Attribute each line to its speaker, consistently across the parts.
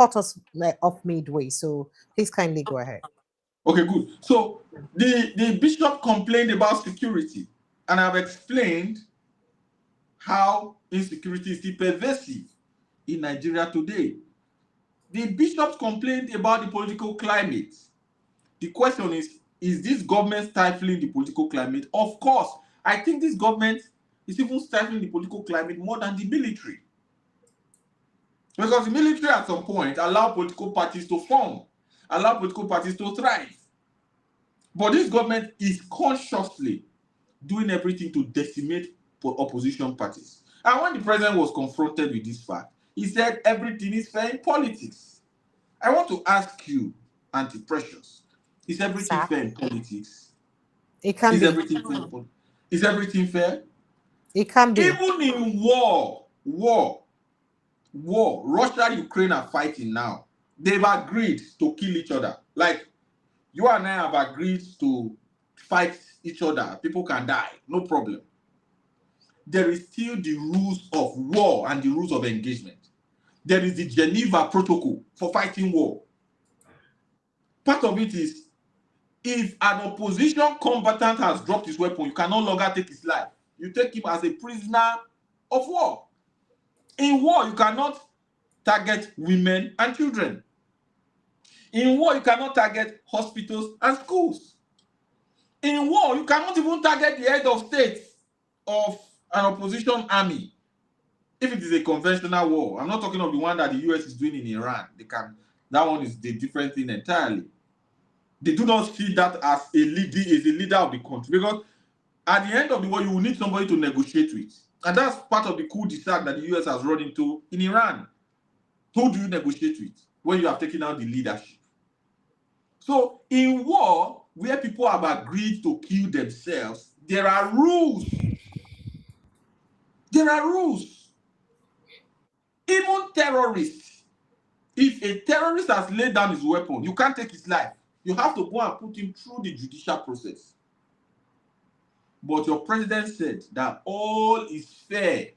Speaker 1: cut us off midway. So please kindly go ahead.
Speaker 2: Okay, good. So the bishop complained about security, and I've explained how insecurity is still pervasive in Nigeria today. The bishops complained about the political climate. The question is this government stifling the political climate? Of course, I think this government is even stifling the political climate more than the military. Because the military at some point allow political parties to form, allow political parties to thrive. But this government is consciously doing everything to decimate opposition parties. And when the president was confronted with this fact, he said everything is fair in politics. I want to ask you, Auntie Precious, is everything fair in politics?
Speaker 1: It can be.
Speaker 2: Everything fair in politics? Is everything fair?
Speaker 1: It can be.
Speaker 2: Even in war, Russia, Ukraine are fighting now. They've agreed to kill each other. Like, you and I have agreed to fight each other. People can die, no problem. There is still the rules of war and the rules of engagement. There is the Geneva Protocol for fighting war. Part of it is, if an opposition combatant has dropped his weapon, you can no longer take his life. You take him as a prisoner of war. In war, you cannot target women and children. In war, you cannot target hospitals and schools. In war, you cannot even target the head of state of an opposition army. If it is a conventional war, I'm not talking of the one that the US is doing in Iran. That one is a different thing entirely. They do not see that as a leader of the country, because at the end of the war, you will need somebody to negotiate with. And that's part of the coup-d'etat that the US has run into in Iran. Who do you negotiate with when you have taken out the leadership? So in war, where people have agreed to kill themselves, there are rules. There are rules. Even terrorists, if a terrorist has laid down his weapon, you can't take his life. You have to go and put him through the judicial process. But your president said that all is fair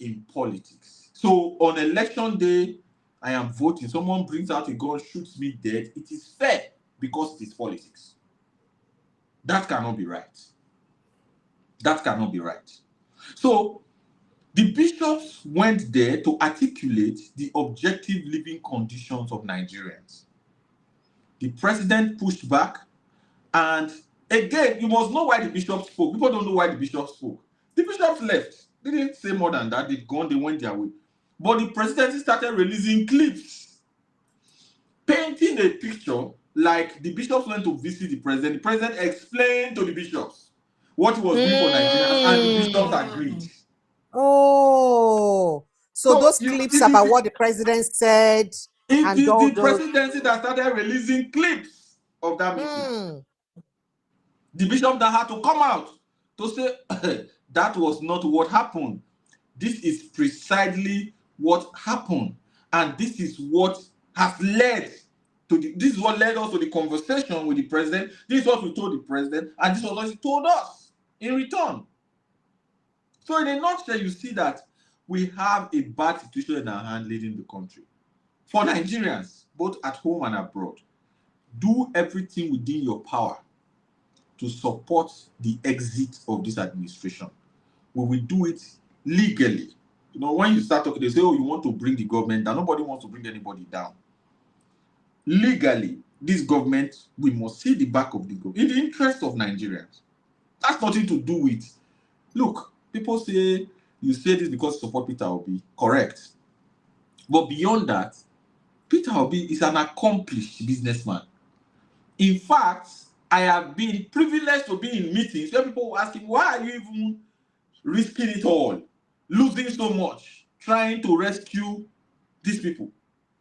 Speaker 2: in politics. So on election day, I am voting. Someone brings out a gun, shoots me dead. It is fair because it is politics. That cannot be right. That cannot be right. So the bishops went there to articulate the objective living conditions of Nigerians. The president pushed back, and again, you must know why the bishops spoke. People don't know why the bishops spoke. The bishops left. They didn't say more than that. They'd gone, they went their way. But the presidency started releasing clips, painting a picture like the bishops went to visit the president. The president explained to the bishops what he was doing for Nigerians, and the bishops agreed.
Speaker 1: Oh, so those clips about what the president said.
Speaker 2: It is the presidency that started releasing clips of that meeting. The bishop that had to come out to say that was not what happened. This is precisely what happened, and this is what has led to this is what led us to the conversation with the president. This is what we told the president, and this was what he told us in return. So in a nutshell, you see that we have a bad situation in our hand leading the country. For Nigerians, both at home and abroad, do everything within your power to support the exit of this administration. We will do it legally. You know, when you start talking, they say, oh, you want to bring the government down. Nobody wants to bring anybody down. Legally, this government, we must see the back of the government in the interest of Nigerians. That's nothing to do with, look, people say, you say this because you support Peter Obi. Correct. But beyond that, Peter Obi is an accomplished businessman. In fact, I have been privileged to be in meetings where people were asking, why are you even risking it all, losing so much, trying to rescue these people?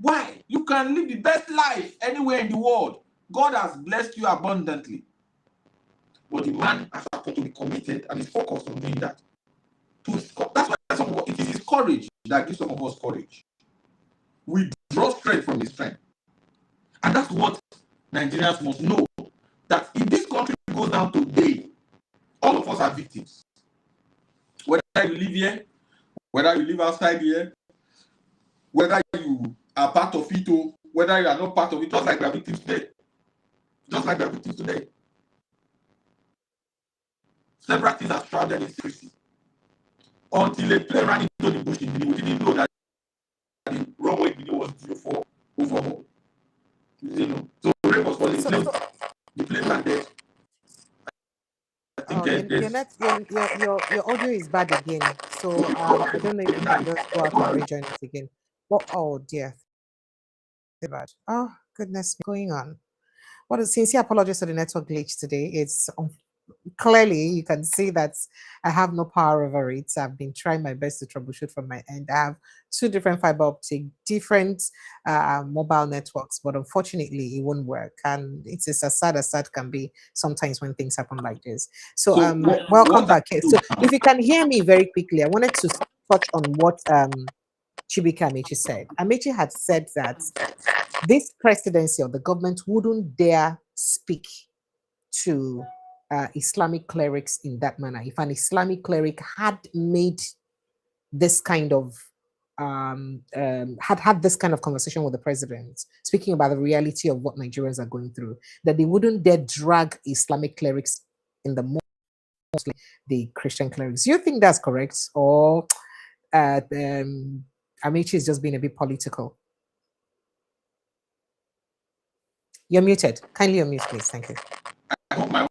Speaker 2: Why? You can live the best life anywhere in the world. God has blessed you abundantly. But the man has to be committed and is focused on doing that. That's why it is his courage that gives some of us courage. We draw strength from his strength. And that's what Nigerians must know, that if this country goes down today, all of us are victims. Whether you live here, whether you live outside here, whether you whether you are not part of it, just like we are victims today. Just like we are victims today. Several things are shrouded in secrecy. Until a plane ran into the bush in Benin, we didn't know that the runway in Benin was due for overhaul. You know, so rain was falling. The plane landed.
Speaker 1: Your audio is bad again. So I don't know if you can just go out and rejoin it again. Oh dear. Bad. Oh goodness, going on. What a sincere apologies for the network glitch today. It's clearly you can see that I have no power over it. I've been trying my best to troubleshoot from my end. I have two different fiber optic, different mobile networks, but unfortunately it won't work. And it's as sad as that can be sometimes when things happen like this. So welcome back. So if you can hear me very quickly, I wanted to touch on what Chibike Amechi said. Amechi had said that this presidency or the government wouldn't dare speak to Islamic clerics in that manner. If an Islamic cleric had made this kind of had this kind of conversation with the president, speaking about the reality of what Nigerians are going through, that they wouldn't dare drag Islamic clerics in the mostly the Christian clerics. Do you think that's correct, or Amechi is just being a bit political? You're muted. Kindly unmute, please. Thank you.
Speaker 2: I hope my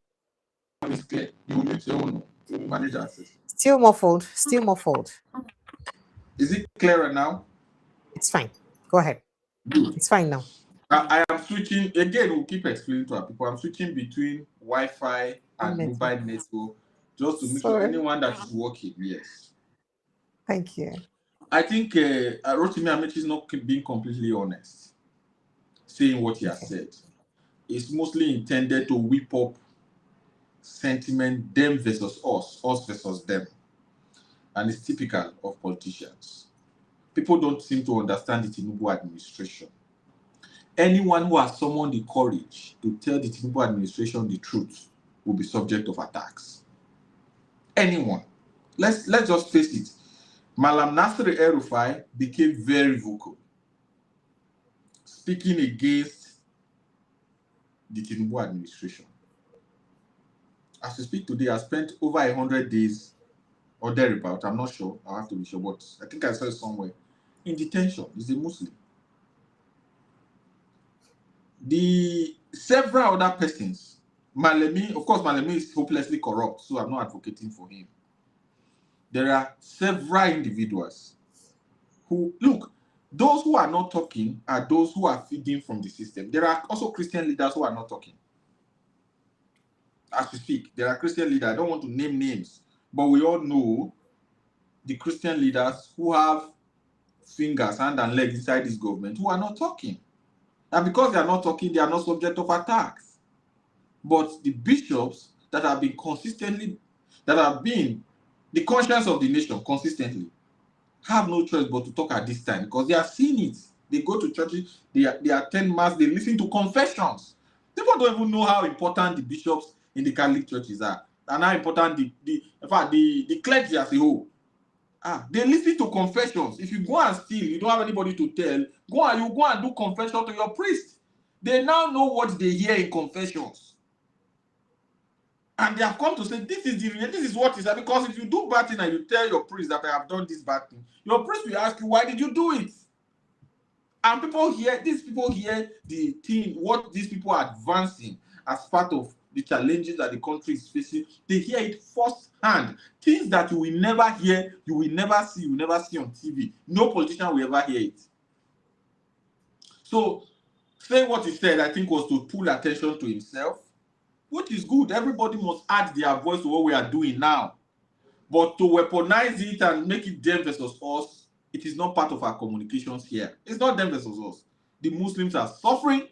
Speaker 2: one is clear. You mute your own. You manage access.
Speaker 1: Still muffled. Still muffled.
Speaker 2: Is it clearer now?
Speaker 1: It's fine. Go ahead.
Speaker 2: Good.
Speaker 1: It's fine now.
Speaker 2: I am switching again. We'll keep explaining to our people. I'm switching between Wi-Fi and mobile network just to make sure anyone that is working. Yes.
Speaker 1: Thank you.
Speaker 2: I think Rotimi Amechi is not being completely honest, saying what he has said. It's mostly intended to whip up sentiment, them versus us versus them. And it's typical of politicians. People don't seem to understand the Tinubu administration. Anyone who has summoned the courage to tell the Tinubu administration the truth will be subject of attacks. Anyone. Let's just face it. Malam Nasir El-Rufai became very vocal, speaking against the Tinubu administration. As we speak today, I spent over 100 days or thereabout. I'm not sure. I'll have to be sure, but I think I saw it somewhere. In detention. He's a Muslim. The several other persons, Malemi, of course, Malemi is hopelessly corrupt, so I'm not advocating for him. There are several individuals who, look, those who are not talking are those who are feeding from the system. There are also Christian leaders who are not talking. As we speak, there are Christian leaders. I don't want to name names, but we all know the Christian leaders who have fingers, hand and legs inside this government who are not talking. And because they are not talking, they are not subject of attacks. But the bishops that have been consistently, that have been the conscience of the nation consistently, have no choice but to talk at this time because they are seeing it. They go to churches, they attend mass, they listen to confessions. People don't even know how important the bishops in the Catholic churches are and how important the clergy as a whole. They listen to confessions. If you go and steal, you don't have anybody to tell, you go and do confession to your priest. They now know what they hear in confessions. And they have come to say, this is what is, because if you do bad thing and you tell your priest that I have done this bad thing, your priest will ask you, why did you do it? And these people hear the thing, what these people are advancing as part of the challenges that the country is facing. They hear it firsthand. Things that you will never hear, you will never see on TV. No politician will ever hear it. So, saying what he said, I think, was to pull attention to himself, which is good. Everybody must add their voice to what we are doing now. But to weaponize it and make it them versus us, it is not part of our communications here. It's not them versus us. The Muslims are suffering.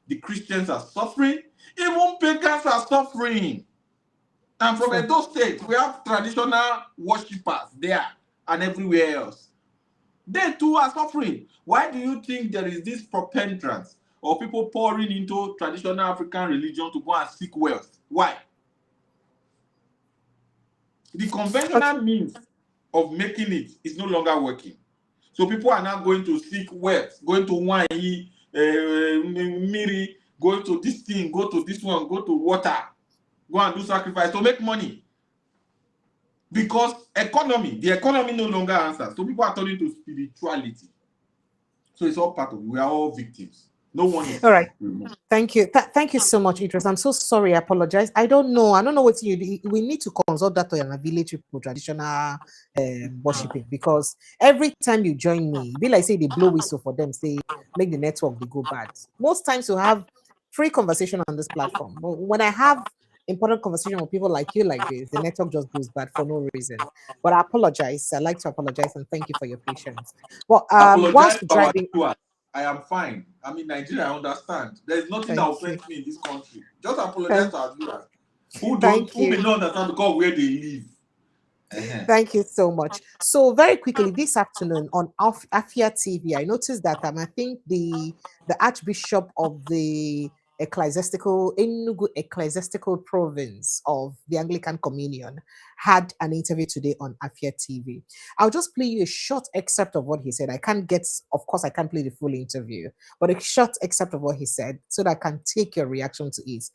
Speaker 2: The Christians are suffering. Even pagans are suffering. And from Edo State, we have traditional worshippers there and everywhere else. They too are suffering. Why do you think there is this preponderance of people pouring into traditional African religion to go and seek wealth? Why? The conventional means of making it is no longer working. So people are now going to seek wealth, going to Wanyi, Miri, go to this thing, go to this one, go to water, go and do sacrifice to make money. Because the economy no longer answers. So people are turning to spirituality. So it's all part of it. We are all victims. No one is
Speaker 1: All right.
Speaker 2: removed.
Speaker 1: Thank you. Thank you so much, Idris. I'm so sorry. I apologize. I don't know what you do. We need to consult that on a village people traditional worshiping, because every time you join me, be like say they blow whistle for them, say make the network they go bad. Most times you have free conversation on this platform. But when I have important conversation with people like you like this, the network just goes bad for no reason. But I apologize. I like to apologize and thank you for your patience. Well,
Speaker 2: Apologize
Speaker 1: whilst
Speaker 2: to our
Speaker 1: driving,
Speaker 2: viewers. I am fine. I'm in Nigeria. I understand. There is nothing that
Speaker 1: thank you.
Speaker 2: offends me in this country. Just apologize
Speaker 1: Thank,
Speaker 2: to our viewers
Speaker 1: thank
Speaker 2: who may
Speaker 1: you.
Speaker 2: not understand because where they live.
Speaker 1: Thank you so much. So very quickly this afternoon on Afia TV, I noticed that I think the Archbishop of the Enugu Ecclesiastical Province of the Anglican Communion had an interview today on Afia TV. I'll just play you a short excerpt of what he said. Of course, I can't play the full interview, but a short excerpt of what he said so that I can take your reaction to it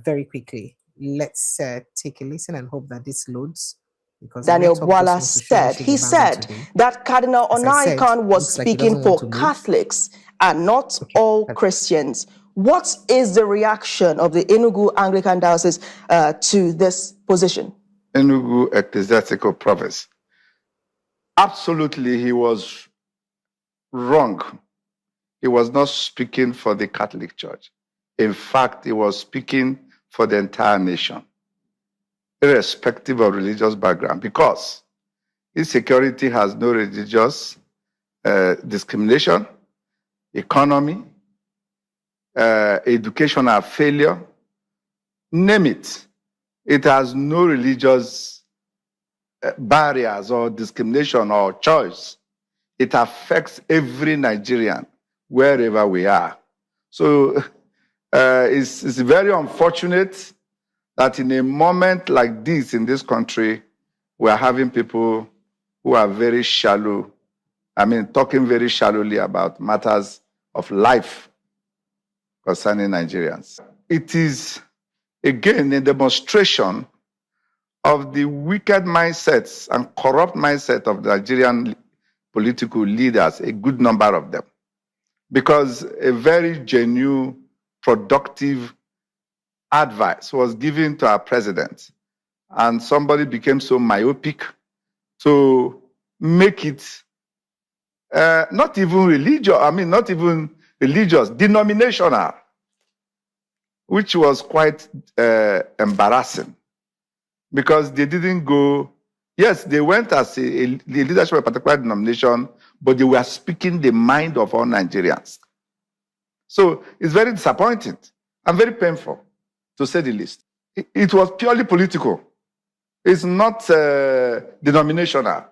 Speaker 1: very quickly. Let's take a listen and hope that this loads, because the
Speaker 3: Daniel
Speaker 1: network just
Speaker 3: Bwala
Speaker 1: wants to show me
Speaker 3: said. He
Speaker 1: shege bam
Speaker 3: said
Speaker 1: today.
Speaker 3: that Cardinal
Speaker 1: As I said,
Speaker 3: Onaiyekan was
Speaker 1: looks like it
Speaker 3: speaking
Speaker 1: doesn't want to
Speaker 3: for
Speaker 1: load.
Speaker 3: Catholics and not
Speaker 1: Okay.
Speaker 3: all Christians. What is the reaction of the Enugu Anglican Diocese to this position?
Speaker 4: Enugu Ecclesiastical Province. Absolutely, he was wrong. He was not speaking for the Catholic Church. In fact, he was speaking for the entire nation, irrespective of religious background, because insecurity has no religious discrimination, economy, educational failure, name it. It has no religious barriers or discrimination or choice. It affects every Nigerian, wherever we are. So it's very unfortunate that in a moment like this in this country, we are having people who are very shallow, talking very shallowly about matters of life concerning Nigerians. It is, again, a demonstration of the wicked mindsets and corrupt mindset of the Nigerian political leaders, a good number of them. Because a very genuine, productive advice was given to our president, and somebody became so myopic to make it not even religious, denominational, which was quite embarrassing, because they didn't go, yes, they went as the leadership of a particular denomination, but they were speaking the mind of all Nigerians. So it's very disappointing and very painful, to say the least. It was purely political. It's not denominational.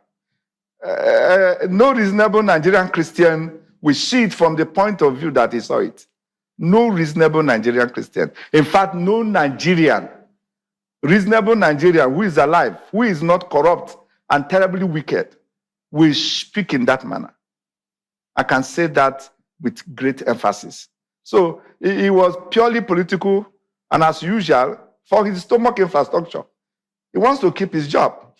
Speaker 4: No reasonable Nigerian Christian will see it from the point of view that he saw it. No reasonable Nigerian Christian. In fact, no reasonable Nigerian who is alive, who is not corrupt and terribly wicked, will speak in that manner. I can say that with great emphasis. So it was purely political, and as usual, for his stomach infrastructure. He wants to keep his job,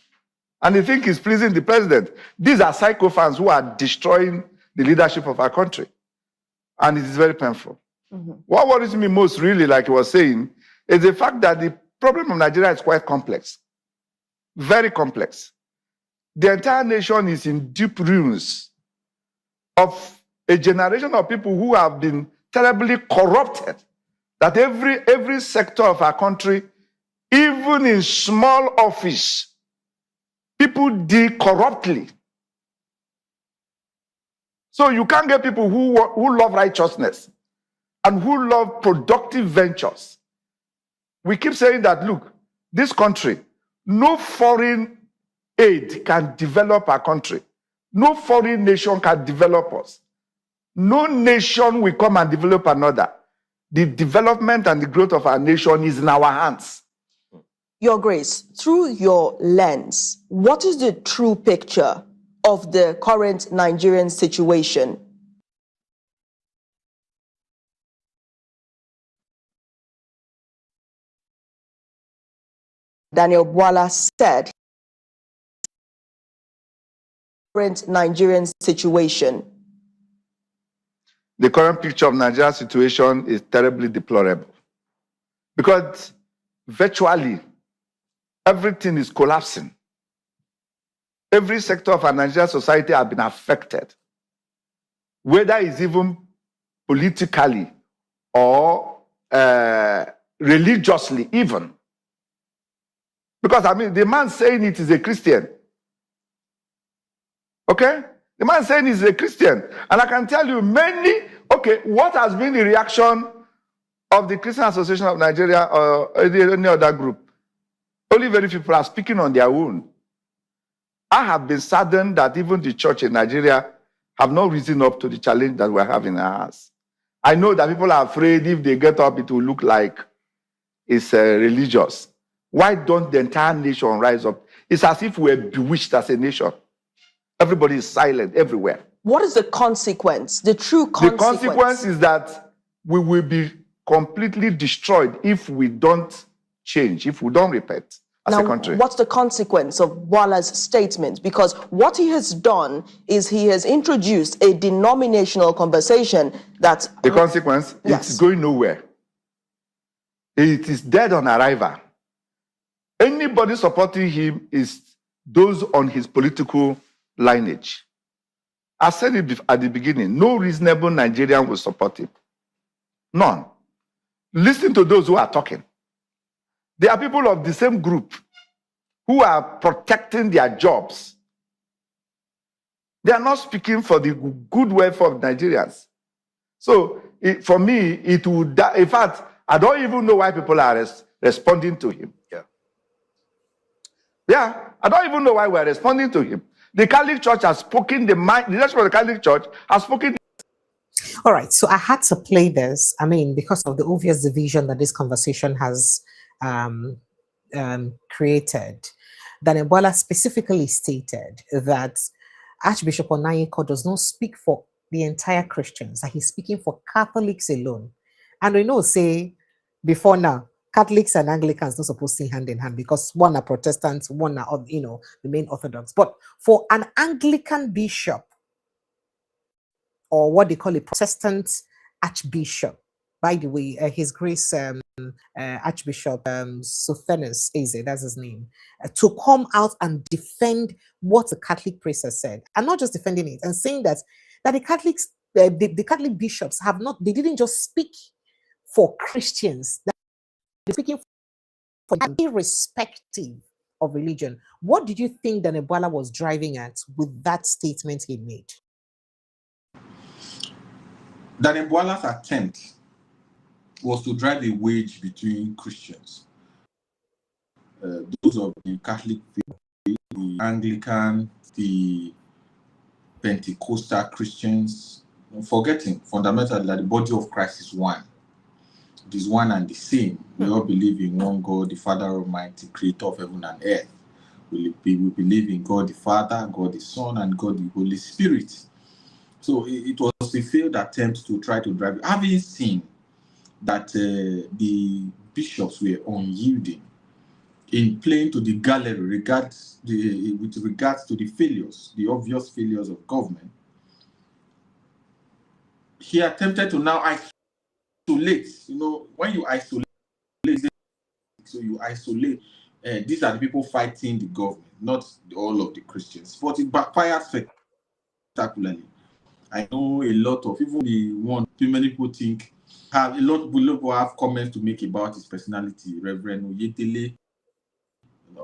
Speaker 4: and he thinks he's pleasing the president. These are sycophants who are destroying the leadership of our country, and it is very painful. What worries me most, really, like he was saying, is the fact that the problem of Nigeria is quite complex, very complex. The entire nation is in deep ruins of a generation of people who have been terribly corrupted, that every sector of our country, even in small office, people deal corruptly. So you can't get people who love righteousness and who love productive ventures. We keep saying that, look, this country, no foreign aid can develop our country. No foreign nation can develop us. No nation will come and develop another. The development and the growth of our nation is in our hands.
Speaker 3: Your Grace, through your lens, what is the true picture of the current Nigerian situation? Daniel Bwala said, current Nigerian situation.
Speaker 4: The current picture of Nigeria's situation is terribly deplorable because virtually everything is collapsing. Every sector of our Nigerian society has been affected, whether it's even politically or religiously even. Because, I mean, the man saying it is a Christian. Okay? The man saying he's a Christian. And I can tell you what has been the reaction of the Christian Association of Nigeria or any other group? Only very few people are speaking on their own. I have been saddened that even the church in Nigeria have not risen up to the challenge that we're having in our hands. I know that people are afraid if they get up, it will look like it's religious. Why don't the entire nation rise up? It's as if we're bewitched as a nation. Everybody is silent everywhere.
Speaker 3: What is the consequence, the true consequence?
Speaker 4: The consequence is that we will be completely destroyed if we don't change, if we don't repent as a country.
Speaker 3: What's the consequence of Bwala's statement? Because what he has done is he has introduced a denominational conversation that...
Speaker 4: The consequence,
Speaker 3: yes,
Speaker 4: it's going nowhere. It is dead on arrival. Anybody supporting him is those on his political lineage. I said it at the beginning, no reasonable Nigerian will support him. None. Listen to those who are talking. They are people of the same group who are protecting their jobs. They are not speaking for the good welfare of Nigerians. So for me, it would die. In fact, I don't even know why people are responding to him. Yeah, I don't even know why we're responding to him. The Catholic Church has spoken, the leadership of the Catholic Church has spoken.
Speaker 1: All right, so I had to play this. I mean, because of the obvious division that this conversation has created. Daniel Bwala specifically stated that Archbishop Onaiyekan does not speak for the entire Christians, that he's speaking for Catholics alone. And we know, say, before now, Catholics and Anglicans not supposed to sing hand in hand because one are Protestants, one are, the main Orthodox. But for an Anglican bishop, or what they call a Protestant archbishop, by the way, His Grace Archbishop Sophenis Eze, that's his name, to come out and defend what the Catholic priest has said, and not just defending it, and saying that the Catholics, the Catholic bishops they didn't just speak for Christians, they're speaking for irrespective of religion. What did you think Daniel Bwala was driving at with that statement he made?
Speaker 2: Daniel Bwala's attempt was to drive a wedge between Christians. Those of the Catholic faith, the Anglican, the Pentecostal Christians, forgetting fundamentally that the body of Christ is one. It is one and the same. We all believe in one God, the Father Almighty, creator of heaven and earth. We believe in God the Father, God the Son, and God the Holy Spirit. So it was a failed attempt to try to drive. Having seen that the bishops were unyielding in playing to the gallery with regards to the failures, the obvious failures of government, he attempted to now isolate. When you isolate, so you isolate. These are the people fighting the government, not all of the Christians. But it backfired spectacularly. I know a lot of, even the one, too many people think, have a lot of people have comments to make about his personality. Reverend Oyedele,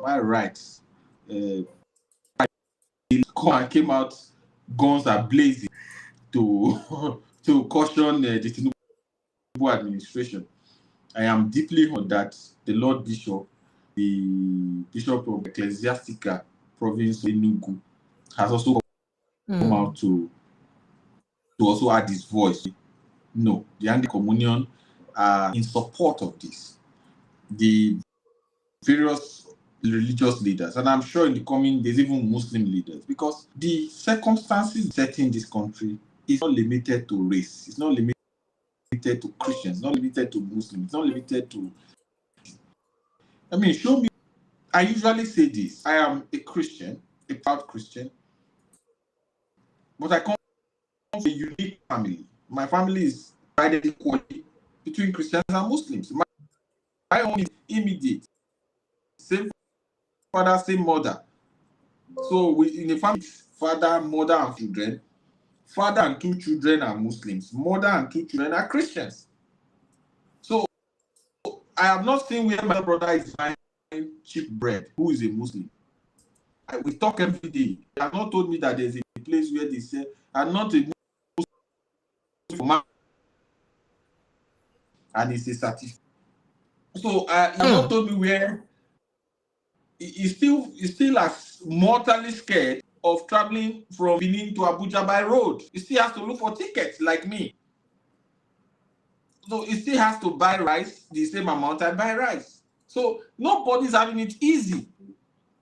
Speaker 2: my rights, came out, guns are blazing to caution the Tinubu administration. I am deeply honored that the Lord Bishop, the Bishop of Ecclesiastica Province Enugu, has also come out to also add his voice. No, the Anglican Communion are in support of this. The various religious leaders, and I'm sure in the coming days, even Muslim leaders, because the circumstances setting this country is not limited to race, it's not limited to Christians, it's not limited to Muslims, it's not limited to... show me I usually say this. I am a Christian, a proud Christian, but I come from a unique family. My family is divided equally between Christians and Muslims. My own is immediate. Same father, same mother. So we in a family, father, mother, and children. Father and two children are Muslims. Mother and two children are Christians. So I have not seen where my brother is buying cheap bread, who is a Muslim. We talk every day. They have not told me that there's a place where they say, I'm not a Muslim, and it's a certificate. So you have not told me where he's still as mortally scared of traveling from Benin to Abuja by road. He still has to look for tickets like me. So he still has to buy rice the same amount I buy rice. So nobody's having it easy.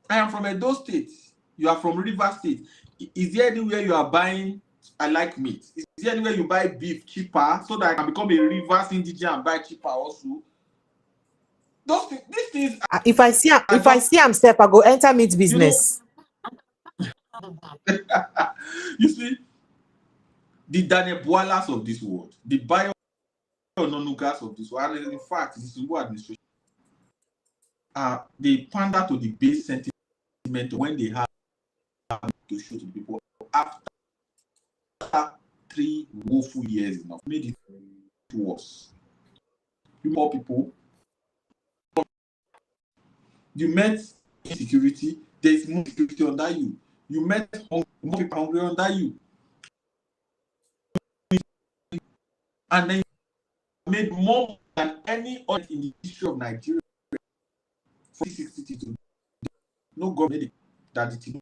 Speaker 2: I am from Edo State. You are from River State. Is there anywhere you are buying? I like meat. Is there anywhere you buy beef cheaper so that I can become a reverse indigent and buy cheaper also? These things.
Speaker 1: If I see am step, I go enter meat business.
Speaker 2: You see, the Daniel Boalas of this world, the Bio Nonugas of this world, and in fact, the Tinubu administration, they pander to the base sentiment when they have to show to the people after 3 woeful years enough, made it worse. More people, you met insecurity, there's more security under you. You met more people hungry under you. And then you made more than any other in the history of Nigeria. 4060 to no government that the Tinubu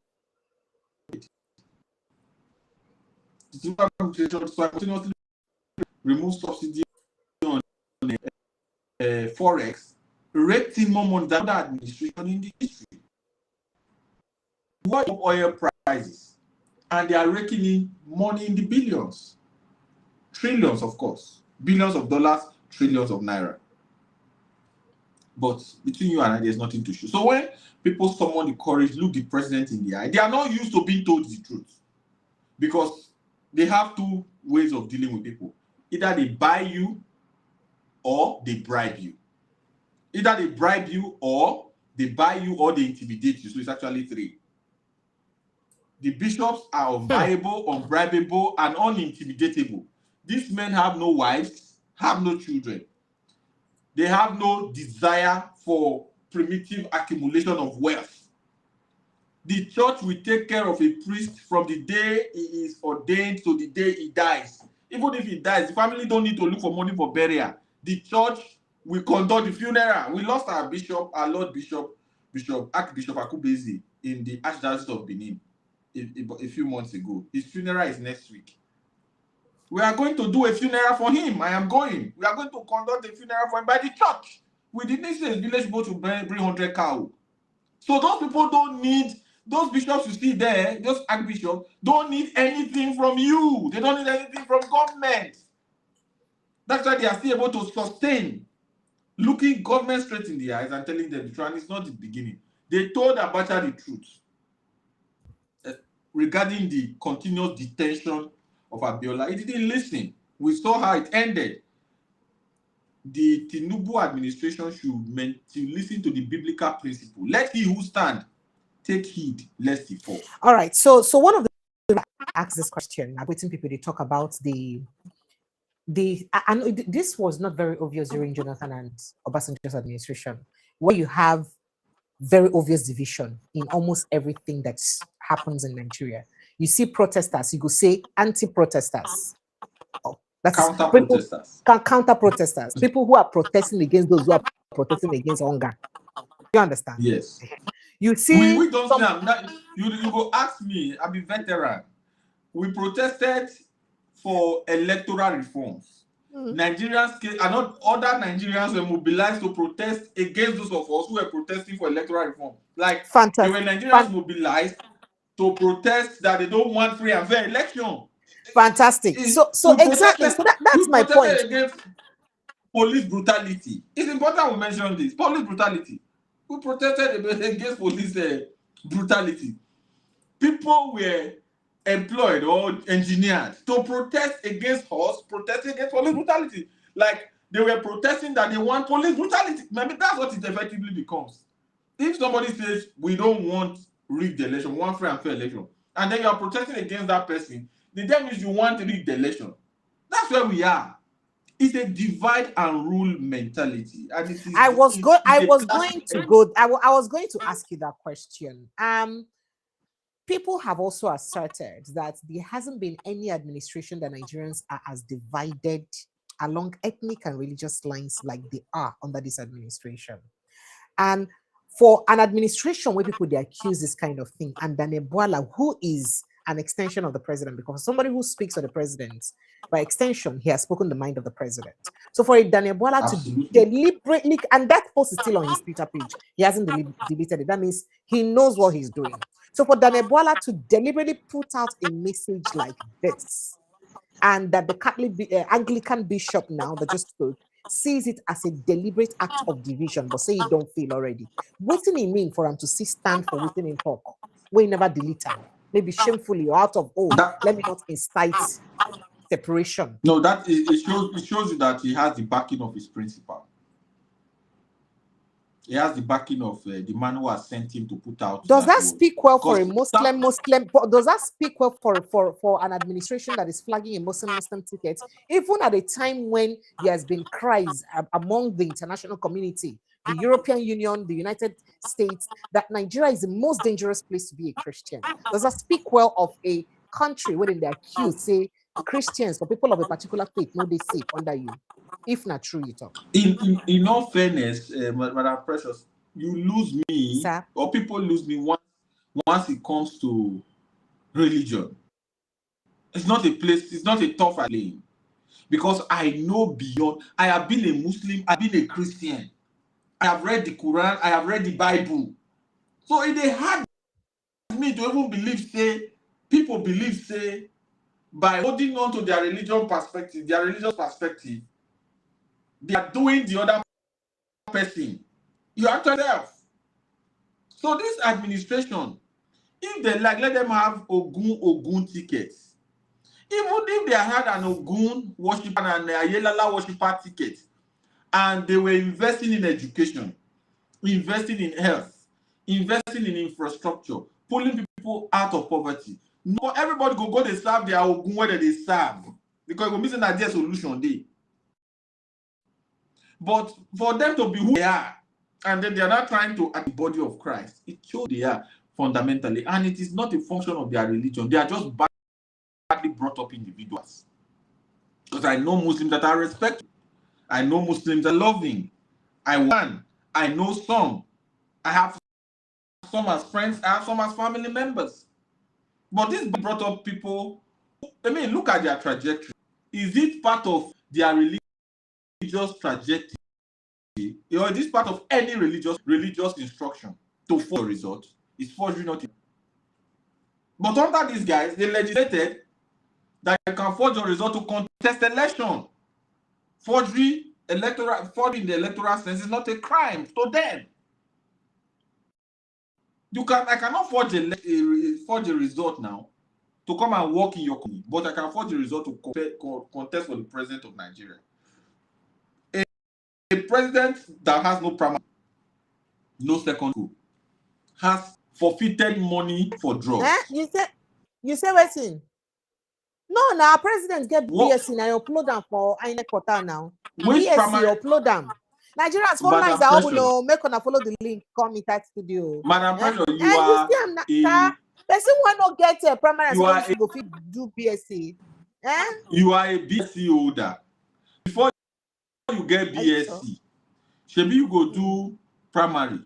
Speaker 2: administration simultaneously remove subsidy on forex, raking more money than other administration in the history. What oil prices, and they are raking in money in the billions, trillions, of course, billions of dollars, trillions of naira. But between you and I, there's nothing to show. So when people summon the courage, look the president in the eye, they are not used to being told the truth, because they have two ways of dealing with people. Either they buy you or they bribe you. Either they bribe you or they buy you or they intimidate you. So it's actually 3. The bishops are unbuyable, unbribable, and unintimidatable. These men have no wives, have no children. They have no desire for primitive accumulation of wealth. The church will take care of a priest from the day he is ordained to the day he dies. Even if he dies, the family don't need to look for money for burial. The church will conduct the funeral. We lost our bishop, our Lord Bishop, Archbishop Akubezi in the Archdiocese of Benin a few months ago. His funeral is next week. We are going to do a funeral for him. I am going. We are going to conduct a funeral for him by the church. We didn't say his village go to bring 100 cows. So those people don't need, those bishops you see there, those archbishops, don't need anything from you. They don't need anything from government. That's why they are still able to sustain, looking government straight in the eyes and telling them the truth. And it's not the beginning. They told Abacha the truth regarding the continuous detention of Abiola. He didn't listen. We saw how it ended. The Tinubu administration should listen to the biblical principle. Let he who stand take heed lest he fall.
Speaker 1: All right. So one of the ask this question, I'm waiting people to talk about and this was not very obvious during Jonathan and Obasanjo's administration, where you have very obvious division in almost everything that happens in Nigeria. You see protesters, you go say anti-protesters. That's
Speaker 2: counter-protesters.
Speaker 1: Counter-protesters. People who are protesting against those who are protesting against hunger. You understand?
Speaker 2: Yes.
Speaker 1: You see,
Speaker 2: we don't you go ask me, I'm a veteran. We protested for electoral reforms. Nigerians and not other Nigerians were mobilized to protest against those of us who were protesting for electoral reform. Like there were Nigerians mobilized to protest that they don't want free and fair election.
Speaker 1: Fantastic. So exactly. So that's my point.
Speaker 2: Against police brutality. It's important we mention this. Police brutality. who protested against police brutality. People were employed or engineered to protest against protesting against police brutality. Like they were protesting that they want police brutality. Maybe that's what it effectively becomes. If somebody says we don't want rigged election, we want free and fair election, and then you are protesting against that person, then that means you want rigged election. That's where we are. It's a divide and rule mentality, and it is.
Speaker 1: I was going to ask you that question. People have also asserted that there hasn't been any administration that Nigerians are as divided along ethnic and religious lines like they are under this administration. And for an administration where people they accuse this kind of thing, and Daniel Bwala, who is an extension of the president, because somebody who speaks for the president, by extension, he has spoken the mind of the president. So for Daniel Bwala to deliberately, and that post is still on his Twitter page, he hasn't deleted it. That means he knows what he's doing. So for Daniel Bwala to deliberately put out a message like this, and that the Catholic Anglican bishop now that just spoke sees it as a deliberate act of division, but say you don't feel already. What do you mean for him to see stand for within in talk? We never delete him. Maybe shamefully or out of let me not incite separation.
Speaker 2: No, that is, it shows you that he has the backing of his principal. He has the backing of the man who has sent him to put out.
Speaker 1: Does that speak well for a Muslim? Does that speak well for an administration that is flagging a Muslim ticket, even at a time when there has been cries among the international community, the European Union, the United States, that Nigeria is the most dangerous place to be a Christian? Does that speak well of a country wherein they accuse, say, Christians or people of a particular faith, no, they safe under you? If not true, you talk.
Speaker 2: In all fairness, Madam Precious, you lose me,
Speaker 1: sir,
Speaker 2: or people lose me once it comes to religion. It's not a place, it's not a tough lane. Because I know beyond, I have been a Muslim, I've been a Christian. I have read the Quran, I have read the Bible. So it is hard for me to even believe, people believe, by holding on to their religious perspective, they are doing the other person. You actually have. So this administration, if they like, let them have Ogun tickets. Even if they had an Ogun worshiper and a Ayelala worshiper ticket, and they were investing in education, investing in health, investing in infrastructure, pulling people out of poverty. No, everybody go they serve their Ogun where they serve. Because we're missing a solution there. But for them to be who they are, and then they are not trying to act the body of Christ, it shows they are fundamentally, and it is not a function of their religion. They are just badly brought up individuals. Because I know Muslims that are respectful. I know Muslims that are loving. I know some. I have some as friends, I have some as family members. But this brought up people, I mean, look at their trajectory. Is it part of their religious trajectory, or is this part of any religious instruction to forge a result? Is forgery not? But under these guys, they legislated that you can forge a result to contest election. Forgery in the electoral sense is not a crime to them. I cannot forge a result now to come and work in your company, but I can forge a result to contest for the president of Nigeria. A president that has no primary, no second school, has forfeited money for drugs.
Speaker 1: You say waiting. No, now president get BSc now upload them for INEC portal now. BSc upload them. Nigerians phone lines are open. No, make una follow the link. Come in that studio.
Speaker 2: Madam Pressure, you are
Speaker 1: person who not get a primary school go fit do BSc.
Speaker 2: You are a BSc holder. Before you get BSc, maybe you go do primary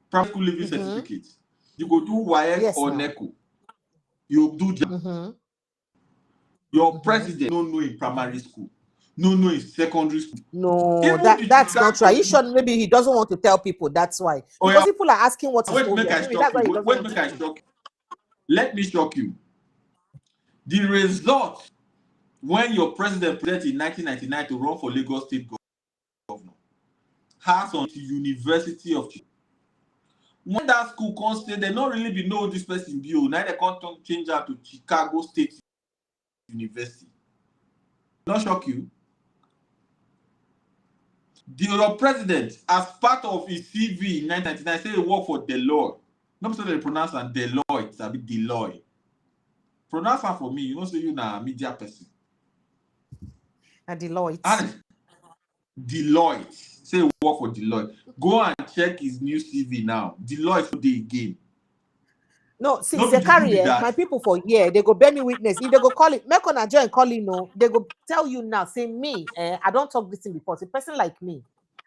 Speaker 2: school living certificate. You go do WAEC or NECO. You do your president don't know in primary school, no in secondary school.
Speaker 1: No, that's not right. Maybe he doesn't want to tell people. That's why. Because people are asking what is
Speaker 2: Let me shock you. The result when your president in 1999 to run for Lagos State governor has on the University of Chicago. when that school can't stay, they don't really be know this person be. Now they can't change out to Chicago State University. Not shock you. Your president, as part of his CV in 1999, said he worked for Deloitte. Not so they pronounce it Deloitte, it's a bit Deloitte. Pronounce that for me. You know, say you na media person.
Speaker 1: At Deloitte.
Speaker 2: And Deloitte. Say he work for Deloitte. Go and check his new CV now. Deloitte for the again.
Speaker 1: No, see,
Speaker 2: Not
Speaker 1: say
Speaker 2: be
Speaker 1: carry
Speaker 2: that.
Speaker 1: my people for year, they go bear me witness. If they go call it, make on a join call it, no, they go tell you now, say me, I don't talk this thing before. A person like me,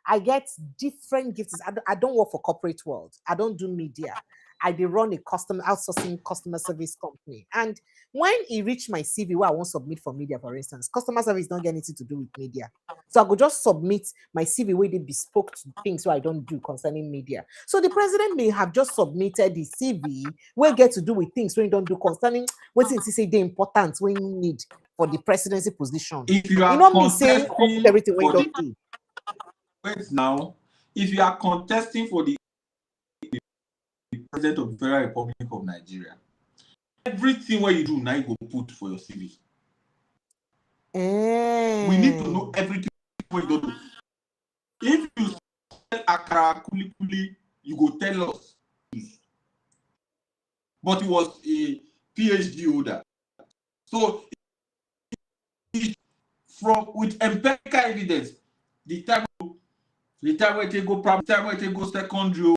Speaker 1: I get different gifts. I don't work for corporate world. I don't do media. I dey run a outsourcing customer service company. And when he reached my CV where I won't submit for media, for instance, customer service don't get anything to do with media. So I could just submit my CV where they bespoke to things where I don't do concerning media. So the president may have just submitted the CV where get to do with things when you don't do concerning what things he say they important when you need for the presidency position.
Speaker 2: If you are
Speaker 1: know me saying everything we don't do.
Speaker 2: Wait now, if you are contesting for the president of the Federal Republic of Nigeria, everything what you do now you go put for your CV. We need to know everything what you don't do. If you sell akara kulikuli, you go tell us. But he was a PhD holder. So from with empirical evidence, the time where they go primary, the time where they go secondary,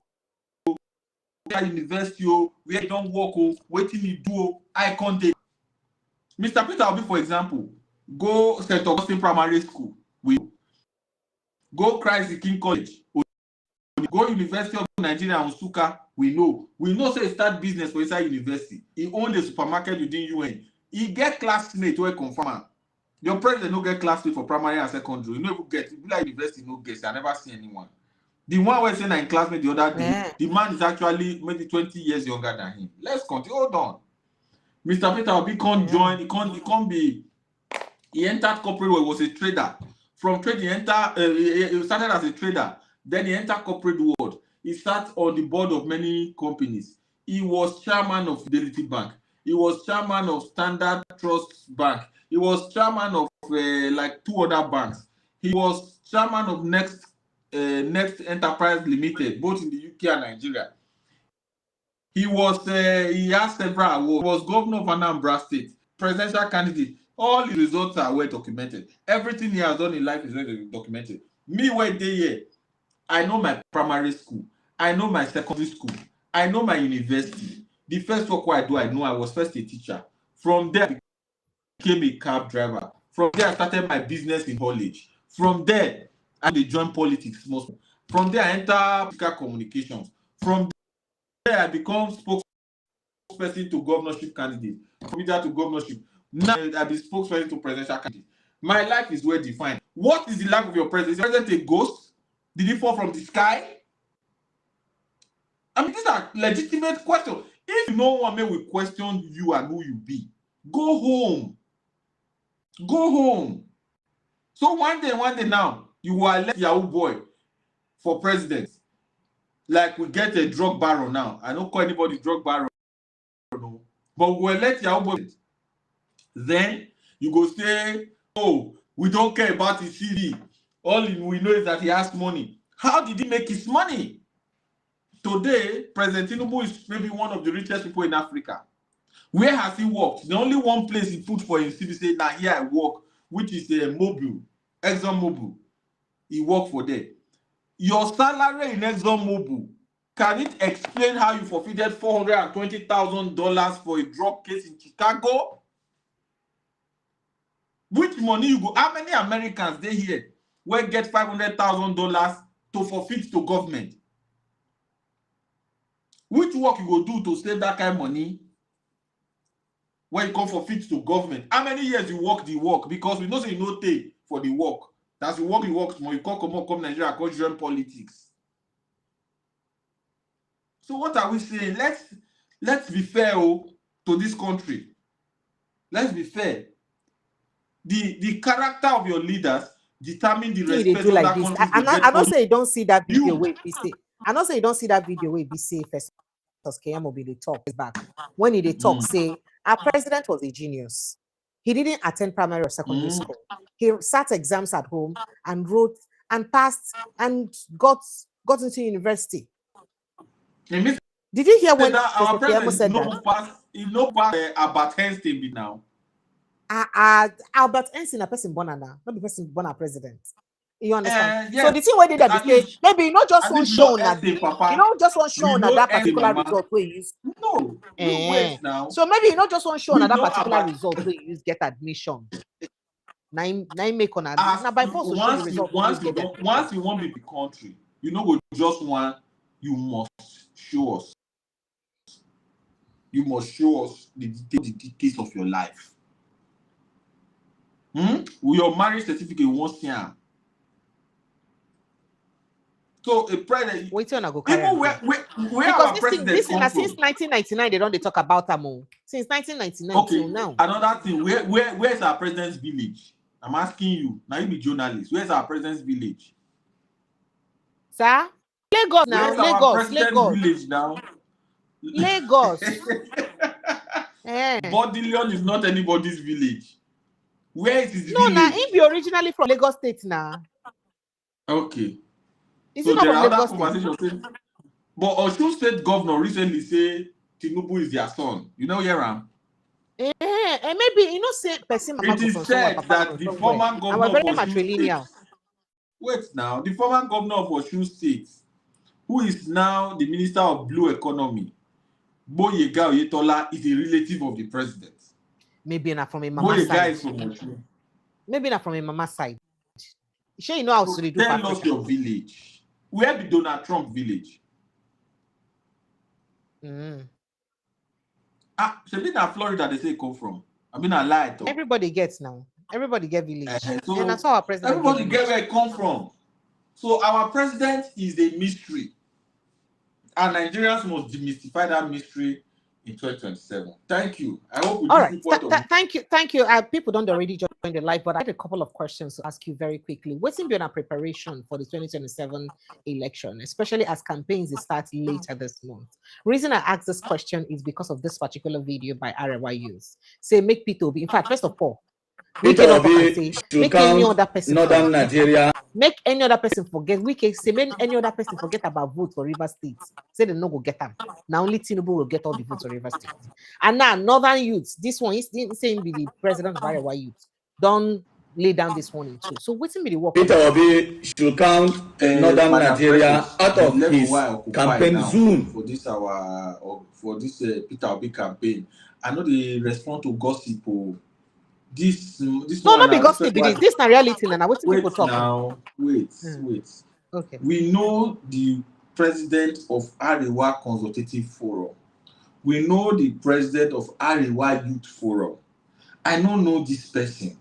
Speaker 2: university, where you don't work, waiting you do, I contact. Mr. Peter Obi, for example, go St. Augustine Primary School, we go Christ the King College, go University of Nigeria Nsukka, we know say he start business for inside university. He owned a supermarket within UN. He get classmate where confirm. Your president no get classmate for primary and secondary. You know if get like university no get. I never see anyone. The one where saying in classmate the other day, the man is actually maybe 20 years younger than him. Let's continue. Hold on. Mr. Peter Obi can't join, he can't be. He entered corporate where he was a trader. From trade, he started as a trader. Then he entered corporate world. He sat on the board of many companies. He was chairman of Fidelity Bank. He was chairman of Standard Trust Bank. He was chairman of like 2 other banks. He was chairman of Next Enterprise Limited, both in the UK and Nigeria. He has several awards. He was governor of Anambra State, presidential candidate. All his results are well documented. Everything he has done in life is well documented. Me, where they here, I know my primary school. I know my secondary school. I know my university. The first work I do, I know I was first a teacher. From there, I became a cab driver. From there, I started my business in college. From there, I joined politics. From there, I entered political communications. From there, I become spokesperson to governorship candidate. From media to governorship. Now, I be spokesperson to presidential candidate. My life is well defined. What is the life of your president? Is the president a ghost? Did he fall from the sky? I mean, these are legitimate questions. If no one may will question you and who you be, go home. Go home. So one day now, you will elect Yahoo boy for president. Like we get a drug baron now. I don't call anybody drug baron, no. But we'll elect Yahoo boy. Then you go say, oh, we don't care about his CV. All we know is that he has money. How did he make his money? Today, President Tinubu is maybe one of the richest people in Africa. Where has he worked? The only one place he put for his CV say, now here I work, which is a Mobil, Exxon Mobil. He worked for there. Your salary in Exxon Mobil, can it explain how you forfeited $420,000 for a drug case in Chicago? Which money you go? How many Americans they here will get $500,000 to forfeit to government? Which work you go do to save that kind of money when you come forfeit to government? How many years you work the work? Because we know say you no pay for the work. That's the work you work tomorrow. You can't come Nigeria, come join politics. So what are we saying? Let's be fair to this country. Let's be fair. The character of your leaders determine the respect of that country.
Speaker 1: I don't say you don't see that video where we say I know say you don't see that video where BC first Keyamo be the talk back. When he talk, say our president was a genius. He didn't attend primary or secondary school. He sat exams at home and wrote and passed and got into university. Did you hear when
Speaker 2: our president
Speaker 1: said that?
Speaker 2: He no pass Albert Einstein be now.
Speaker 1: Albert Einstein, a person born now, not the person born a president. You understand?
Speaker 2: Yes.
Speaker 1: So the thing where they that say maybe you not just one show that you know just one show on that particular result where you use.
Speaker 2: No, you wait now.
Speaker 1: So maybe you not just one show on that particular result where you use get admission. Nine make on now by force
Speaker 2: once you want to be the country, you know just one, you must show us. You must show us the details of your life. Your marriage certificate once year. So a president.
Speaker 1: Wait till I go.
Speaker 2: Even where our president
Speaker 1: come from. Since 1999 they don't talk about them. Since 1999 till now.
Speaker 2: Another thing, where is our president's village? I'm asking you. Now you be journalist. Where's our president's village?
Speaker 1: Sir? Lagos now. Lagos
Speaker 2: village now.
Speaker 1: Lagos.
Speaker 2: Bodillion is not anybody's village. Where is his village?
Speaker 1: No, now he be originally from Lagos State now.
Speaker 2: Okay.
Speaker 1: Is so there are other
Speaker 2: conversations. But Osun State governor recently said Tinubu is their son. You know, Yeram?
Speaker 1: And maybe you know say person.
Speaker 2: It is said that the former governor of Osun State. Wait now, the former governor of Osun State, who is now the Minister of Blue Economy, Boyega Oyetola, is a relative of the president.
Speaker 1: Maybe not from a mama side.
Speaker 2: Is from
Speaker 1: maybe not from a mama side. Sure, you know how to do.
Speaker 2: Tell us your village. Where be Donald Trump village? Should be that Florida they say come from. I mean, I lied.
Speaker 1: Everybody gets now. Everybody get village.
Speaker 2: So
Speaker 1: and that's how our president.
Speaker 2: Everybody get where it come from. So our president is a mystery. And Nigerians must demystify that mystery in 2027. Thank you. I hope we
Speaker 1: all right. Thank you. People don't already join the live, but I had a couple of questions to ask you very quickly. What's in your preparation for the 2027 election, especially as campaigns start later this month? Reason I ask this question is because of this particular video by Arewa Youth. Say make Peter be. In fact, first of all, make any other person
Speaker 5: Northern Nigeria.
Speaker 1: Make any other person forget. We can say make any other person forget about vote for River State. Say they no go get them. Now only Tinubu will get all the votes for River State. And now Northern youths, this one is saying be the president of Arewa Youth. Don't lay down this one in two. So what's in be the work?
Speaker 5: Peter Obi should count Northern Nigeria out of his campaign zone
Speaker 2: for this Peter Obi campaign. I know they respond to gossip. This
Speaker 1: no, not because this na reality now. What people talk
Speaker 2: now? Wait.
Speaker 1: Okay.
Speaker 2: We know the president of Arewa Consultative Forum. We know the president of Arewa Youth Forum. I don't know this person.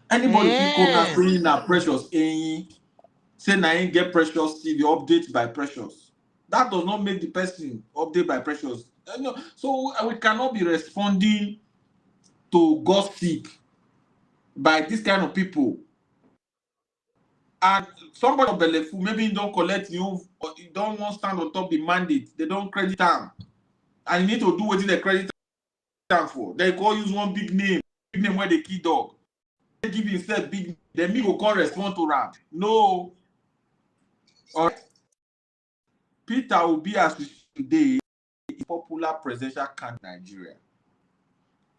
Speaker 2: Anybody who come saying na Precious say na ain't get Precious, see the update by Precious. That does not make the person update by Precious. So we cannot be responding to gossip by this kind of people. And somebody of Belefu, maybe you don't collect you, or you don't want to stand on top of the mandate, they don't credit them. And you need to do what they credit them for. They go use one big name where they key dog. They give instead big, then me will call respond to them. No. All right. Peter Obi as today a popular presidential candidate in Nigeria.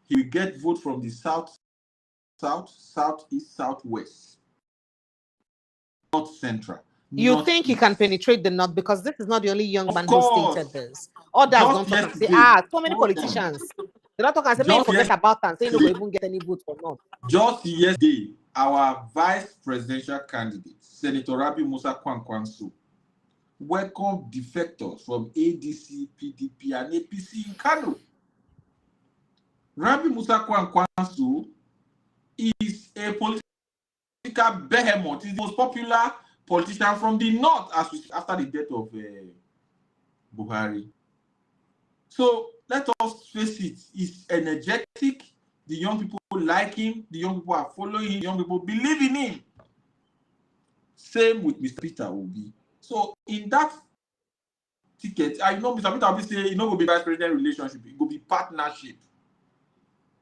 Speaker 2: He will get vote from the south, southeast, southwest, north central.
Speaker 1: You think he can penetrate the north because this is not the only young man who stated this. Others don't talk and say, so many politicians. They don't talk and say, maybe forget about and say, no, we won't get any vote for north.
Speaker 2: Just yesterday, our vice presidential candidate, Senator Rabi Musa Kwankwanso, welcomed defectors from ADC, PDP, and APC in Kano. Rabi Musa Kwankwanso is a political behemoth. He's the most popular politician from the north after the death of Buhari. So let us face it, he's energetic. The young people like him. The young people are following him. The young people believe in him. Same with Mr. Peter Obi. So in that ticket. I know Mr. Peter will say it no go be vice president relationship, it go be partnership.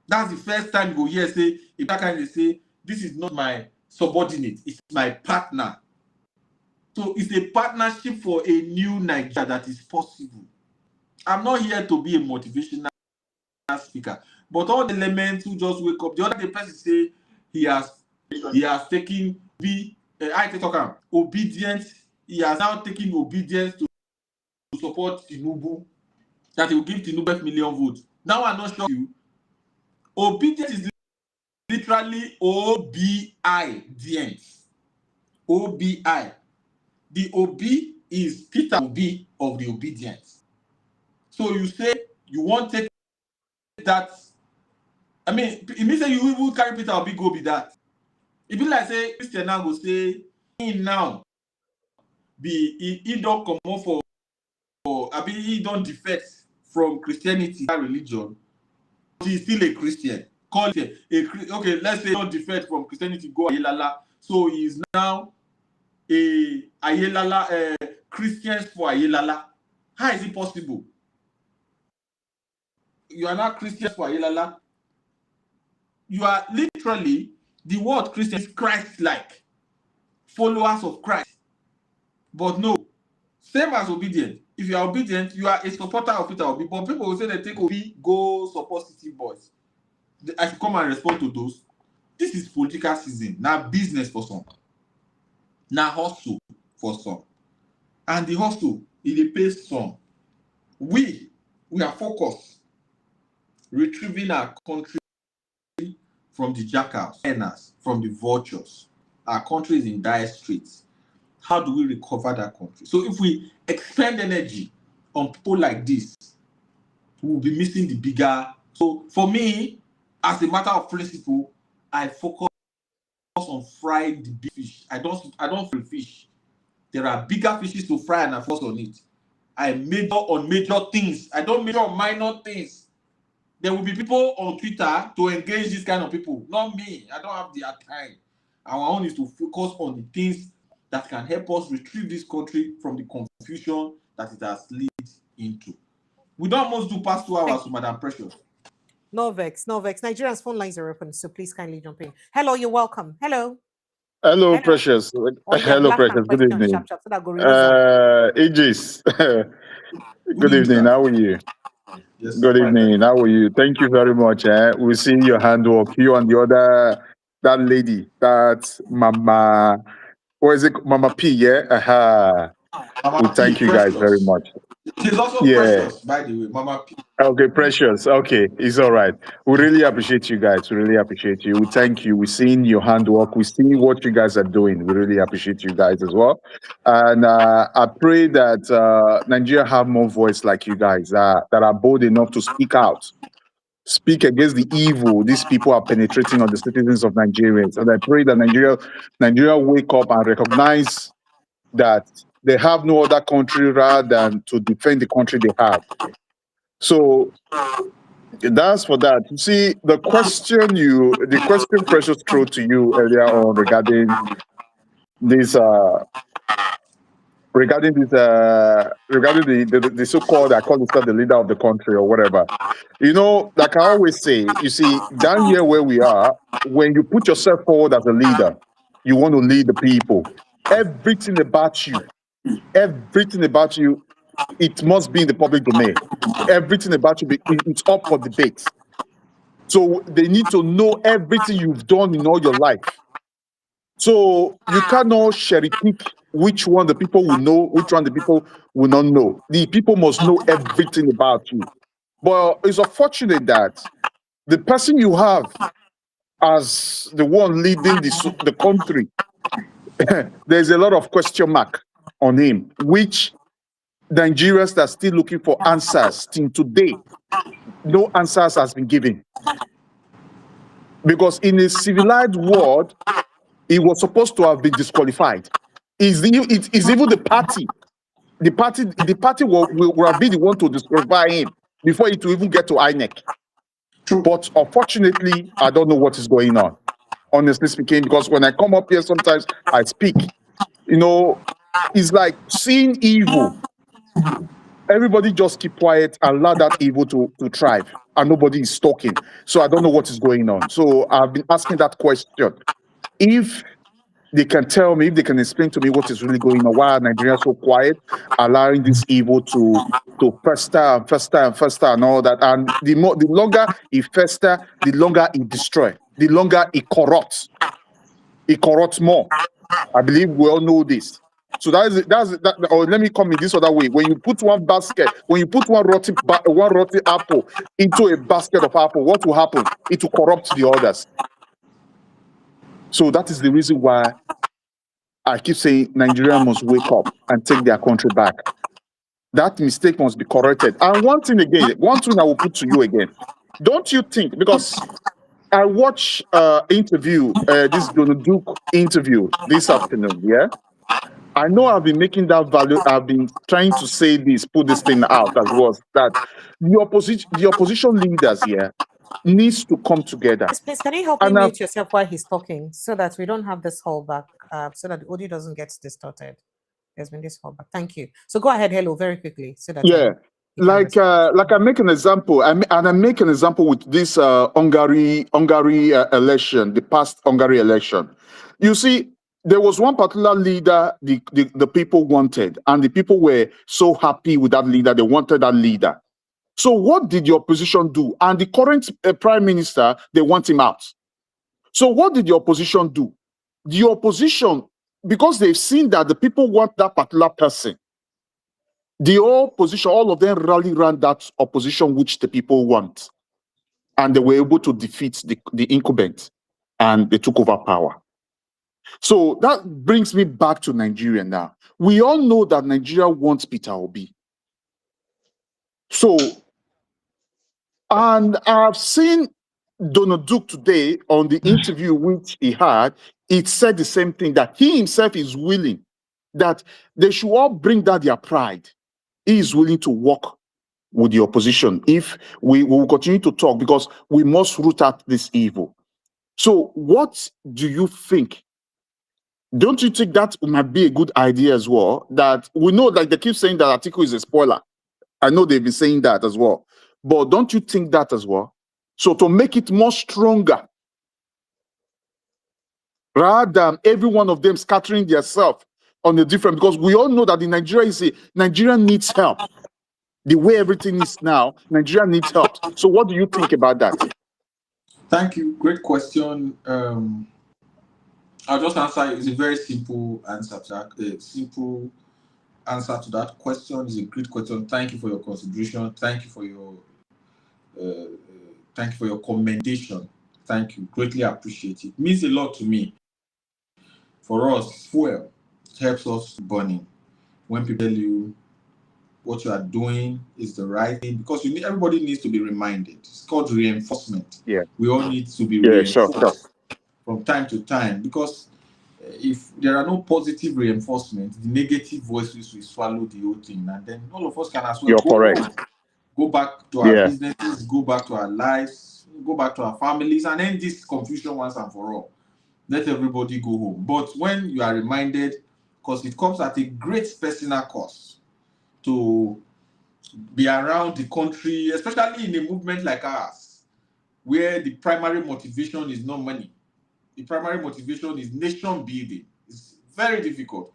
Speaker 2: That's the first time you go hear say if that kind of say this is not my subordinate, it's my partner. So it's a partnership for a new Nigeria that is possible. I'm not here to be a motivational speaker, but all the elements who just wake up. The other person say he has taken obedience. He has now taken obedience to support Tinubu, that he will give Tinubu 1 million votes. Now I'm not sure you. Obedience is literally obedience. OBI. The OB is Peter Obi of the obedience. So you say you won't take that. I mean, it means that you will carry Peter Obi go be that. It be like say Christian now go say him now be he don't come on for I mean he don't defect from Christianity, that religion, but he's still a Christian. Call it okay, let's say don't defect from Christianity, go Ayelala. So he is now a Ayelala Christians for Ayelala. How is it possible? You are not Christians for Ayelala. You are literally, the word Christian is Christ-like, followers of Christ. But no, same as obedient. If you are obedient, you are a supporter of Peter Obi. But people will say they take Obi, go support City Boys. I should come and respond to those. This is political season. Now business for some. Now hustle for some. And the hustle, it pays some. We are focused, retrieving our country from the jackals, from the vultures. Our country is in dire straits. How do we recover that country? So if we expend energy on people like this, we'll be missing the bigger. So for me, as a matter of principle, I focus on frying the big fish. I don't fry fish. There are bigger fishes to fry and I focus on it. I major on major things. I don't major on minor things. There will be people on Twitter to engage these kind of people. Not me. I don't have the time. Our own is to focus on the things that can help us retrieve this country from the confusion that it has led into. We don't almost do past 2 hours with Madam Precious.
Speaker 1: No vex, no vex. Nigeria's phone lines are open, so please kindly jump in. Hello, you're welcome. Hello.
Speaker 6: Hello, Precious.
Speaker 1: Oh, yeah,
Speaker 6: Hello, Precious. Good evening.
Speaker 1: Sharp, so that go release them.
Speaker 6: Aegis. Good evening. How are you?
Speaker 2: Yes,
Speaker 6: Good evening. How are you? Thank you very much. We see your handwork. You and the other, that lady, that Mama, what is it? Mama P, yeah? We thank you guys very much.
Speaker 2: She's also precious, by the way, Mama P.
Speaker 6: Okay, Precious. Okay, it's all right. We really appreciate you guys. We really appreciate you. We thank you. We've seen your handwork. We see what you guys are doing. We really appreciate you guys as well. And I pray that Nigeria have more voice like you guys that are bold enough to speak out, speak against the evil these people are penetrating on the citizens of Nigerians. And I pray that Nigeria wake up and recognize that they have no other country rather than to defend the country they have. So that's for that. You see, the question Precious threw to you earlier on regarding this regarding the so-called, I call this the leader of the country or whatever. You know, like I always say, you see, down here where we are, when you put yourself forward as a leader, you want to lead the people. Everything about you, it must be in the public domain. Everything about you, it's up for debate. So they need to know everything you've done in all your life. So you cannot cherry pick which one the people will know, which one the people will not know. The people must know everything about you. But it's unfortunate that the person you have as the one leading the country, there's a lot of question mark on him, which Nigerians are still looking for answers till today. No answers has been given. Because in a civilized world, he was supposed to have been disqualified. It's even the party. The party will have been the one to disqualify him before it will even get to INEC.
Speaker 2: True.
Speaker 6: But unfortunately, I don't know what is going on. Honestly speaking, because when I come up here, sometimes I speak. You know, it's like seeing evil Everybody just keep quiet, allow that evil to thrive, and nobody is talking. So I don't know what is going on. So I've been asking that question. If they can tell me, if they can explain to me what is really going on, why are Nigerians so quiet, allowing this evil to fester and fester and fester and all that. And the longer it fester, the longer it destroy, the longer it corrupts. It corrupts more. I believe we all know this. So that. Or let me come in this other way. When you put one basket, when you put one rotten apple into a basket of apple, what will happen? It will corrupt the others. So that is the reason why I keep saying Nigeria must wake up and take their country back. That mistake must be corrected. And one thing I will put to you again. Don't you think, because I watch interview, this Donald Duke interview this afternoon, yeah? I know I've been making that value, I've been trying to say this, put this thing out as well, that the opposition leaders here needs to come together.
Speaker 1: Please, can you help me mute yourself while he's talking so that we don't have this holdback, so that the audio doesn't get distorted? There's been this holdback. Thank you. So go ahead, hello, very quickly, so that
Speaker 6: like I make an example, I make an example with this Hungary election, the past Hungary election. You see, there was one particular leader the people wanted, and the people were so happy with that leader. They wanted that leader. So what did the opposition do? And the current prime minister, they want him out. So what did the opposition do? The opposition, because they've seen that the people want that particular person, the opposition, all of them rally around that opposition which the people want. And they were able to defeat the incumbent, and they took over power. So that brings me back to Nigeria now. We all know that Nigeria wants Peter Obi. So, and I've seen Donald Duke today on the interview which he had, it said the same thing, that he himself is willing, that they should all bring down their pride. He is willing to work with the opposition if we will continue to talk, because we must root out this evil. So what do you think? Don't you think that might be a good idea as well? That we know, like they keep saying that Atiku is a spoiler. I know they've been saying that as well. But don't you think that as well? So to make it more stronger, rather than every one of them scattering themselves on the different, because we all know that in Nigeria, Nigeria needs help. The way everything is now, Nigeria needs help. So what do you think about that?
Speaker 2: Thank you. Great question. I'll just answer. It's a very simple answer to that. Simple answer to that question. It's a great question. Thank you for your consideration. Thank you for your commendation. Thank you. Greatly appreciate it. It means a lot to me. For us, fuel helps us burning. When people tell you what you are doing is the right thing, because everybody needs to be reminded. It's called reinforcement.
Speaker 6: Yeah.
Speaker 2: We all need to be reinforced from time to time, because if there are no positive reinforcement, the negative voices will swallow the whole thing, and then all of us can as well go back to our businesses, go back to our lives, go back to our families, and end this confusion once and for all. Let everybody go home. But when you are reminded, because it comes at a great personal cost to be around the country, especially in a movement like ours, where the primary motivation is not money. The primary motivation is nation building. It's very difficult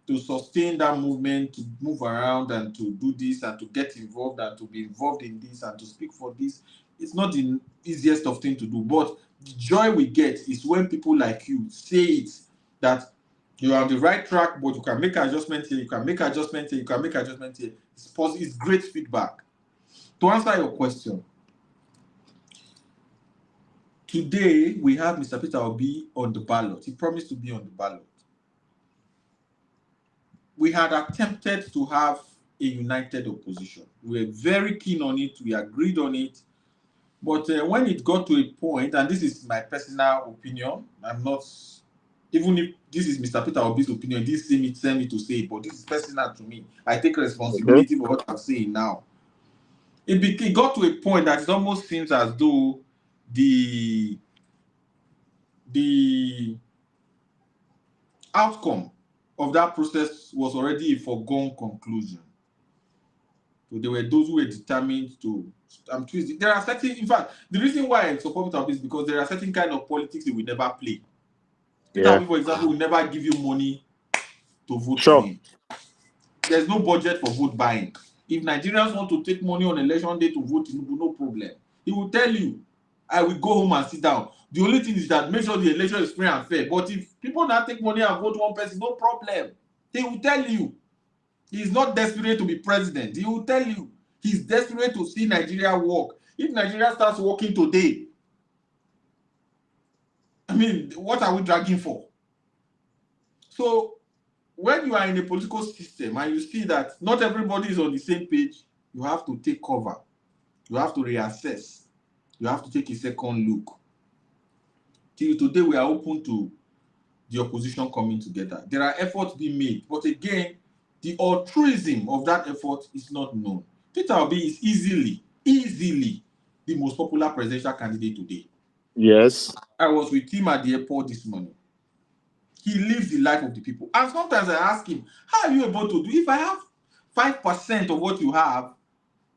Speaker 2: to sustain that movement, to move around and to do this and to get involved and to be involved in this and to speak for this. It's not the easiest of things to do, but the joy we get is when people like you say it, that you are on the right track, but you can make adjustment here, you can make adjustment here, you can make adjustment here. It's great feedback. To answer your question, today we have Mr. Peter Obi on the ballot. He promised to be on the ballot. We had attempted to have a united opposition. We were very keen on it. We agreed on it. But when it got to a point, and this is my personal opinion, I'm not, even if this is Mr. Peter Obi's opinion, this send me to say it, but this is personal to me. I take responsibility for what I'm saying now. It got to a point that it almost seems as though the outcome of that process was already a foregone conclusion. So there were those who were determined to twist it. There are certain, in fact, the reason why I support Peter Obi is because there are certain kind of politics that we never play. Peter Obi, for example, will never give you money to vote for him. There's no budget for vote buying. If Nigerians want to take money on election day to vote, no problem. He will tell you, I will go home and sit down. The only thing is that make sure the election is free and fair. But if people now take money and vote one person, no problem. He will tell you. He's not desperate to be president. He will tell you. He's desperate to see Nigeria work. If Nigeria starts working today, I mean, what are we dragging for? So, when you are in a political system and you see that not everybody is on the same page, you have to take cover. You have to reassess. You have to take a second look. Till today, we are open to the opposition coming together. There are efforts being made, but again, the altruism of that effort is not known. Peter Obi is easily the most popular presidential candidate today.
Speaker 6: Yes.
Speaker 2: I was with him at the airport this morning. He lives the life of the people. And sometimes I ask him, how are you able to do? If I have 5% of what you have,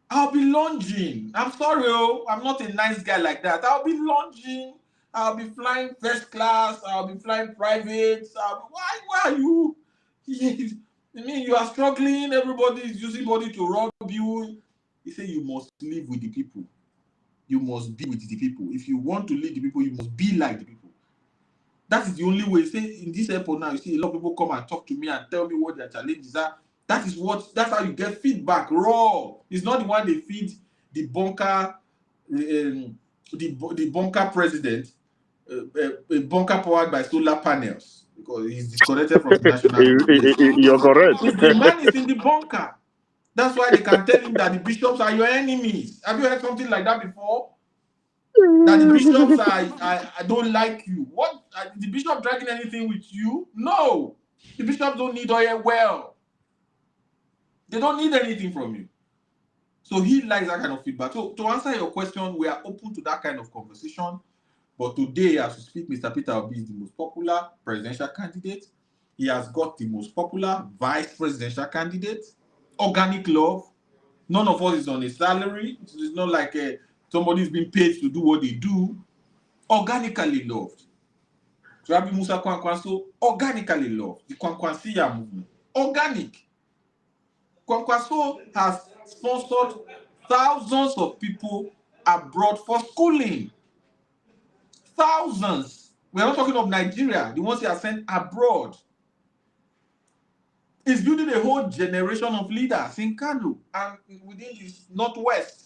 Speaker 2: I'll be lunging. I'm sorry, I'm not a nice guy like that. I'll be lunging. I'll be flying first class. I'll be flying private. Why are you? I mean, you are struggling. Everybody is using body to rob you. He said you must live with the people. You must be with the people. If you want to lead the people, you must be like the people. That is the only way. Say in this airport now, you see a lot of people come and talk to me and tell me what their challenges are. That's how you get feedback raw. It's not the one they feed the bunker, the bunker president, a bunker powered by solar panels because he's disconnected from the national.
Speaker 6: You're correct.
Speaker 2: The man is in the bunker. That's why they can tell him that the bishops are your enemies. Have you heard something like that before? That the bishops I don't like you. What? Is the bishop dragging anything with you? No. The bishops don't need oil well. They don't need anything from you. So he likes that kind of feedback. So to answer your question, we are open to that kind of conversation. But today, as we speak, Mr. Peter Obi is the most popular presidential candidate. He has got the most popular vice presidential candidate. Organic love. None of us is on a salary. It's not like somebody's being paid to do what they do. Organically loved. Rabbi Musa Kwankwaso, organically loved. The Kwankwansiya movement. Organic. Kwankwaso has sponsored thousands of people abroad for schooling. Thousands. We are not talking of Nigeria, the ones he has sent abroad. He's building a whole generation of leaders in Kano and within the Northwest.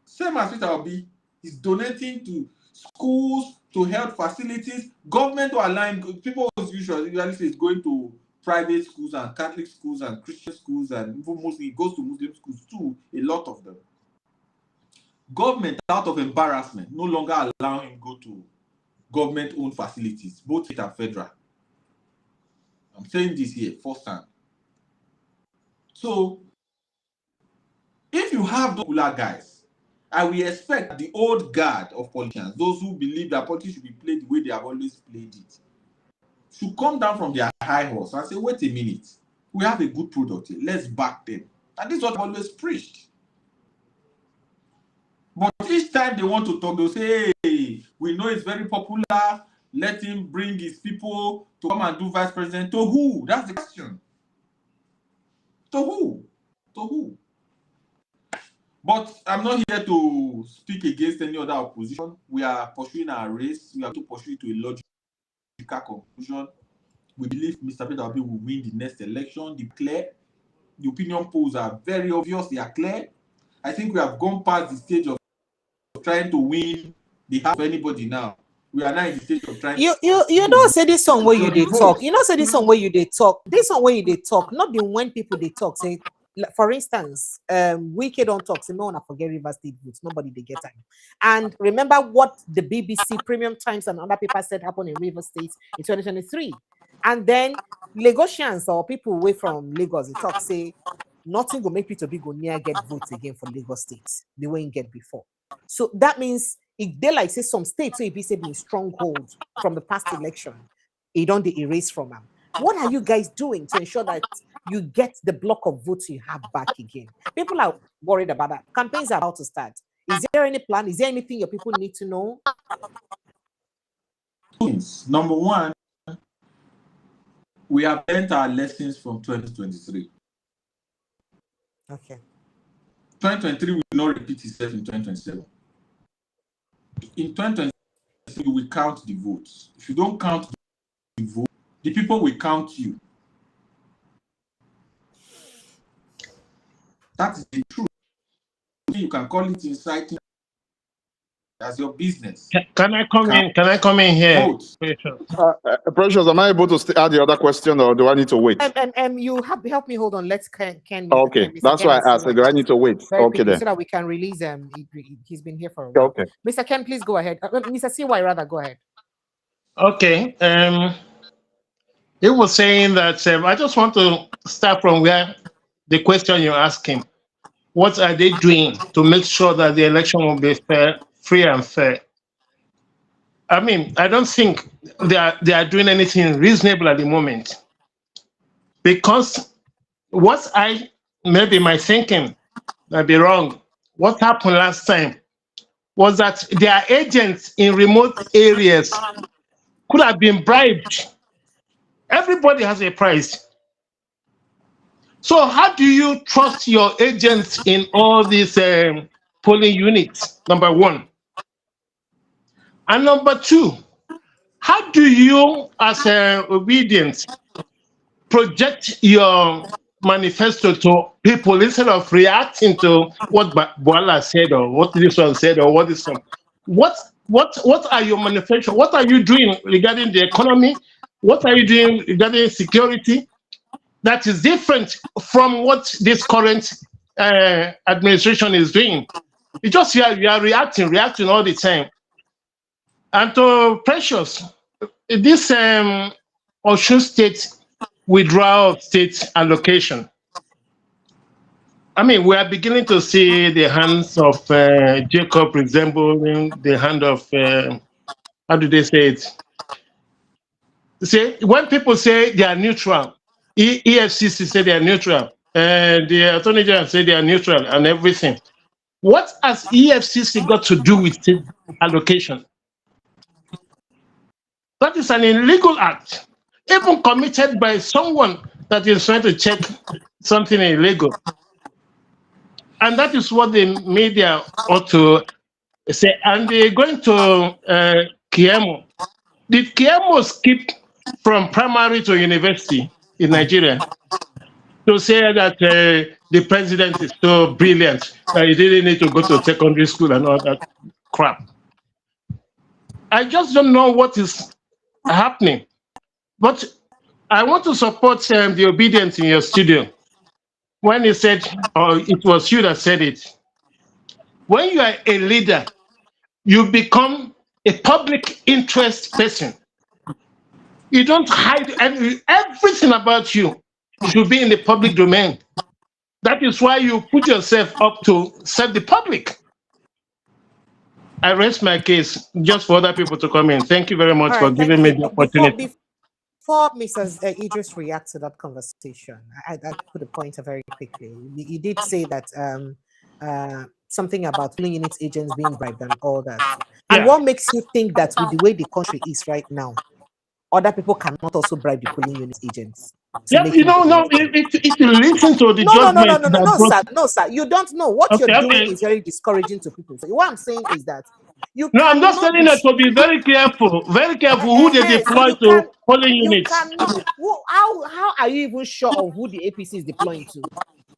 Speaker 2: Same as Peter Obi, he's donating to schools, to health facilities, government to align. People usually say it's going to private schools and Catholic schools and Christian schools, and even mostly it goes to Muslim schools too, a lot of them. Government, out of embarrassment, no longer allow him go to government-owned facilities, both state and federal. I'm saying this here firsthand. So, if you have those popular guys, I will expect the old guard of politicians, those who believe that politics should be played the way they have always played it, should come down from their high horse and say, wait a minute, we have a good product here, let's back them. And this is what I've always preached. But each time they want to talk, they'll say, hey, we know it's very popular, let him bring his people to come and do vice president. To who? That's the question. To who? To who? But I'm not here to speak against any other opposition. We are pursuing our race. We have to pursue it to a logical conclusion. We believe Mr. Peter Obi will win the next election. The opinion polls are very obvious. They are clear. I think we have gone past the stage of trying to win the heart of anybody now. We are now in the stage of trying
Speaker 1: you don't say this song where you they talk. You don't say this song where you they talk. This song where you they talk, not the when people they talk. Say, for instance, Wiki don't talk. Say, no one forget River State votes. Nobody they get time. And remember what the BBC, Premium Times, and other people said happened in River State in 2023. And then Lagosians or people away from Lagos, they talk say nothing will make people to be go near get votes again for Lagos State the way you get before. So that means if they like say some states so if he said in stronghold from the past election, it don't erase from them. What are you guys doing to ensure that you get the block of votes you have back again. People are worried about that. Campaigns are about to start. Is there any plan? Is there anything your people need to know?
Speaker 2: Number one, we have learned our lessons from 2023.
Speaker 1: Okay.
Speaker 2: 2023 will not repeat itself in 2027. In 2023, you will count the votes. If you don't count the vote, the people will count you. That is the truth. You can call it inciting as your business.
Speaker 7: Can I come in? Can I come in here?
Speaker 2: Votes.
Speaker 6: Precious, am I able to add the other question, or do I need to wait?
Speaker 1: You have help me hold on. Let's Ken.
Speaker 6: Okay, that's why I asked. Do I need to wait? Okay, then.
Speaker 1: So that we can release him. He's been here for a while.
Speaker 6: Okay.
Speaker 1: Mr. Ken, please go ahead. Mr. CY, rather, go ahead.
Speaker 7: Okay. He was saying that I just want to start from where the question you're asking. What are they doing to make sure that the election will be fair, free and fair? I mean, I don't think they are doing anything reasonable at the moment. Because maybe my thinking might be wrong. What happened last time was that their agents in remote areas could have been bribed. Everybody has a price. So how do you trust your agents in all these polling units? Number one. And number two, how do you, as obedience, project your manifesto to people instead of reacting to what Boala said or what this one said or what this one? What are your manifesto? What are you doing regarding the economy? What are you doing regarding security? That is different from what this current administration is doing. It's just you are reacting all the time. And to Precious, this Osun State withdrawal of state allocation. I mean, we are beginning to see the hands of Jacob resembling the hand of, how do they say it? See, when people say they are neutral, EFCC say they are neutral, and the Attorney General say they are neutral and everything. What has EFCC got to do with state allocation? That is an illegal act, even committed by someone that is trying to check something illegal. And that is what the media ought to say. And they're going to Kiemo. Did Kiemo skip from primary to university in Nigeria to say that the president is so brilliant that he didn't need to go to secondary school and all that crap? I just don't know what is happening. But I want to support the obedience in your studio. When he said, or it was you that said it, when you are a leader, you become a public interest person. You don't hide everything about you should be in the public domain. That is why you put yourself up to serve the public. I rest my case just for other people to come in. Thank you very much for giving me the opportunity.
Speaker 1: Before Mrs. Idris reacts to that conversation, I put a pointer very quickly. You did say that something about polling unit agents being bribed and all that. And what makes you think that with the way the country is right now, other people cannot also bribe the polling unit agents?
Speaker 7: Yeah, if you listen to the judgment.
Speaker 1: No, sir. You don't know. What you're doing is very discouraging to people. So what I'm saying is that
Speaker 7: I'm just telling us to be very careful who they deploy to polling units.
Speaker 1: How are you even sure of who the APC is deploying to?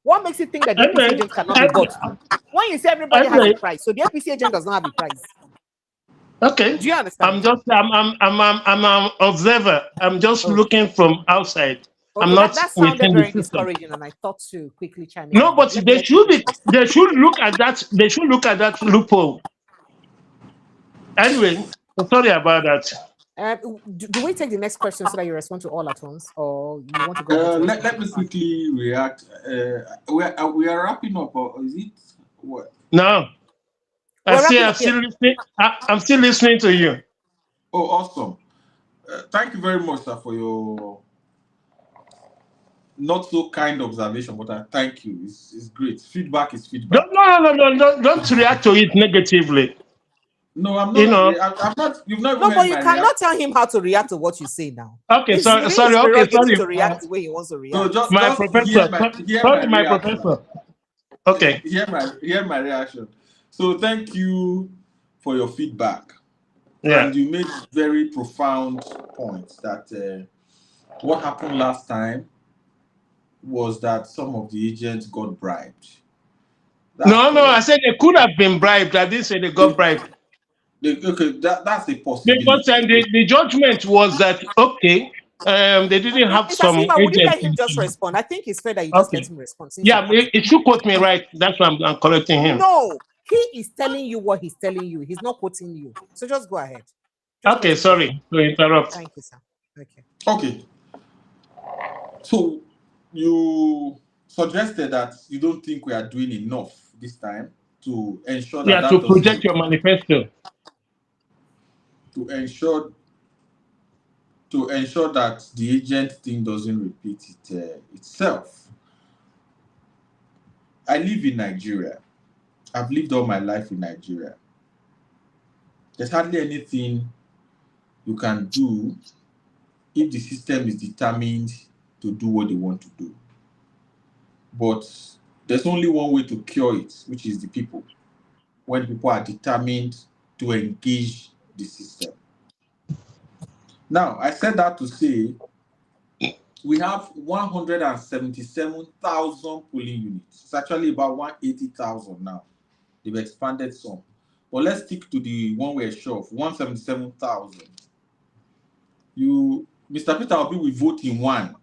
Speaker 1: What makes you think that the APC agent cannot be bought? When you say everybody has a price, so the APC agent does not have a price.
Speaker 7: Okay.
Speaker 1: Do you understand?
Speaker 7: I'm an observer. I'm just looking from outside.
Speaker 1: Okay,
Speaker 7: I'm not.
Speaker 1: That sounded very discouraging, and I thought to quickly chime in.
Speaker 7: No, but they should look at that. They should look at that loophole. Anyway, sorry about that.
Speaker 2: Do
Speaker 1: we take the next question so that you respond to all at once, or you want to go?
Speaker 2: Let me quickly react. We are wrapping up, or is it what?
Speaker 7: No, I'm still listening. I'm still listening to you.
Speaker 2: Oh, awesome! Thank you very much, sir, for your not so kind observation, but I thank you. It's great. Feedback is feedback.
Speaker 7: Don't react to it negatively.
Speaker 2: No, I'm
Speaker 7: You
Speaker 2: not.
Speaker 7: know.
Speaker 2: I'm not. You've not even
Speaker 1: No,
Speaker 2: heard
Speaker 1: but you
Speaker 2: my
Speaker 1: cannot
Speaker 2: reaction.
Speaker 1: tell him how to react to what you say now.
Speaker 7: Okay,
Speaker 1: It's
Speaker 7: sorry,
Speaker 1: really
Speaker 7: sorry.
Speaker 1: his
Speaker 7: Okay,
Speaker 1: prerogative
Speaker 7: sorry.
Speaker 1: to react the way he wants to react.
Speaker 2: So
Speaker 7: My
Speaker 2: just
Speaker 7: professor.
Speaker 2: hear
Speaker 7: Sorry,
Speaker 2: my
Speaker 7: my
Speaker 2: reaction.
Speaker 7: professor. Okay.
Speaker 2: Hear my reaction. So thank you for your feedback.
Speaker 7: Yeah.
Speaker 2: And you made very profound points that what happened last time was that some of the agents got bribed. That's
Speaker 7: No,
Speaker 2: correct.
Speaker 7: I said they could have been bribed. I didn't say they got bribed.
Speaker 2: Okay, that's a possibility.
Speaker 7: Because the judgment was that, okay, they didn't have
Speaker 1: Mr.
Speaker 7: some
Speaker 1: Sima, would you let him
Speaker 7: agents.
Speaker 1: just respond? I think it's fair that you just let
Speaker 7: Okay.
Speaker 1: him respond. Since
Speaker 7: Yeah, it should quote me right. That's why I'm correcting him.
Speaker 1: No, he is telling you what he's telling you. He's not quoting you. So just go ahead. Just
Speaker 7: Okay, sorry to interrupt.
Speaker 1: Thank you, sir. Okay.
Speaker 2: Okay. So you suggested that you don't think we are doing enough this time to ensure that
Speaker 7: To project your manifesto.
Speaker 2: To ensure that the agent thing doesn't repeat itself. I live in Nigeria. I've lived all my life in Nigeria. There's hardly anything you can do if the system is determined to do what they want to do. But there's only one way to cure it, which is the people. When people are determined to engage the system. Now, I said that to say we have 177,000 polling units. It's actually about 180,000 now. They've expanded some. But let's stick to the one we're sure of, 177,000. Mr. Peter Obi will vote in one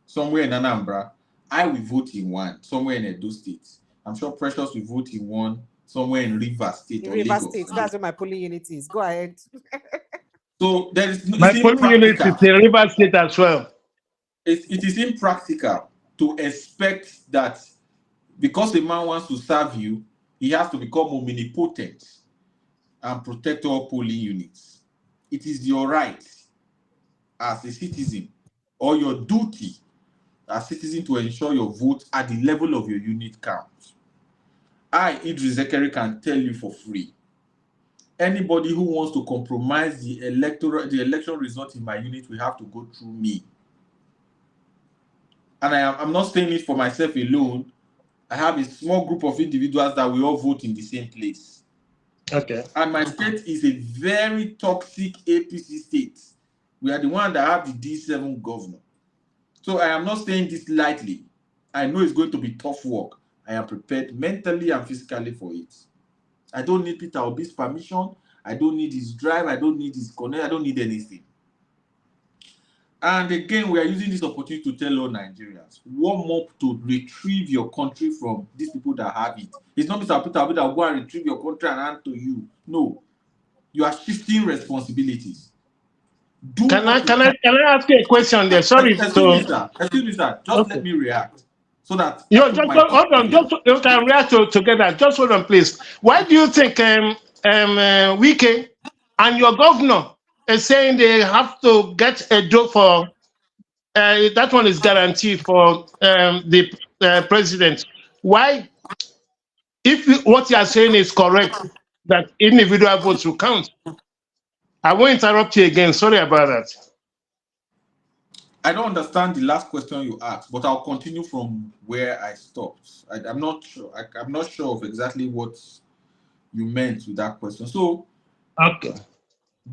Speaker 2: somewhere in Anambra. I will vote in one somewhere in Edo State. I'm sure Precious will vote in one somewhere in Rivers State or Lagos.
Speaker 1: State, that's where my polling unit is. Go ahead.
Speaker 2: So there is
Speaker 7: my polling unit is in Rivers State as well.
Speaker 2: It is impractical to expect that because a man wants to serve you, he has to become omnipotent and protect all polling units. It is your right as a citizen or your duty as a citizen to ensure your vote at the level of your unit counts. I, Idris Zekeri, can tell you for free. Anybody who wants to compromise the election result in my unit will have to go through me. And I'm not saying it for myself alone. I have a small group of individuals that we all vote in the same place.
Speaker 7: Okay.
Speaker 2: And my state is a very toxic APC state. We are the one that have the D7 governor. So I am not saying this lightly. I know it's going to be tough work. I am prepared mentally and physically for it. I don't need Peter Obi's permission. I don't need his drive. I don't need his connect. I don't need anything. And again, we are using this opportunity to tell all Nigerians, warm up to retrieve your country from these people that have it. It's not Mr. Peter Obi that will go and retrieve your country and hand to you. No. You are shifting responsibilities.
Speaker 7: Can I ask you a question there? Sorry.
Speaker 2: Excuse me, sir. Just let me react. So that
Speaker 7: just hold on. Just you can react together. Just hold on, please. Why do you think Wike and your governor is saying they have to get a job for that one is guaranteed for the president? Why, if what you are saying is correct, that individual votes will count? I won't interrupt you again. Sorry about that.
Speaker 2: I don't understand the last question you asked, but I'll continue from where I stopped. I'm not sure. I'm not sure of exactly what you meant with that question. So,
Speaker 7: okay,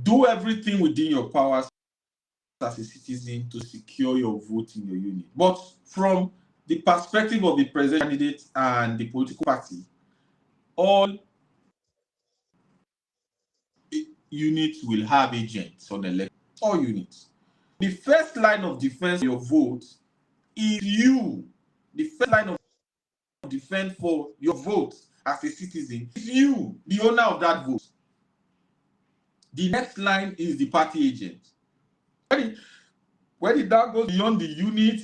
Speaker 2: do everything within your powers as a citizen to secure your vote in your unit. But from the perspective of the presidential candidate and the political party, all units will have agents on the election. All units. The first line of defense for your vote is you. The first line of defense for your vote as a citizen is you, the owner of that vote. The next line is the party agent. When it now goes beyond the unit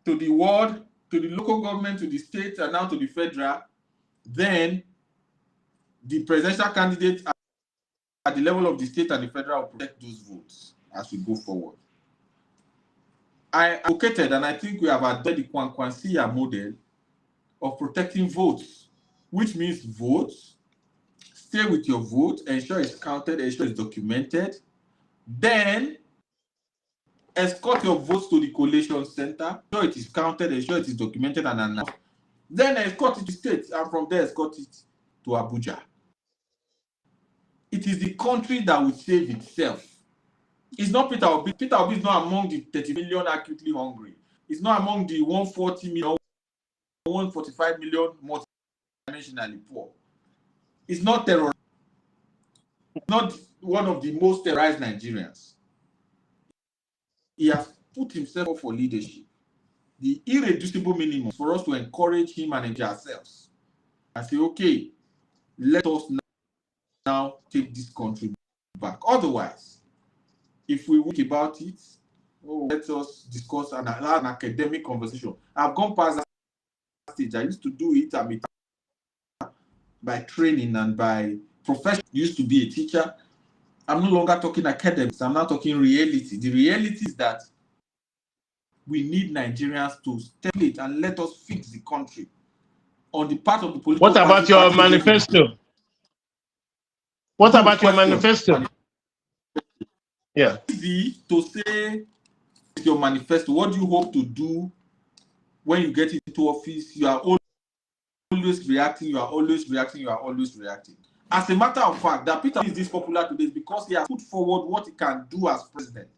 Speaker 2: to the ward, to the local government, to the state, and now to the federal, then the presidential candidate at the level of the state and the federal will protect those votes as we go forward. I advocated, and I think we have adopted the Kwankwansiya model of protecting votes, which means votes, stay with your vote, ensure it's counted, ensure it's documented, then escort your votes to the collation center, ensure it is counted, ensure it is documented and announced, then escort it to state, and from there escort it to Abuja. It is the country that will save itself. It's not Peter Obi. Peter Obi is not among the 30 million acutely hungry. It's not among the 140 million, 145 million multinationally poor. It's not terror. It's not one of the most terrorized Nigerians. He has put himself up for leadership. The irreducible minimum for us to encourage him and enjoy ourselves and say, okay, let us now take this country back. Otherwise, if we think about it, let us discuss an academic conversation. I've gone past that stage. I used to do it by training and by profession. I used to be a teacher. I'm no longer talking academics. I'm now talking reality. The reality is that we need Nigerians to step it and let us fix the country. On the part of the political
Speaker 7: What about your manifesto? What about your manifesto? Yeah.
Speaker 2: Easy to say your manifesto. What do you hope to do when you get into office? You are always reacting, you are always reacting, you are always reacting. As a matter of fact, that Peter is this popular today is because he has put forward what he can do as president.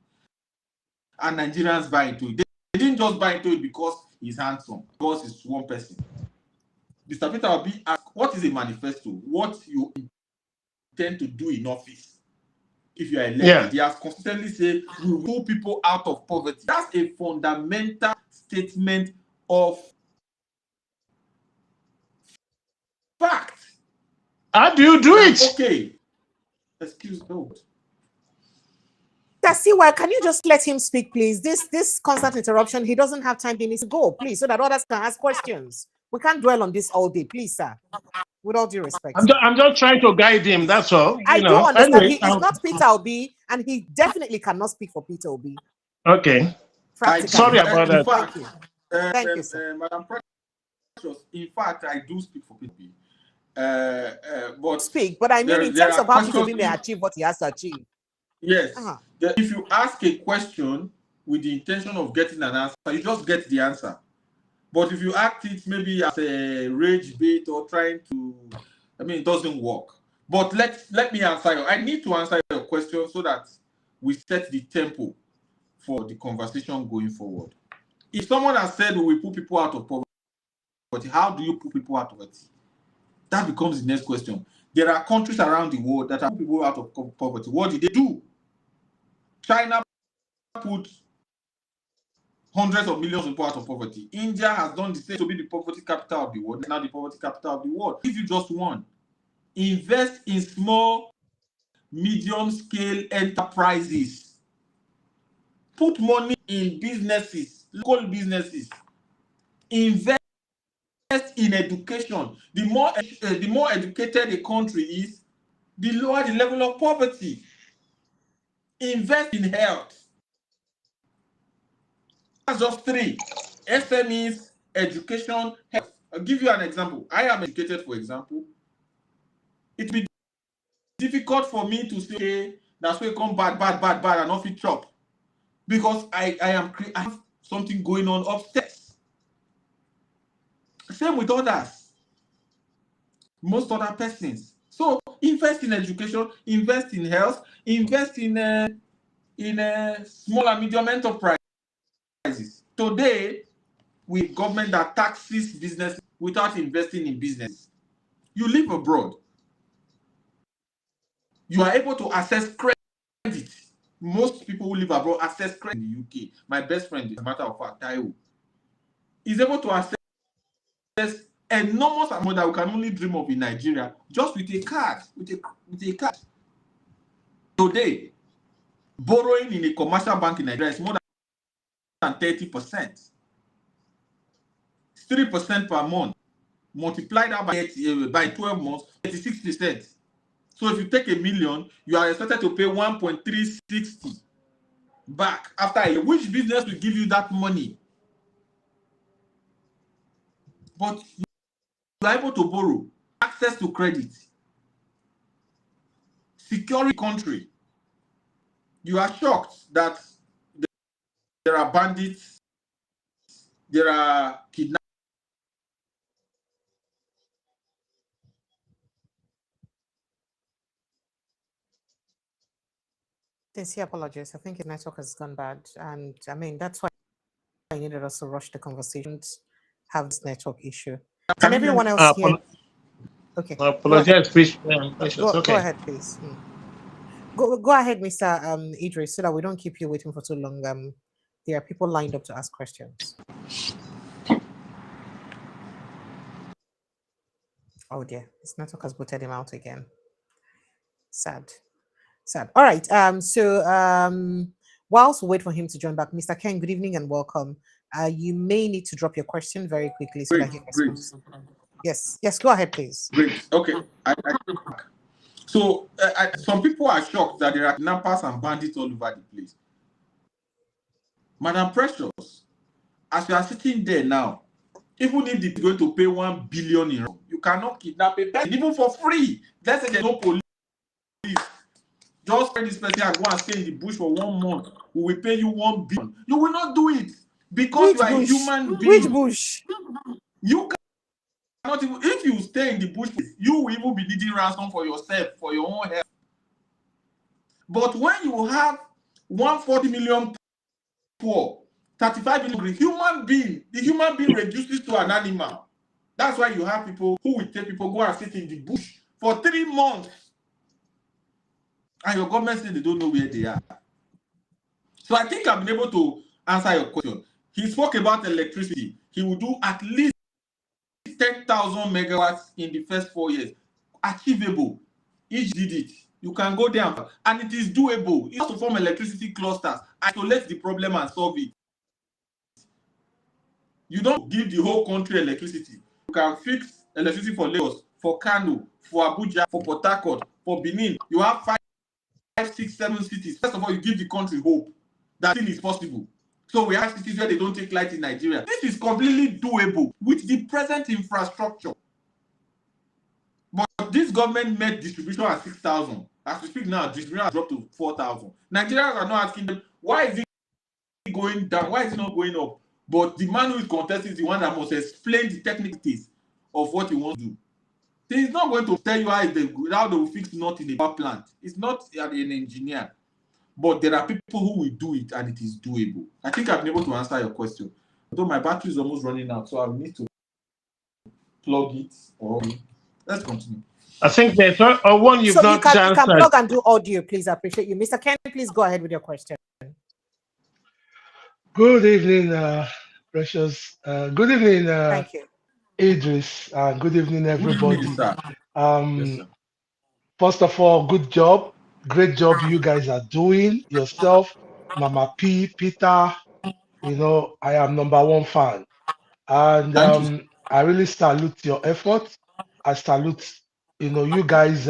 Speaker 2: And Nigerians buy into it. They didn't just buy into it because he's handsome, because he's one person. Mr. Peter will be asked, what is a manifesto? What you intend to do in office if you are elected? Yeah. He has consistently said, we will pull people out of poverty. That's a fundamental statement of fact.
Speaker 7: How do you do it?
Speaker 2: Okay. Excuse me.
Speaker 1: Tasiwa, can you just let him speak, please? This constant interruption, he doesn't have time. He needs to go, please, so that others can ask questions. We can't dwell on this all day, please, sir. With all due respect.
Speaker 7: I'm just trying to guide him, that's all.
Speaker 1: I do understand. Anyway, he is not Peter Obi, and he definitely cannot speak for Peter Obi.
Speaker 7: Okay. Sorry about that.
Speaker 1: Thank you. Thank you, sir.
Speaker 2: Madam Precious, in fact, I do speak for Peter Obi.
Speaker 1: But I mean, in terms of how Peter Obi may achieve what he has to achieve.
Speaker 2: Yes. If you ask a question with the intention of getting an answer, you just get the answer. But if you act it maybe as a rage bait or trying to, it doesn't work. But let me answer you. I need to answer your question so that we set the tempo for the conversation going forward. If someone has said we will put people out of poverty, how do you put people out of poverty? That becomes the next question. There are countries around the world that are putting people out of poverty. What did they do? China put hundreds of millions of people out of poverty. India has done the same to be the poverty capital of the world. It's now the poverty capital of the world. If you just want, invest in small, medium-scale enterprises. Put money in businesses, local businesses. Invest in education. The more educated a country is, the lower the level of poverty. Invest in health. That's just three. SMEs, education, health. I'll give you an example. I am educated, for example. It will be difficult for me to say, okay, that's why come bad, and off it chop. Because I have something going on upstairs. Same with others. Most other persons. So invest in education, invest in health, invest in small and medium enterprises. Today, we have government that taxes business without investing in business. You live abroad. You are able to access credit. Most people who live abroad access credit in the UK. My best friend, as a matter of fact, Taiwo, is able to access enormous amount that we can only dream of in Nigeria just with a card. With a card. Today, borrowing in a commercial bank in Nigeria is more than 30%. 3% per month. Multiply that by 12 months, 36%. So if you take $1 million, you are expected to pay 1.360 back after a year. Which business will give you that money? But you are able to borrow, access to credit, secure country. You are shocked that there are bandits, there are kidnappers.
Speaker 1: Sincere apologies. I think his network has gone bad. And I mean, that's why I needed us to rush the conversations, have this network issue. Can everyone else hear? Okay.
Speaker 7: I apologize, please.
Speaker 1: Go ahead, please. Go ahead, Mr. Idris, so that we don't keep you waiting for too long. There are people lined up to ask questions. Oh dear, his network has booted him out again. Sad. All right. Whilst we wait for him to join back, Mr. Ken, good evening and welcome. You may need to drop your question very quickly so that he responds. Yes, go ahead, please.
Speaker 2: Great. Okay. So some people are shocked that there are kidnappers and bandits all over the place. Madam Precious, as you are sitting there now, even if they're going to pay 1 billion euro, you cannot kidnap a person, even for free. Let's say there's no police. Just pay this person and go and stay in the bush for 1 month. We will pay you 1 billion. You will not do it because you are a human being.
Speaker 1: Which bush?
Speaker 2: You cannot even, if you stay in the bush, you will even be needing ransom for yourself, for your own health. But when you have 140 million poor, 35 million human being, the human being reduces to an animal. That's why you have people who will take people go and sit in the bush for 3 months. And your government says they don't know where they are. So I think I've been able to answer your question. He spoke about electricity. He will do at least 10,000 megawatts in the first 4 years. Achievable. Each did it. You can go there and it is doable. You have to form electricity clusters, isolate the problem and solve it. You don't give the whole country electricity. You can fix electricity for Lagos, for Kano, for Abuja, for Port Harcourt, for Benin. You have 5, 6, 7 cities. First of all, you give the country hope that thing is possible. So we have cities where they don't take light in Nigeria. This is completely doable with the present infrastructure. But this government made distribution at 6,000. As we speak now, distribution has dropped to 4,000. Nigerians are not asking them, why is it going down? Why is it not going up? But the man who is contesting is the one that must explain the technicalities of what he wants to do. He is not going to tell you how they will fix not in a power plant. It's not an engineer. But there are people who will do it and it is doable. I think I've been able to answer your question. Although my battery is almost running out, so I will need to plug it. Or let's continue.
Speaker 7: I think there's one you've not answered.
Speaker 1: You can plug and do audio, please. I appreciate you. Mr. Ken, please go ahead with your question.
Speaker 8: Good evening, Precious. Good evening,
Speaker 1: thank you,
Speaker 8: Idris. Good evening, everybody.
Speaker 2: Good evening,
Speaker 8: yes, first of all, good job. Great job you guys are doing. Yourself, Mama P, Peter, you know, I am #1 fan. And I really salute your effort. I salute, you know, you guys'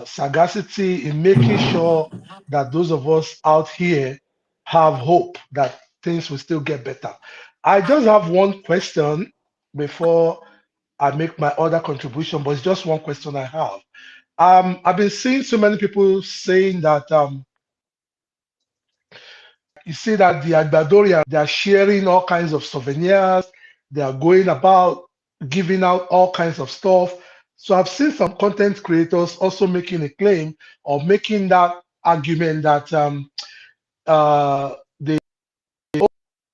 Speaker 8: sagacity in making sure that those of us out here have hope that things will still get better. I just have one question before I make my other contribution, but it's just one question I have. I've been seeing so many people saying that you see that the Agbadorian, they are sharing all kinds of souvenirs, they are going about giving out all kinds of stuff. So I've seen some content creators also making a claim or making that argument that the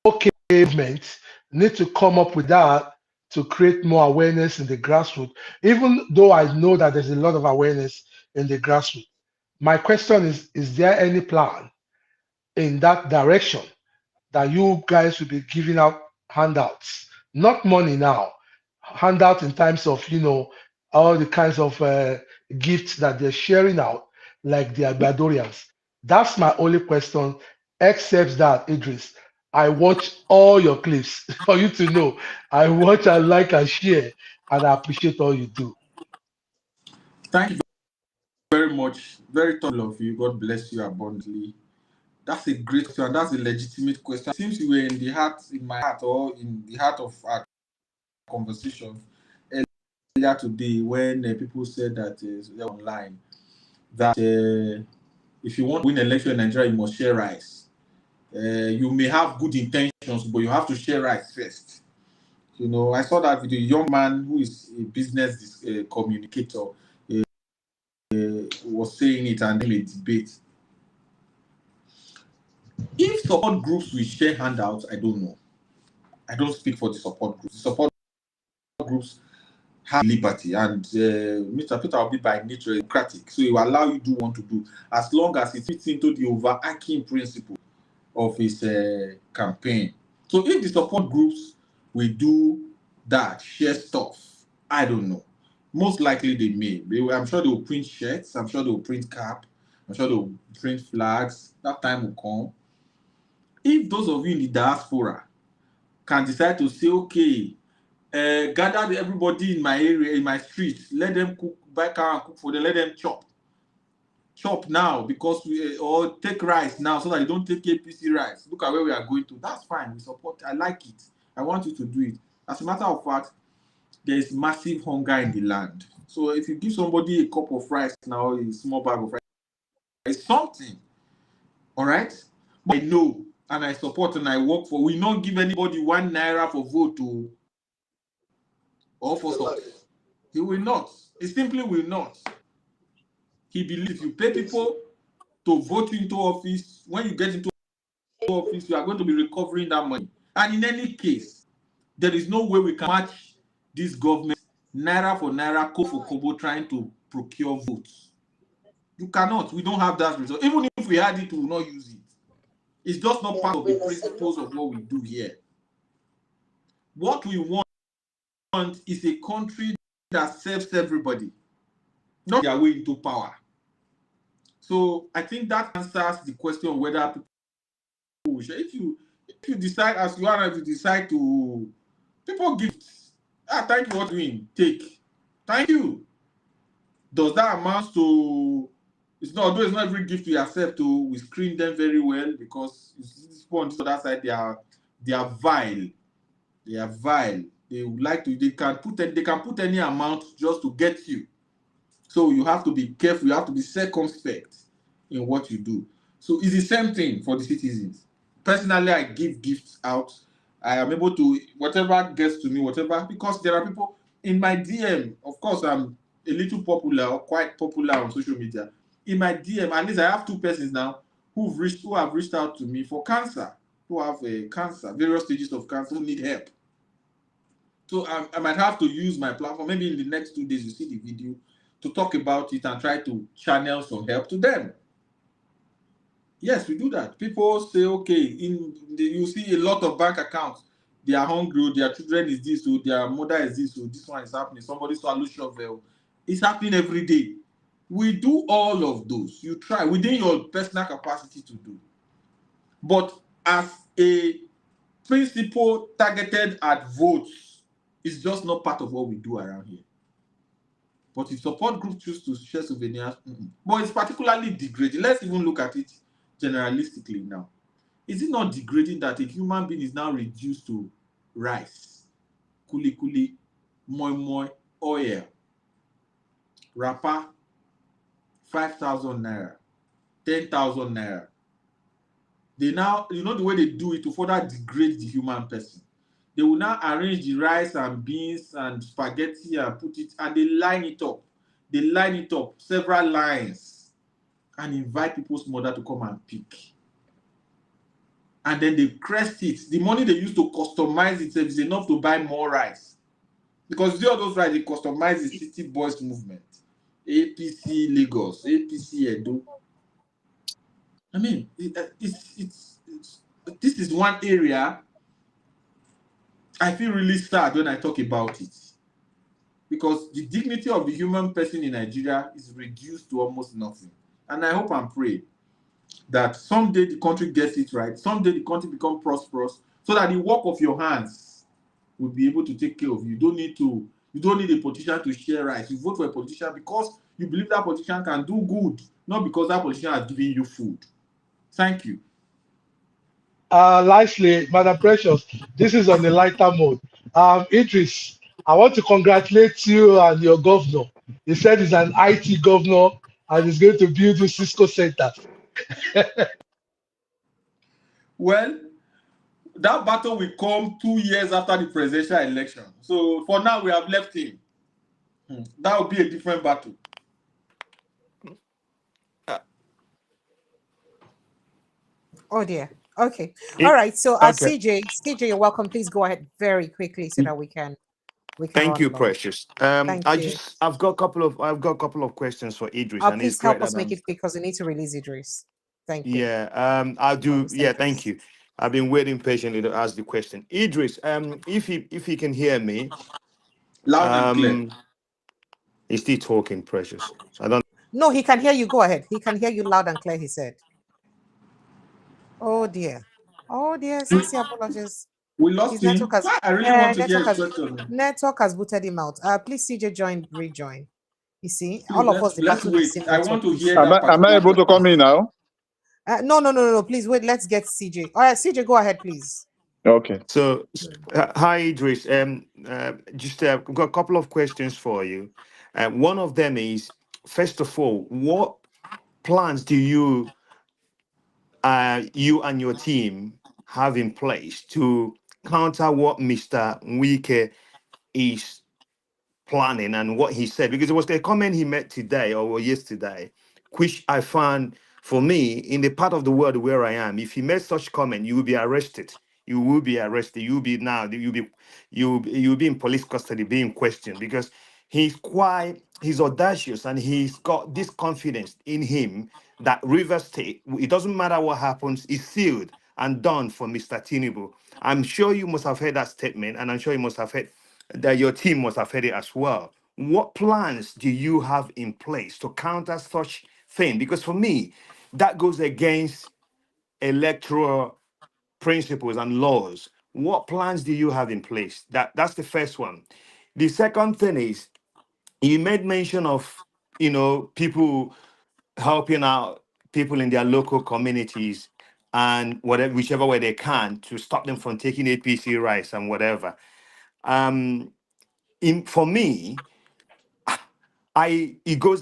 Speaker 8: OK movement need to come up with that to create more awareness in the grassroots, even though I know that there's a lot of awareness in the grassroots. My question is there any plan in that direction that you guys will be giving out handouts, not money now, handout in terms of, you know, all the kinds of gifts that they're sharing out, like the Agbadorians? That's my only question, except that, Idris, I watch all your clips for you to know. I watch, I like, I share, and I appreciate all you do.
Speaker 2: Thank you very much. Very thoughtful of you. God bless you abundantly. That's a great question, and that's a legitimate question. It seems you were in my heart, or in the heart of our conversation earlier today when people said that online that if you want to win an election in Nigeria, you must share rice. You may have good intentions, but you have to share rice first. You know, I saw that with a young man who is a business communicator was saying it, and in a debate. If support groups will share handouts, I don't know. I don't speak for the support groups. The support groups have liberty, and Mr. Peter will be by nature democratic, so he will allow you to do what you want to do as long as it fits into the overarching principle of his campaign. So if the support groups will do that, share stuff, I don't know. Most likely they may. I'm sure they will print shirts. I'm sure they will print cap. I'm sure they will print flags. That time will come. If those of you in the diaspora can decide to say, okay, gather everybody in my area, in my street, let them cook, buy car and cook for them, let them chop now, because or take rice now so that you don't take APC rice. Look at where we are going to. That's fine. We support. I like it. I want you to do it. As a matter of fact, there is massive hunger in the land. So if you give somebody a cup of rice now, a small bag of rice, it's something. All right? But I know and I support and I work for. We don't give anybody 1 naira for vote or for support. He will not. He simply will not. He believes if you pay people to vote into office, when you get into office, you are going to be recovering that money. And in any case, there is no way we can match this government naira for naira, kobo for kobo, trying to procure votes. You cannot. We don't have that result. Even if we had it, we will not use it. It's just not part of the principles of what we do here. What we want is a country that serves everybody, not their way into power. So I think that answers the question of whether people will share. If you decide, as you are, if you decide to, people give. Thank you for doing. Take. Thank you. Does that amount to? It's not. Although it's not every gift we accept. We screen them very well, because this one, this other side, they are vile. They are vile. They would like to. They can put any amount just to get you. So you have to be careful. You have to be circumspect in what you do. So it's the same thing for the citizens. Personally, I give gifts out. I am able to, whatever gets to me, whatever, because there are people in my DM. Of course, I'm a little popular, or quite popular on social media. In my DM, at least I have 2 persons now who have reached out to me for cancer, who have cancer, various stages of cancer, who need help. So I might have to use my platform. Maybe in the next 2 days, you see the video, to talk about it and try to channel some help to them. Yes, we do that. People say, okay, you see a lot of bank accounts. They are hungry, their children is this, or their mother is this, or this one is happening. Somebody saw a loose shovel. It's happening every day. We do all of those. You try within your personal capacity to do. But as a principle targeted at votes, it's just not part of what we do around here. But if support groups choose to share souvenirs, but it's particularly degrading. Let's even look at it generalistically now. Is it not degrading that a human being is now reduced to rice, kuli, moi, oil, wrapper, 5,000 naira, 10,000 naira? They now, you know the way they do it to further degrade the human person. They will now arrange the rice and beans and spaghetti and put it, and they line it up. They line it up, several lines, and invite people's mother to come and pick. And then they crest it. The money they use to customize it is enough to buy more rice. Because the other rice, they customize the City Boys movement. APC Lagos, APC Edo. I mean, this is one area I feel really sad when I talk about it, because the dignity of the human person in Nigeria is reduced to almost nothing. And I hope and pray that someday the country gets it right, someday the country becomes prosperous, so that the work of your hands will be able to take care of you. You don't need a politician to share rights. You vote for a politician because you believe that politician can do good, not because that politician has given you food. Thank you.
Speaker 8: Lastly, Madam Precious, this is on the lighter mode. Idris, I want to congratulate you and your governor. He said he's an IT governor and he's going to build the Cisco Center.
Speaker 2: Well, that battle will come 2 years after the presidential election. So for now, we have left him. That will be a different battle.
Speaker 1: Oh dear. Okay. All right. So
Speaker 9: Okay.
Speaker 1: CJ, you're welcome. Please go ahead very quickly so that we can
Speaker 9: Thank
Speaker 1: run
Speaker 9: you,
Speaker 1: along.
Speaker 9: Precious.
Speaker 1: Thank you.
Speaker 9: I've got a couple of questions for Idris, and it's
Speaker 1: please
Speaker 9: great
Speaker 1: help us
Speaker 9: that
Speaker 1: make it because we need to release Idris. Thank you.
Speaker 9: Yeah, I'll do. Yeah, thank you. I've been waiting patiently to ask the question. Idris, if he can hear me,
Speaker 2: loud and clear.
Speaker 9: He's still talking, Precious. So I don't.
Speaker 1: No, he can hear you. Go ahead. He can hear you loud and clear. He said. Oh dear. Oh dear. Sincere apologies.
Speaker 2: We lost him. I really want to hear his question.
Speaker 1: Network has booted him out. Please, CJ, rejoin. You see,
Speaker 2: Please,
Speaker 1: all of us.
Speaker 2: Let's wait. I want to hear.
Speaker 6: Am I able to come in now?
Speaker 1: No. Please wait. Let's get CJ. All right, CJ, go ahead, please.
Speaker 6: Okay.
Speaker 9: So, hi Idris. Just I've got a couple of questions for you. One of them is, first of all, what plans do you and your team have in place to counter what Mr. Wike is planning and what he said? Because it was a comment he made today or yesterday, which I found, for me, in the part of the world where I am, if he made such comment, you will be arrested. You will be arrested. You'll be in police custody, being questioned, because he's audacious and he's got this confidence in him that Rivers State, it doesn't matter what happens, is sealed and done for Mr. Tinubu. I'm sure you must have heard that statement, and I'm sure you must have heard that your team must have heard it as well. What plans do you have in place to counter such thing? Because for me, that goes against electoral principles and laws. What plans do you have in place? That's the first one. The second thing is, you made mention of, people helping out people in their local communities and whatever, whichever way they can, to stop them from taking APC rights and whatever. For me, it goes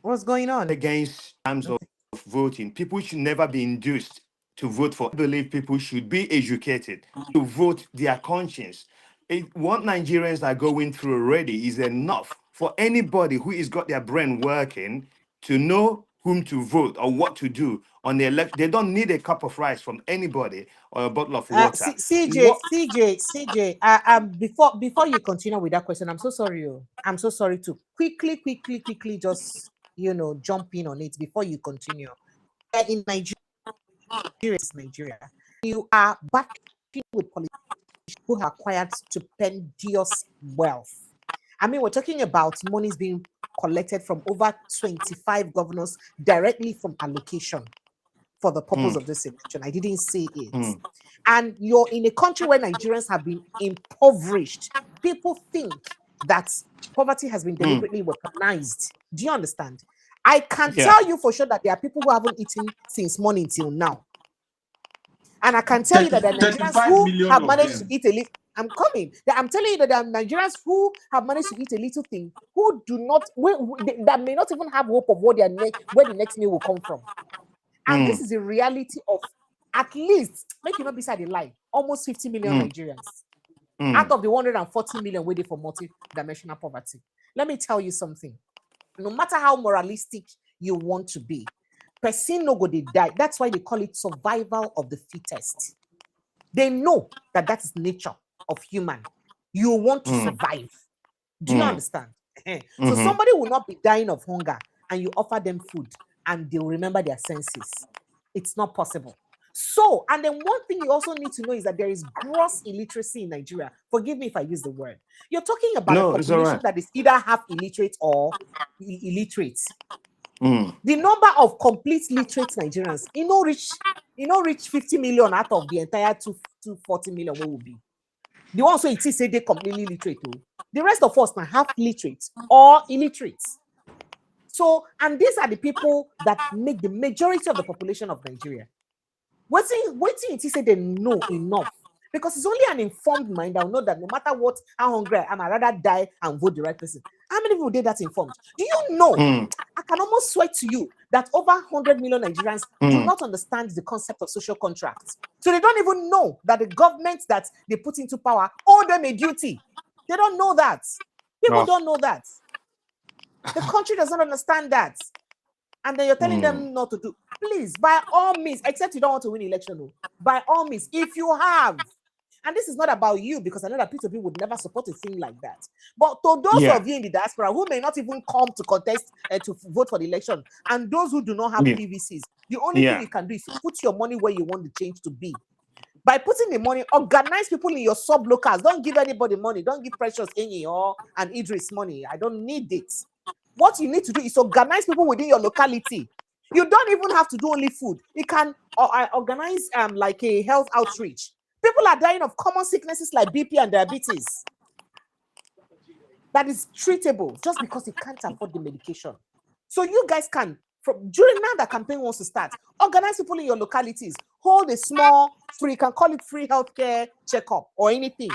Speaker 1: What's going on
Speaker 9: against terms of voting. People should never be induced to vote for. I believe people should be educated to vote their conscience. What Nigerians are going through already is enough for anybody who has got their brain working to know whom to vote or what to do on the election. They don't need a cup of rice from anybody or a bottle of water.
Speaker 1: CJ, before you continue with that question, I'm so sorry. I'm so sorry to quickly just jump in on it before you continue. In Nigeria, you are backing with politicians who have acquired stupendous wealth. I mean, we're talking about monies being collected from over 25 governors directly from allocation for the purpose of this election. I didn't say it. And you're in a country where Nigerians have been impoverished. People think that poverty has been deliberately weaponized. Do you understand? I can tell you for sure that there are people who haven't eaten since morning till now. And I can tell you that there are Nigerians who have managed to eat a little. I'm coming. I'm telling you that there are Nigerians who have managed to eat a little thing, who do not, that may not even have hope of where the next meal will come from. And this is the reality of, at least, make you not beside the lie, almost 50 million Nigerians out of the 140 million waiting for multi-dimensional poverty. Let me tell you something. No matter how moralistic you want to be, person no go they die. That's why they call it survival of the fittest. They know that is nature of human. You want to survive. Do you understand? So somebody will not be dying of hunger and you offer them food and they'll remember their senses. It's not possible. So, and then one thing you also need to know is that there is gross illiteracy in Nigeria. Forgive me if I use the word. You're talking about a population that is either half illiterate or illiterate. The number of complete literate Nigerians, reach 50 million out of the entire 240 million. What will be? The ones who it is say they completely literate. The rest of us now half literate or illiterate. So, and these are the people that make the majority of the population of Nigeria. Waiting until say they know enough. Because it's only an informed mind that will know that no matter what, how hungry I am, I'd rather die and vote the right person. How many people did that informed? Do you know? I can almost swear to you that over 100 million Nigerians do not understand the concept of social contracts. So they don't even know that the government that they put into power owe them a duty. They don't know that. People don't know that. The country does not understand that. And then you're telling them not to do. Please, by all means, except you don't want to win election, by all means, if you have, and this is not about you, because I know that P2P would never support a thing like that. But to those of you in the diaspora who may not even come to contest to vote for the election, and those who do not have PVCs, the only thing you can do is put your money where you want the change to be. By putting the money, organize people in your sub-locals. Don't give anybody money. Don't give Precious Enyi or and Idris money. I don't need it. What you need to do is organize people within your locality. You don't even have to do only food. You can organize like a health outreach. People are dying of common sicknesses like BP and diabetes. That is treatable just because you can't afford the medication. So you guys can, during now the campaign wants to start, organize people in your localities. Hold a small free, you can call it free healthcare checkup or anything.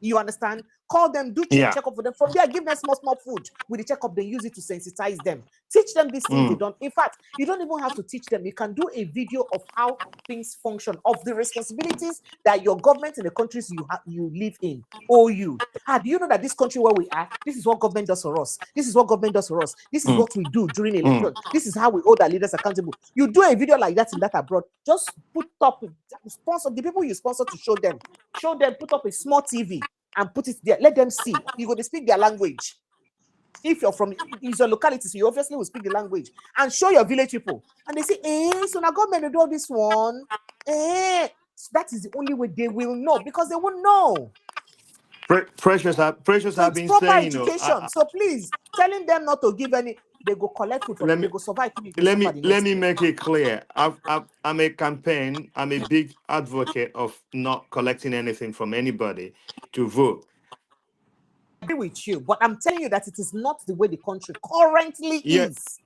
Speaker 1: You understand? Call them, do checkup for them. From there, give them small food with the checkup. They use it to sensitize them. Teach them these things they don't. In fact, you don't even have to teach them. You can do a video of how things function, of the responsibilities that your government in the countries you live in owe you. Do you know that this country where we are, this is what government does for us. This is what government does for us. This is what we do during election. This is how we hold our leaders accountable. You do a video like that in that abroad. Just put up, sponsor the people you sponsor to show them, put up a small TV and put it there. Let them see. You go to speak their language. If you're from your locality, so you obviously will speak the language and show your village people. And they say, so now government will do this one. So that is the only way they will know, because they won't know.
Speaker 9: Precious
Speaker 1: so
Speaker 9: have been
Speaker 1: proper
Speaker 9: saying,
Speaker 1: education. So please, telling them not to give any, they go collect food for them, they go survive.
Speaker 9: Let me make it clear. I'm a big advocate of not collecting anything from anybody to vote.
Speaker 1: I agree with you, but I'm telling you that it is not the way the country currently is.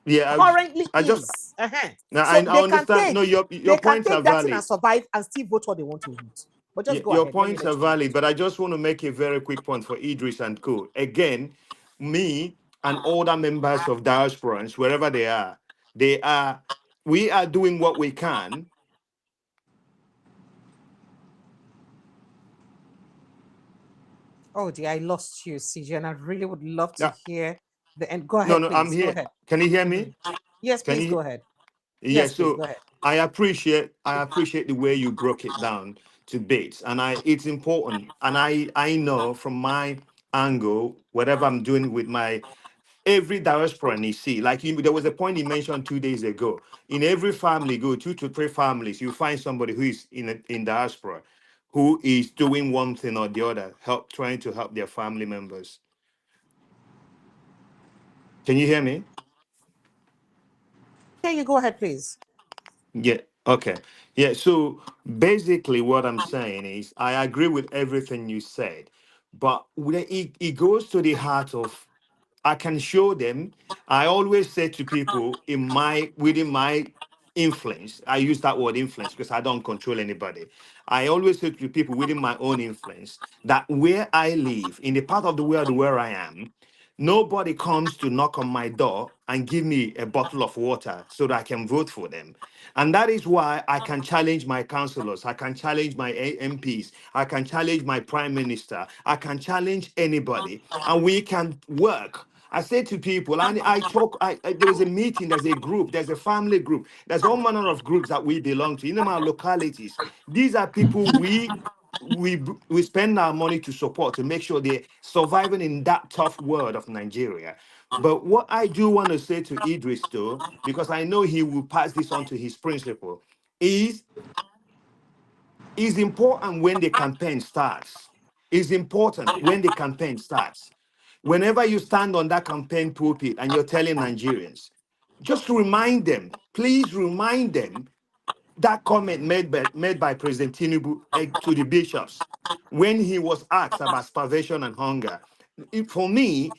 Speaker 9: Yeah,
Speaker 1: currently
Speaker 9: I
Speaker 1: is.
Speaker 9: just now
Speaker 1: So
Speaker 9: I
Speaker 1: they
Speaker 9: understand.
Speaker 1: can take,
Speaker 9: No, your points are
Speaker 1: that
Speaker 9: valid.
Speaker 1: thing and survive and still vote what they want to vote. But just go
Speaker 9: Your
Speaker 1: ahead.
Speaker 9: points are valid, but I just want to make a very quick point for Idris and Co. Again, me and other members of diasporans, wherever we are doing what we can.
Speaker 1: Oh dear, I lost you, CJ, and I really would love to hear the end. Go ahead, please.
Speaker 9: I'm here.
Speaker 1: Go ahead.
Speaker 9: Can you hear me?
Speaker 1: Yes, please go ahead.
Speaker 9: Yes,
Speaker 1: please
Speaker 9: so
Speaker 1: go ahead.
Speaker 9: I appreciate the way you broke it down to bits, and it's important. And I know from my angle, whatever I'm doing with my every diaspora you see, like there was a point you mentioned 2 days ago. In every family, go 2 to 3 families, you find somebody who is in diaspora, who is doing one thing or the other, trying to help their family members. Can you hear me?
Speaker 1: Can you go ahead, please?
Speaker 9: Yeah. Okay. Yeah. So basically, what I'm saying is, I agree with everything you said, but it goes to the heart of, I can show them. I always say to people within my influence, I use that word influence because I don't control anybody. I always say to people within my own influence that where I live, in the part of the world where I am, nobody comes to knock on my door and give me a bottle of water so that I can vote for them. And that is why I can challenge my councillors, I can challenge my MPs, I can challenge my prime minister, I can challenge anybody, and we can work. I say to people, and there is a meeting, there's a group, there's a family group, there's all manner of groups that we belong to in our localities. These are people we spend our money to support, to make sure they're surviving in that tough world of Nigeria. But what I do want to say to Idris, though, because I know he will pass this on to his principal, is important when the campaign starts. It's important when the campaign starts. Whenever you stand on that campaign pulpit and you're telling Nigerians, just remind them, please remind them that comment made by President Tinubu to the bishops when he was asked about starvation and hunger. for me,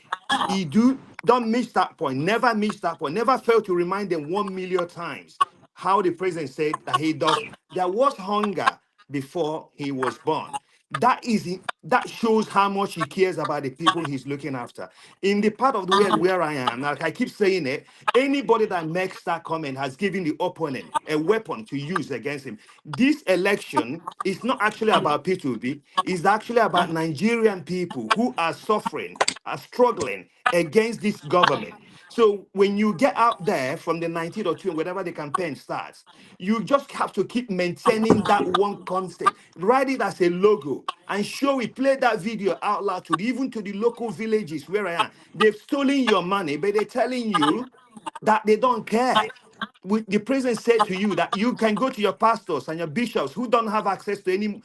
Speaker 9: don't miss that point. Never miss that point. Never fail to remind them 1 million times how the president said that there was hunger before he was born. That shows how much he cares about the people he's looking after. In the part of the world where I am, like I keep saying it, anybody that makes that comment has given the opponent a weapon to use against him. This election is not actually about P2B, it's actually about Nigerian people who are suffering, are struggling against this government. So when you get out there from the 19th or 20th, whenever the campaign starts, you just have to keep maintaining that one constant. Write it as a logo and show it. Play that video out loud even to the local villages where I am. They've stolen your money, but they're telling you that they don't care. The president said to you that you can go to your pastors and your bishops who don't have access to any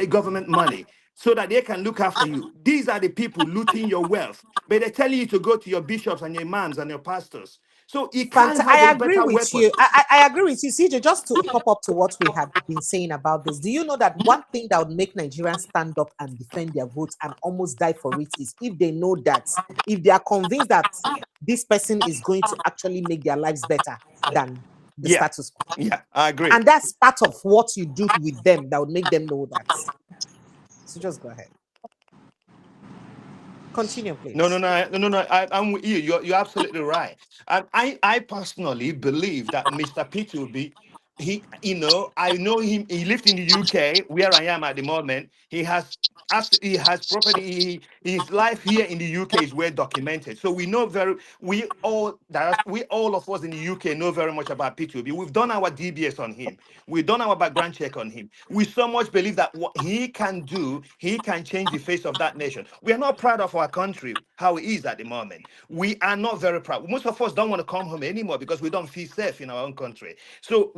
Speaker 9: government money so that they can look after you. These are the people looting your wealth, but they're telling you to go to your bishops and your imams and your pastors. So you can't have
Speaker 1: I
Speaker 9: a
Speaker 1: agree
Speaker 9: better
Speaker 1: with
Speaker 9: weapon.
Speaker 1: you. I agree with you, CJ. Just to top up to what we had been saying about this, do you know that one thing that would make Nigerians stand up and defend their votes and almost die for it is if they know that, if they are convinced that this person is going to actually make their lives better than the status quo.
Speaker 9: Yeah, I agree.
Speaker 1: And that's part of what you do with them that would make them know that. So just go ahead. Continue, please.
Speaker 9: No. I'm with you. You're absolutely right. I personally believe that Mr. P2B, I know him. He lived in the UK, where I am at the moment. He has property. His life here in the UK is well documented. So we know we all of us in the UK know very much about P2B. We've done our DBS on him. We've done our background check on him. We so much believe that what he can do, he can change the face of that nation. We are not proud of our country, how it is at the moment. We are not very proud. Most of us don't want to come home anymore because we don't feel safe in our own country. So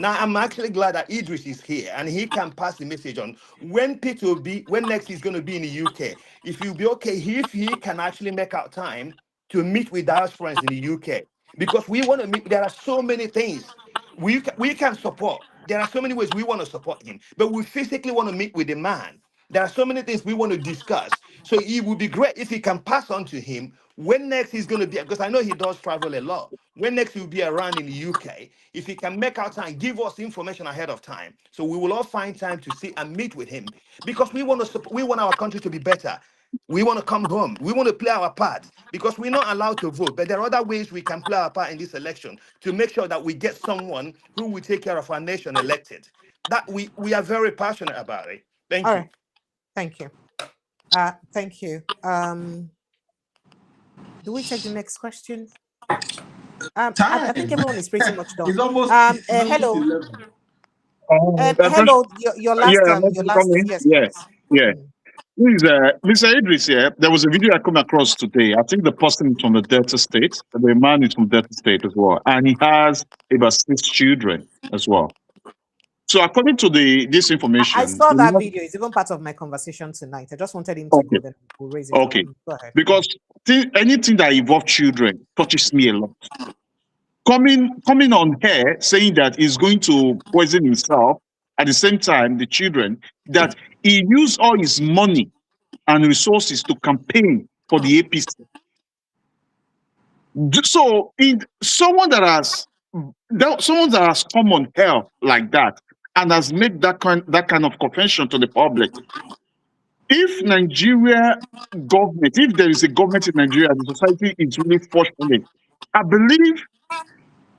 Speaker 9: I'm actually glad that Idris is here and he can pass the message on. When next he's going to be in the UK, if you'll be okay, if he can actually make out time to meet with our friends in the UK, because we want to meet. There are so many things we can support. There are so many ways we want to support him, but we physically want to meet with the man. There are so many things we want to discuss. So it would be great if he can pass on to him when next he's going to be, because I know he does travel a lot. When next he'll be around in the UK, if he can make out time, give us information ahead of time, so we will all find time to see and meet with him, because we want our country to be better. We want to come home. We want to play our part, because we're not allowed to vote. But there are other ways we can play our part in this election to make sure that we get someone who will take care of our nation elected. That we are very passionate about it. Thank you.
Speaker 1: Right. Thank you. Thank you. Do we take the next question? I think everyone is pretty much done.
Speaker 2: It's almost
Speaker 1: hello. Hello, your last yes.
Speaker 6: Yeah. Mr. Idris here. There was a video I come across today. I think the person is from the Delta State. The man is from Delta State as well. And he has about 6 children as well. So according to this information,
Speaker 1: I saw that video. It's even part of my conversation tonight. I just wanted him to go, then we'll raise it.
Speaker 6: Okay.
Speaker 1: Go ahead.
Speaker 6: Because anything that involves children touches me a lot. Coming on here saying that he's going to poison himself, at the same time, the children, that he used all his money and resources to campaign for the APC. So someone that has come on here like that and has made that kind of confession to the public, if Nigeria government, if there is a government in Nigeria, the society is really fortunate. I believe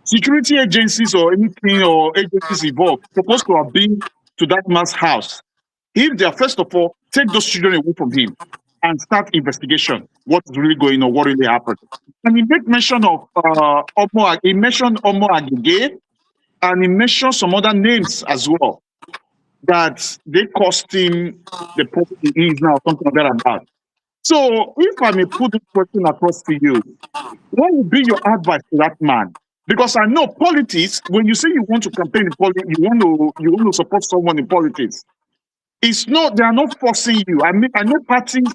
Speaker 6: security agencies or anything or agencies involved supposed to have been to that man's house. If they are, first of all, take those children away from him and start investigation, what's really going on, what really happened. And he made mention of Omo Agege, and he mentioned some other names as well, that they cost him the property he is now, something like that. So if I may put this question across to you, what would be your advice to that man? Because I know politics, when you say you want to campaign in politics, you want to support someone in politics, it's not, they are not forcing you. I mean, I know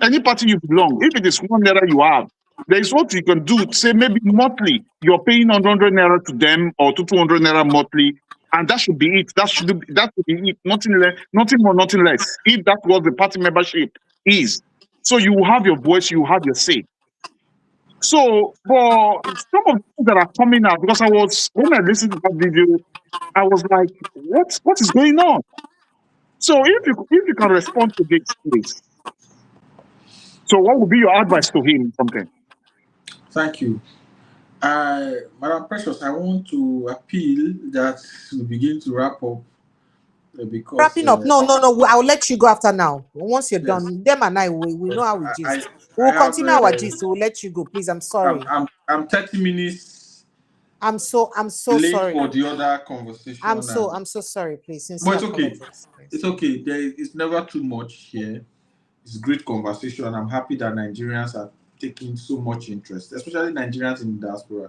Speaker 6: any party you belong, if it is 1 naira you have, there is what you can do, say maybe monthly, you're paying 100 naira to them or 200 naira monthly, and that should be it. That should be it. Nothing more, nothing less. If that's what the party membership is. So you will have your voice, you will have your say. So for some of the things that are coming out, because when I listened to that video, I was like, what is going on? So if you can respond to this, please. So what would be your advice to him? Something.
Speaker 2: Thank you. Madam Precious, I want to appeal that we begin to wrap up because
Speaker 1: Wrapping up. No. I'll let you go after now. Once you're
Speaker 2: yes,
Speaker 1: done, them and I, we know how we
Speaker 2: I
Speaker 1: gist. We'll
Speaker 2: have
Speaker 1: continue our gist. We'll let you go, please. I'm sorry.
Speaker 2: I'm 30 minutes
Speaker 1: I'm so
Speaker 2: late
Speaker 1: sorry.
Speaker 2: for the other conversation.
Speaker 1: I'm so sorry, please.
Speaker 2: But
Speaker 1: Sincere
Speaker 2: it's okay.
Speaker 1: apologies.
Speaker 2: It's okay. It's never too much here. It's great conversation. I'm happy that Nigerians are taking so much interest, especially Nigerians in the diaspora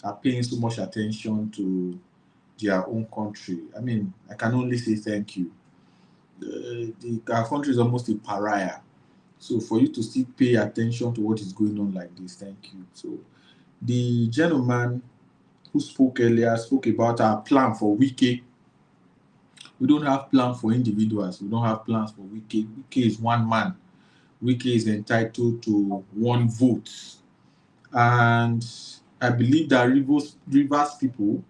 Speaker 2: are paying so much attention to their own country. I mean, I can only say thank you. Our country is almost a pariah. So for you to still pay attention to what is going on like this, thank you. So the gentleman who spoke earlier spoke about our plan for Wike. We don't have plans for individuals. We don't have plans for Wike. Wike is one man. Wike is entitled to one vote. And I believe that Rivers people,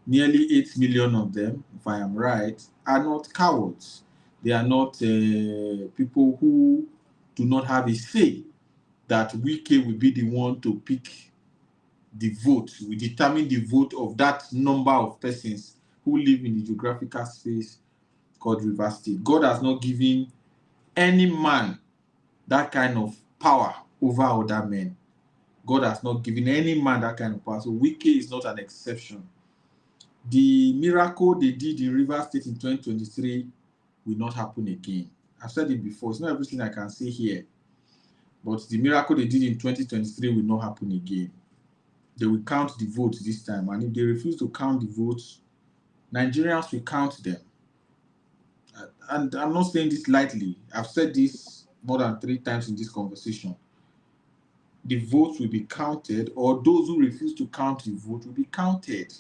Speaker 2: nearly 8 million of them, if I am right, are not cowards. They are not people who do not have a say that Wike will be the one to pick the vote. We determine the vote of that number of persons who live in the geographical space called Rivers State. God has not given any man that kind of power over other men. God has not given any man that kind of power. So Wike is not an exception. The miracle they did in Rivers State in 2023 will not happen again. I've said it before. It's not everything I can say here. But the miracle they did in 2023 will not happen again. They will count the votes this time. And if they refuse to count the votes, Nigerians will count them. And I'm not saying this lightly. I've said this more than 3 times in this conversation. The votes will be counted, or those who refuse to count the vote will be counted.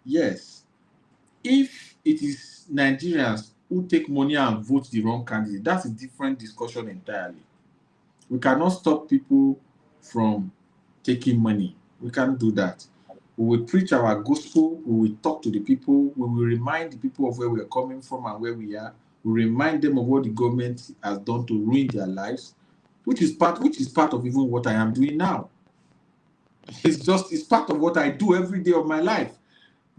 Speaker 2: Yes. If it is Nigerians who take money and vote the wrong candidate, that's a different discussion entirely. We cannot stop people from taking money. We can't do that. We will preach our gospel. We will talk to the people. We will remind the people of where we are coming from and where we are. We remind them of what the government has done to ruin their lives, which is part of even what I am doing now. It's part of what I do every day of my life.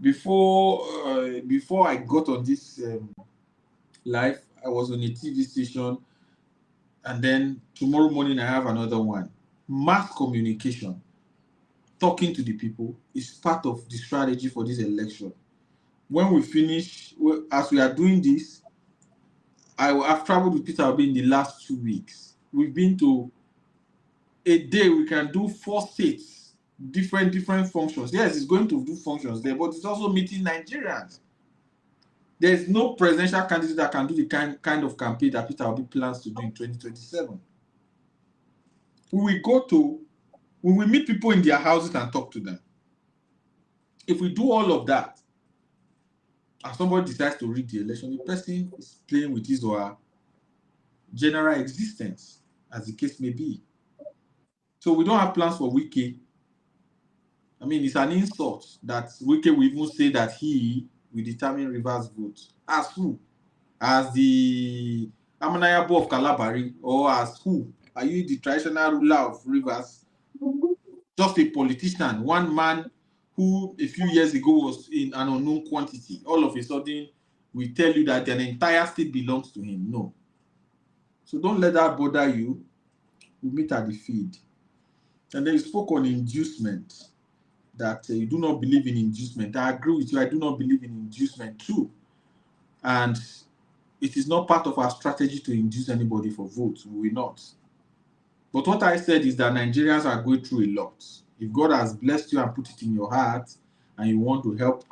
Speaker 2: Before I got on this life, I was on a TV station, and then tomorrow morning I have another one. Mass communication, talking to the people, is part of the strategy for this election. When we finish, as we are doing this, I've traveled with Peter Obi in the last 2 weeks. We've been to a day we can do 4 states, different functions. Yes, it's going to do functions there, but it's also meeting Nigerians. There's no presidential candidate that can do the kind of campaign that Peter Obi plans to do in 2027. We will meet people in their houses and talk to them. If we do all of that, and somebody decides to rig the election, the person is playing with his or her general existence, as the case may be. So we don't have plans for Wike. I mean, it's an insult that Wike will even say that he will determine Rivers' vote. As who? As the Amanayabo of Kalabari, or as who? Are you the traditional ruler of Rivers? Just a politician, one man who a few years ago was in an unknown quantity. All of a sudden, we tell you that an entire state belongs to him. No. So don't let that bother you. We meet at the field. And then you spoke on inducement, that you do not believe in inducement. I agree with you. I do not believe in inducement too. And it is not part of our strategy to induce anybody for votes. We will not. But what I said is that Nigerians are going through a lot. If God has blessed you and put it in your heart, and you want to help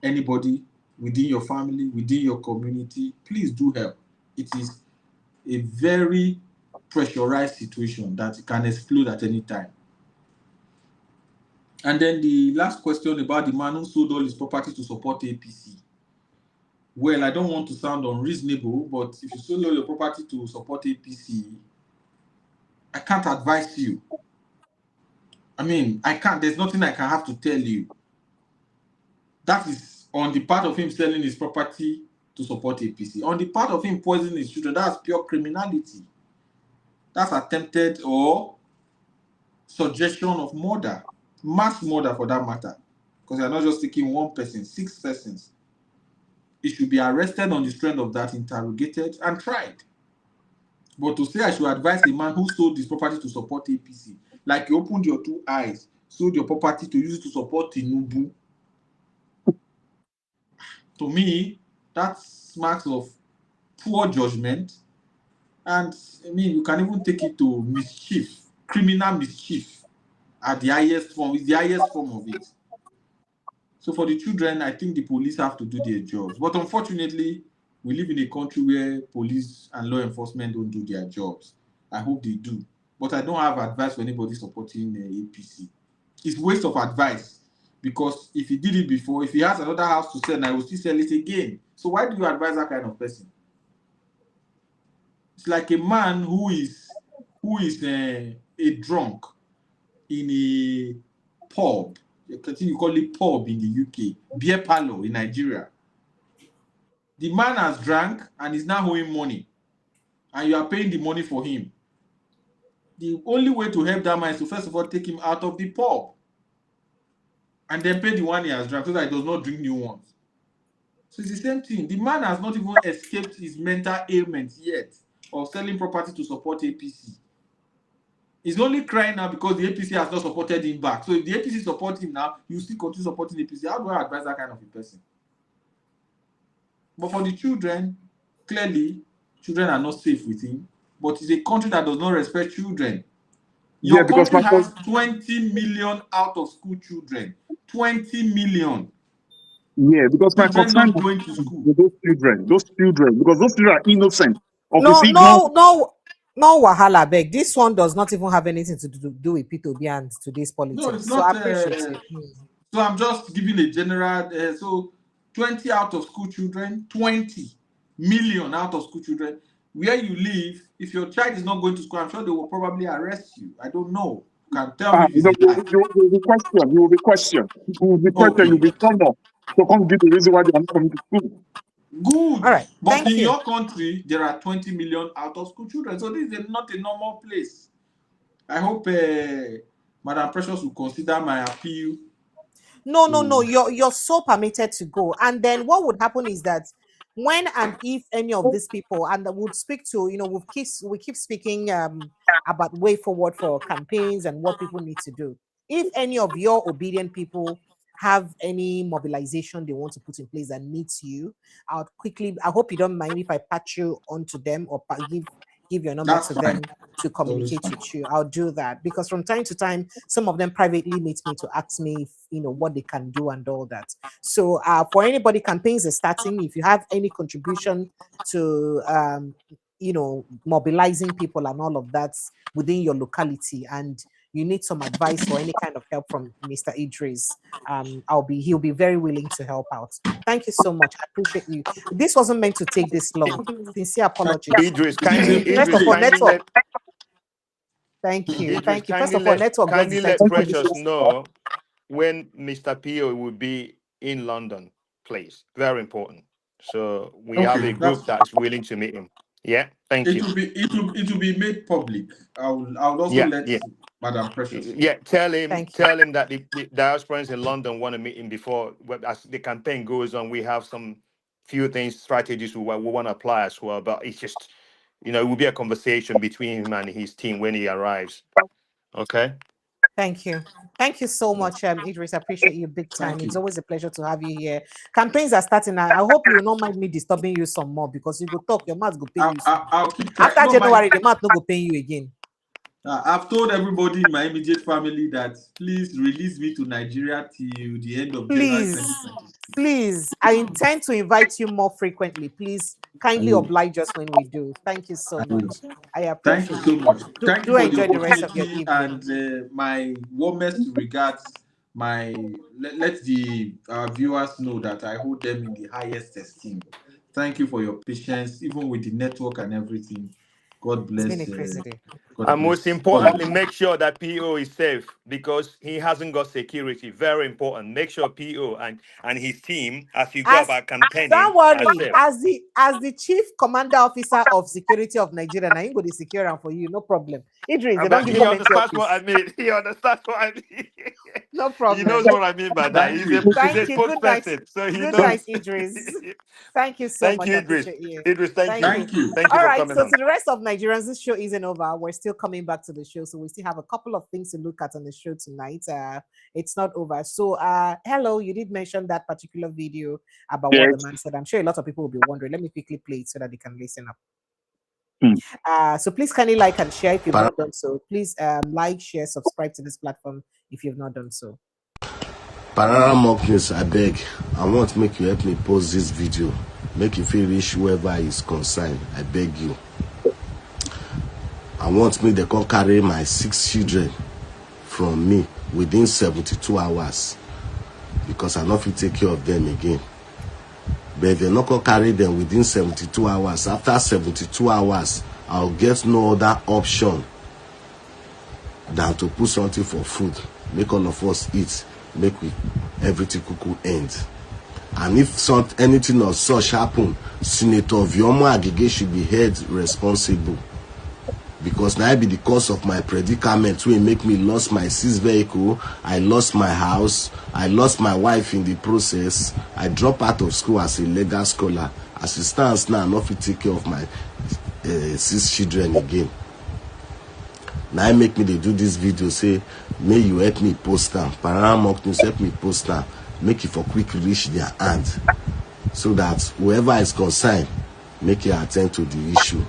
Speaker 2: anybody within your family, within your community, please do help. It is a very pressurized situation that can explode at any time. And then the last question about the man who sold all his property to support APC. Well, I don't want to sound unreasonable, but if you sold all your property to support APC, I can't advise you. I mean, I can't. There's nothing I can have to tell you. That is on the part of him selling his property to support APC. On the part of him poisoning his children, that's pure criminality. That's attempted or suggestion of murder, mass murder for that matter. Because you're not just taking one person, 6 persons. He should be arrested on the strength of that, interrogated and tried. But to say I should advise a man who sold his property to support APC, like you opened your 2 eyes, sold your property to use it to support Tinubu, to me, that marks of poor judgment. And I mean, you can even take it to mischief, criminal mischief at the highest form. It's the highest form of it. So for the children, I think the police have to do their jobs. But unfortunately, we live in a country where police and law enforcement don't do their jobs. I hope they do. But I don't have advice for anybody supporting APC. It's waste of advice. Because if he did it before, if he has another house to sell, I will still sell it again. So why do you advise that kind of person? It's like a man who is a drunk in a pub. You call it pub in the UK, beer parlor in Nigeria. The man has drank and is now owing money, and you are paying the money for him. The only way to help that man is to first of all take him out of the pub and then pay the one he has drank so that he does not drink new ones. So it's the same thing. The man has not even escaped his mental ailments yet of selling property to support APC. He's only crying now because the APC has not supported him back. So if the APC supports him now, you still continue supporting APC. How do I advise that kind of a person? But for the children, clearly, children are not safe with him. But it's a country that does not respect children. Your country has 20 million out of school children. 20 million.
Speaker 6: Yeah, because my
Speaker 2: children
Speaker 6: concern
Speaker 2: not going to school.
Speaker 6: with those children, because those children are innocent.
Speaker 1: No, wahala, beg. This one does not even have anything to do with P2B and today's politics.
Speaker 2: No, it's
Speaker 1: so
Speaker 2: not.
Speaker 1: I appreciate it.
Speaker 2: So I'm just giving a general. So 20 out of school children, 20 million out of school children. Where you live, if your child is not going to school, I'm sure they will probably arrest you. I don't know. You can tell me if it's a lie.
Speaker 6: You will be questioned. You'll be turned off. So come give the reason why they are not coming to school.
Speaker 2: Good.
Speaker 1: All right.
Speaker 2: But in your country, there are 20 million out of school children. So this is not a normal place. I hope Madam Precious will consider my appeal.
Speaker 1: No. You're so permitted to go. And then what would happen is that when and if any of these people, and would speak to, we keep speaking about way forward for campaigns and what people need to do. If any of your obedient people have any mobilization they want to put in place that needs you, I hope you don't mind if I patch you onto them or give your number to them to communicate with you. I'll do that because from time to time, some of them privately meet me to ask me, what they can do and all that. So for anybody, campaigns are starting. If you have any contribution to, mobilizing people and all of that within your locality, and you need some advice or any kind of help from Mr. Idris, he'll be very willing to help out. Thank you so much. I appreciate you. This wasn't meant to take this long. Sincere apologies.
Speaker 9: Idris, network.
Speaker 1: Thank you.
Speaker 9: Idris,
Speaker 1: Thank you. First of all, network.
Speaker 9: Kindly let Precious know when Mr. Pio will be in London, please. Very important. So we have a group that's willing to meet him. Yeah, thank you.
Speaker 2: It will be made public. I'll also let Madam Precious.
Speaker 9: Yeah, tell him that the diasporans in London want to meet him before, as the campaign goes on. We have some few strategies we want to apply as well. But it's just, it will be a conversation between him and his team when he arrives. Okay.
Speaker 1: Thank you. Thank you so much, Idris. I appreciate you big time. It's always a pleasure to have you here. Campaigns are starting now. I hope you will not mind me disturbing you some more because you go talk, your mouth go pay you.
Speaker 2: I'll keep trying.
Speaker 1: After January, the mouth no go pay you again.
Speaker 2: I've told everybody in my immediate family that please release me to Nigeria till the end of January.
Speaker 1: Please, I intend to invite you more frequently. Please kindly oblige us when we do. Thank you so much. I appreciate
Speaker 2: it. Thank you so much. Thank you for
Speaker 1: enjoy
Speaker 2: the
Speaker 1: the rest of your evening.
Speaker 2: And my warmest regards. Let the viewers know that I hold them in the highest esteem. Thank you for your patience, even with the network and everything. God bless.
Speaker 9: And most importantly, make sure that PO is safe because he hasn't got security. Very important. Make sure PO and his team, as you go about campaigning,
Speaker 1: don't
Speaker 9: are
Speaker 1: worry,
Speaker 9: safe.
Speaker 1: as the chief commander officer of security of Nigeria, now I'm going to secure him for you, no problem. Idris, they don't
Speaker 9: But
Speaker 1: give
Speaker 9: he
Speaker 1: him empty
Speaker 9: understands what I
Speaker 1: office.
Speaker 9: mean. He understands what I mean.
Speaker 1: No
Speaker 9: He knows
Speaker 1: problem.
Speaker 9: what I mean by that. He's a
Speaker 1: Thank you. Good night.
Speaker 9: spokesperson, so he
Speaker 1: Good
Speaker 9: knows.
Speaker 1: night, Idris. Thank you so
Speaker 9: Thank
Speaker 1: much.
Speaker 9: you,
Speaker 1: I
Speaker 9: Idris.
Speaker 1: appreciate you.
Speaker 9: Idris, thank you.
Speaker 1: Thank you.
Speaker 9: Thank you
Speaker 1: All
Speaker 9: for
Speaker 1: right.
Speaker 9: coming
Speaker 1: So
Speaker 9: on.
Speaker 1: to the rest of Nigerians, this show isn't over. We're still coming back to the show. So we still have a couple of things to look at on the show tonight. It's not over. So hello, you did mention that particular video about what the man said. I'm sure a lot of people will be wondering. Let me quickly play it so that they can listen up. So please kindly like and share if you've not done so. Please like, share, subscribe to this platform if you've not done so.
Speaker 10: Parara Mock News, I beg. I want to make you help me post this video. Make you feel rich whoever is concerned. I beg you. I want me to come carry my 6 children from me within 72 hours. Because I not fit take care of them again. But if they not come carry them within 72 hours, after 72 hours, I'll get no other option than to put something for food. Make all of us eat. Make everything cuckoo end. And if anything of such happen, Senator Viomo Agege should be held responsible. Because now be the cause of my predicament wey make me lost my 6 vehicle, I lost my house, I lost my wife in the process, I drop out of school as a legal scholar. As it stands now, I not fit take care of my 6 children again. Now I make me they do this video, say, may you help me post them. Parara Mock News help me post them. Make it for quick reach their hand. So that whoever is concerned, make it attend to the issue.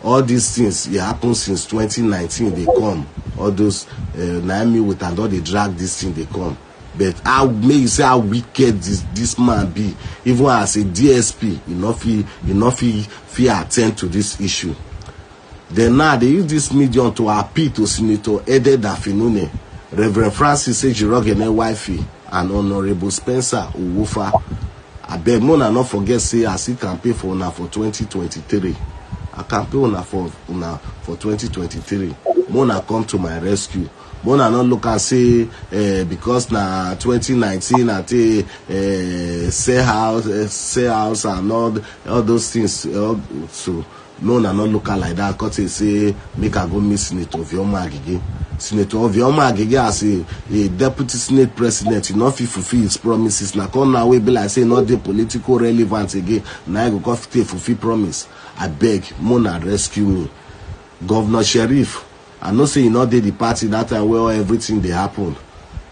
Speaker 10: All these things, it happened since 2019, they come. All those, Naomi with and all they drag this thing, they come. But how may you say how wicked this man be? Even as a DSP, enough he attend to this issue. Then now they use this medium to appeal to Senator Ede Dafinune, Reverend Francis Ejirogene wifey, and Honorable Spencer Uwufa. I beg Mona not forget say as he campaign for una for 2023. I campaign una for 2023. Mona come to my rescue. Mona not look and say because na 2019 at say house and all those things. So Mona not look like that. Cause they say make I go meet Senator Viomo Agege. Senator Viomo Agege as a deputy Senate president, you know, if he fulfill his promises. Now come now we be like say not the political relevance again. Now I go come fulfill promise. I beg Mona rescue me. Governor Sheriff, I know say you not did the party that time where everything they happen,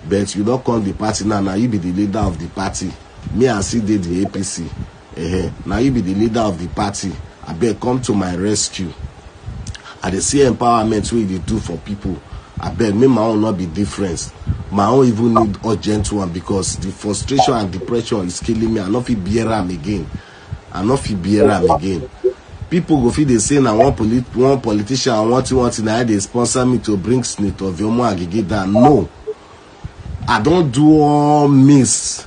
Speaker 10: but you don't come the party now. Now you be the leader of the party. Me and see did the APC. Now you be the leader of the party. I beg come to my rescue. I dey see empowerment wey they do for people. I beg me my own not be different. My own even need urgent one because the frustration and depression is killing me. I not fit bear am again. I not fit bear am again. People go feel they say now one politician and what now they sponsor me to bring Senator Viomo Agege down. No. I don't do all means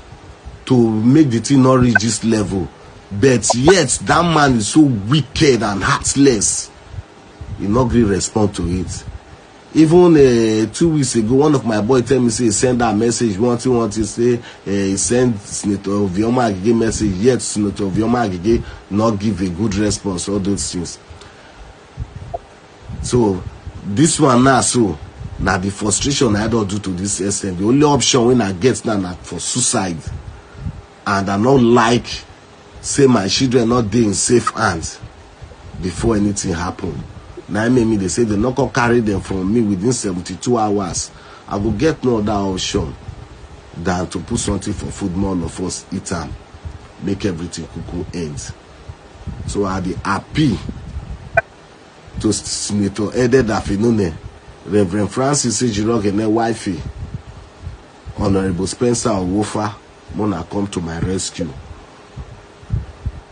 Speaker 10: to make the thing not reach this level. But yet that man is so wicked and heartless. He not really respond to it. Even 2 weeks ago, one of my boys tell me say he send that message. Want to say he send Senator Viomo Agege message. Yet Senator Viomo Agege not give a good response. All those things. So this one now, so now the frustration I don't do to this extent. The only option when I get now for suicide, and I not like say my children not dey in safe hands before anything happen. Now make me they say they not gonna carry them from me within 72 hours. I will get no other option than to put something for food, more of us eat and make everything cuckoo ends. So I the happy to Senator Ede Dafinune, Reverend Francis Ejirogene wifey, Honorable Spencer Uwufa, Mona come to my rescue.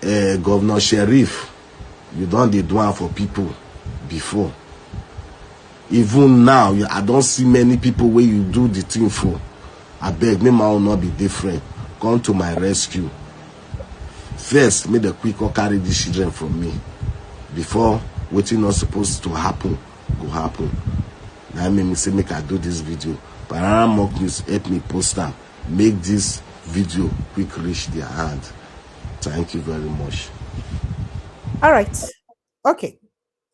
Speaker 10: Governor Sheriff, you don't do one for people before. Even now, I don't see many people where you do the thing for. I beg, me my own not be different. Come to my rescue. First, make the quick carry these children from me. Before waiting not supposed to happen, go happen. That made me say make I do this video. Banana Mock News help me post them. Make this video quick reach their hand. Thank you very much.
Speaker 1: All right. Okay.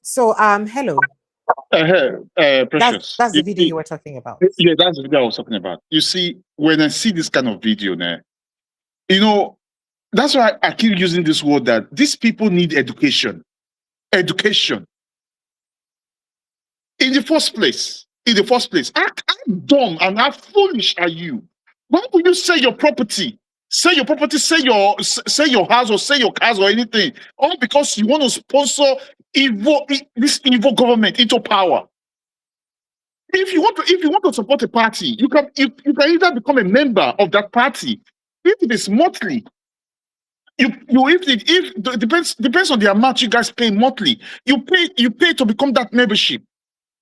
Speaker 1: So hello.
Speaker 6: Precious.
Speaker 1: That's the video you were talking about.
Speaker 6: Yeah, that's the video I was talking about. You see, when I see this kind of video now, you know, that's why I keep using this word that these people need education. Education. In the first place, how dumb and how foolish are you? Why would you sell your property? Sell your property, sell your house or sell your cars or anything, all because you want to sponsor this evil government into power. If you want to support a party, you can either become a member of that party. If it is monthly, it depends on the amount you guys pay monthly. You pay to become that membership.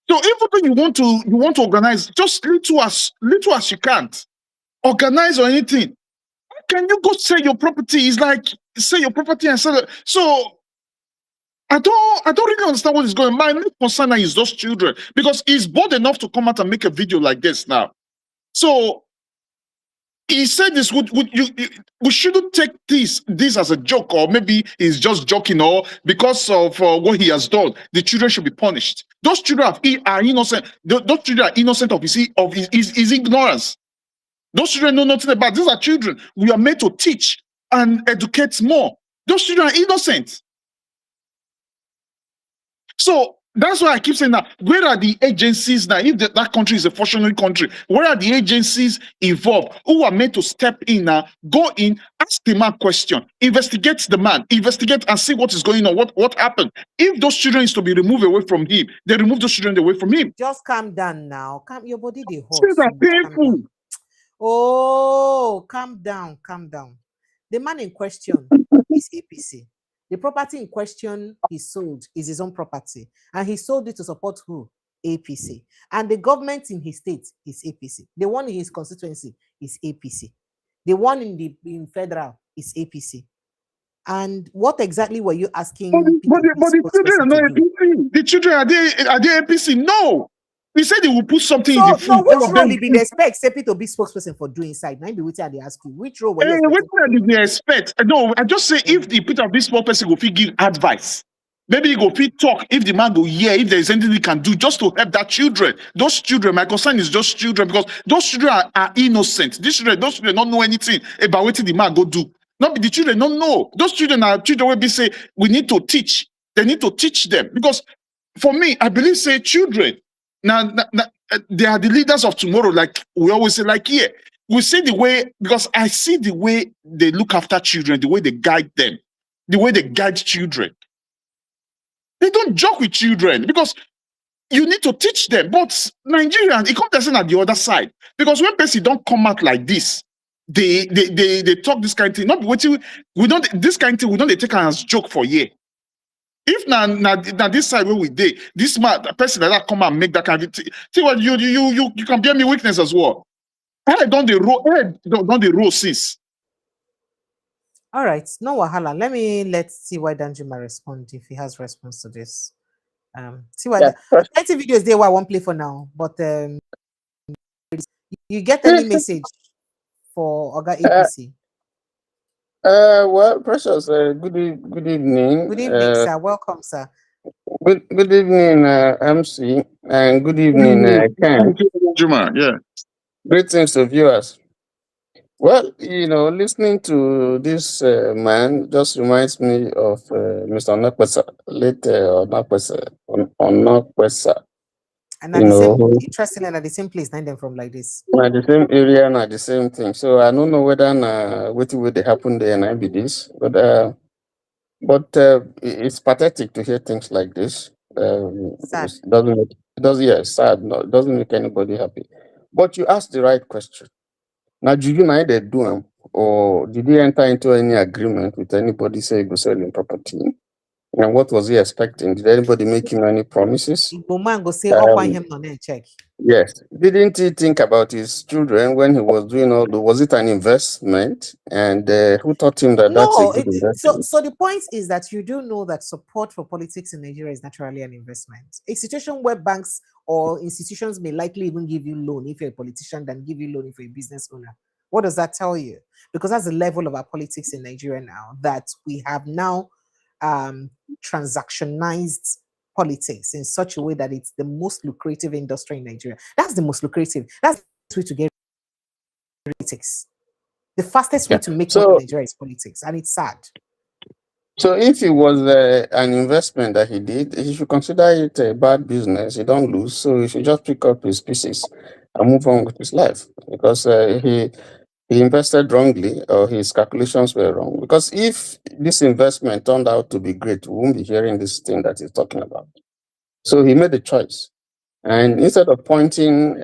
Speaker 6: So even though you want to organize, just little as you can't organize or anything. How can you go sell your property? It's like sell your property and sell it. So I don't really understand what is going on. My main concern is those children, because he's bold enough to come out and make a video like this now. So he said this we shouldn't take this as a joke, or maybe he's just joking, or because of what he has done, the children should be punished. Those children are innocent. Those children are innocent of his ignorance. Those children know nothing about. These are children we are made to teach and educate more. Those children are innocent. So that's why I keep saying that. Where are the agencies now? If that country is a functioning country, where are the agencies involved who are meant to step in now, go in, ask the man question, investigate the man, investigate and see what is going on, what happened. If those children is to be removed away from him, they remove those children away from him.
Speaker 1: Just calm down now. Calm your body, they hot.
Speaker 6: Children are painful.
Speaker 1: Oh, calm down. The man in question is APC. The property in question he sold is his own property, and he sold it to support who? APC. And the government in his state is APC. The one in his constituency is APC. The one in federal is APC. And what exactly were you asking?
Speaker 6: But the children are not APC. The children are they APC? No. He said he will put something in the food.
Speaker 1: So which role did they expect Sepi to be spokesperson for doing inside? Now, they ask you, which role were you
Speaker 6: Which role did they expect? No, I just say if the Peter this spokesperson will give advice, maybe he go fit talk. If the man go if there is anything he can do just to help that children. Those children, my concern is just children, because those children are innocent. Those children don't know anything about what the man go do. Not the children don't know. Those children are children will be say we need to teach. They need to teach them, because for me, I believe say children. Now, they are the leaders of tomorrow, like we always say, like here. We see the way, because I see the way they look after children, the way they guide them, the way they guide children. They don't joke with children, because you need to teach them. But Nigerians, it comes at the other side. Because when person don't come out like this, they talk this kind of thing. Not waiting, this kind of thing, we don't take as joke for year. If now this side where we did, this man, the person that come and make that kind of thing, see what you can bear me weakness as well. I done the role since.
Speaker 1: All right, no wahala. Let's see why Danjuma respond if he has response to this. See why 30 videos there I won't play for now, but you get any message for Oga APC?
Speaker 11: Well, Precious, good evening.
Speaker 1: Good evening, sir. Welcome, sir.
Speaker 11: Good evening, MC, and good evening, Ken.
Speaker 6: Juma, yeah.
Speaker 11: Greetings to viewers. Well, listening to this man just reminds me of Mr. Onayekan, late Onayekan.
Speaker 1: And at the same, interestingly, at the same place, nine them from like this.
Speaker 11: At the same area and at the same thing. So I don't know whether what will happen there and I be this, but it's pathetic to hear things like this.
Speaker 1: Sad.
Speaker 11: Sad. No, it doesn't make anybody happy. But you asked the right question. Now, do you know they do them, or did he enter into any agreement with anybody say go selling property? And what was he expecting? Did anybody make him any promises?
Speaker 1: Igbo man go say,
Speaker 11: Um,
Speaker 1: him on check.
Speaker 11: yes. Didn't he think about his children when he was doing all the, was it an investment? And who taught him that that's a
Speaker 1: No,
Speaker 11: good
Speaker 1: so
Speaker 11: investment?
Speaker 1: so the point is that you do know that support for politics in Nigeria is naturally an investment. A situation where banks or institutions may likely even give you loan if you're a politician than give you loan if you're a business owner. What does that tell you? Because that's the level of our politics in Nigeria now, that we have now transactionized politics in such a way that it's the most lucrative industry in Nigeria. That's the most lucrative. That's the way to get politics. The fastest way
Speaker 11: Yeah.
Speaker 1: to make money in
Speaker 11: So,
Speaker 1: Nigeria is politics, and it's sad.
Speaker 11: so if it was an investment that he did, he should consider it a bad business. He don't lose, so he should just pick up his pieces and move on with his life, because he invested wrongly, or his calculations were wrong. Because if this investment turned out to be great, we won't be hearing this thing that he's talking about. So he made a choice. And instead of pointing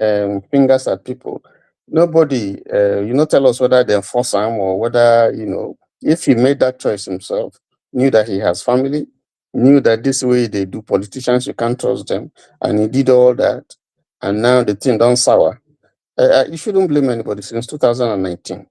Speaker 11: fingers at people, nobody, tell us whether they force him or whether, if he made that choice himself, knew that he has family, knew that this way they do politicians, you can't trust them, and he did all that, and now the thing done sour. You shouldn't blame anybody since 2019.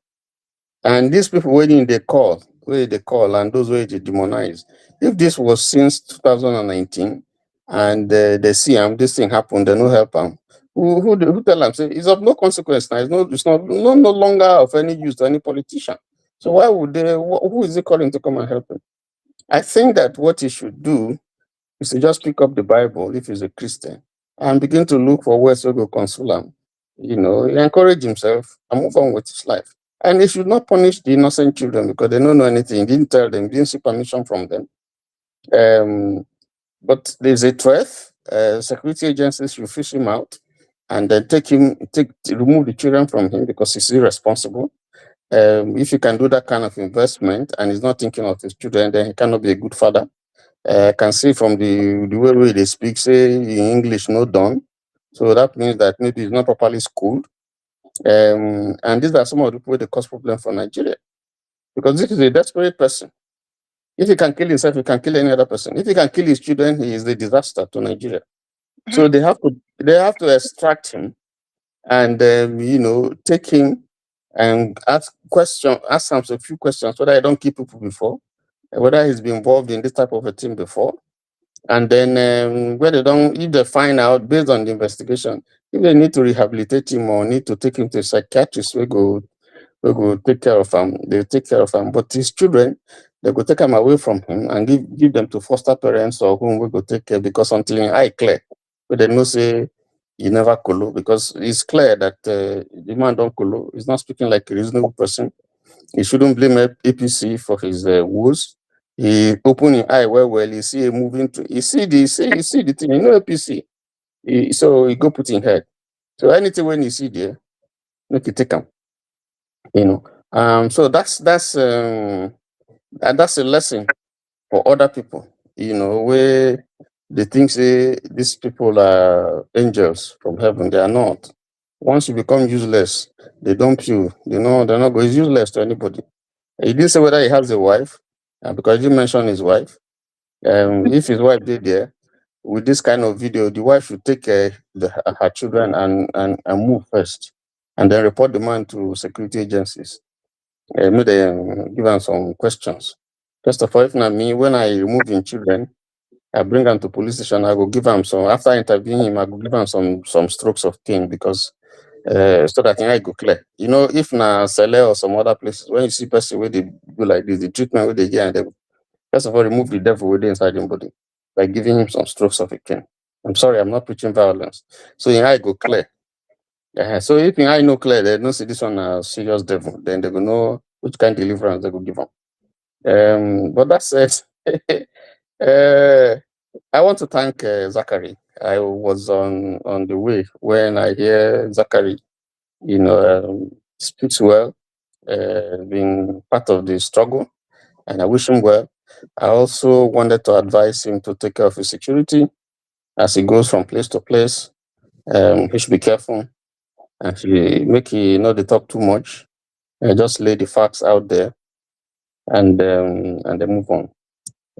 Speaker 11: And these people waiting they call, and those way they demonize. If this was since 2019, and they see this thing happen, they no help them. Who tell them? Say it's of no consequence now. It's no longer of any use to any politician. So why would they? Who is he calling to come and help him? I think that what he should do is to just pick up the Bible if he's a Christian and begin to look for ways to go console him. Encourage himself and move on with his life. And he should not punish the innocent children because they don't know anything. He didn't tell them, didn't seek permission from them. But there's a threat. Security agencies should fish him out and then remove the children from him because he's irresponsible. If you can do that kind of investment and he's not thinking of his children, then he cannot be a good father. I can see from the way they speak, say in English, no done. So that means that maybe he's not properly schooled. And these are some of the people that cause problem for Nigeria. Because this is a desperate person. If he can kill himself, he can kill any other person. If he can kill his children, he is the disaster to Nigeria. So they have to extract him and take him and ask him a few questions, whether I don't kill people before, whether he's been involved in this type of a thing before. And then if they find out based on the investigation, if they need to rehabilitate him or need to take him to a psychiatrist, we go take care of him. They'll take care of him. But his children, they go take him away from him and give them to foster parents or whom we go take care, because until I clear, but they know say he never colo, because it's clear that the man don't colo. He's not speaking like a reasonable person. He shouldn't blame APC for his woes. He open his eye well. He see a moving to. He see the thing. APC. So he go put in head. So anything when you see there, make you take him. So that's a lesson for other people. Where they think say these people are angels from heaven. They are not. Once you become useless, they dump you. They're not going. It's useless to anybody. He didn't say whether he has a wife, because you mentioned his wife. If his wife did there, with this kind of video, the wife should take her children and move first, and then report the man to security agencies. Maybe they give him some questions. First of all, if not me, when I remove him children, I bring him to police station. I will give him some. After interviewing him, I will give him some strokes of cane, because so that I go clear. If na Sele or some other places, when you see person where they do like this, the treatment where they get, and they first of all remove the devil within inside him body by giving him some strokes of a cane. I'm sorry, I'm not preaching violence. So I go clear. So if I know clear, they don't see this one a serious devil, then they go know which kind of deliverance they go give them. But that's it. I want to thank Zachary. I was on the way when I hear Zachary, speaks well, being part of the struggle, and I wish him well. I also wanted to advise him to take care of his security as he goes from place to place. He should be careful, and he not to talk too much. Just lay the facts out there, and then move on.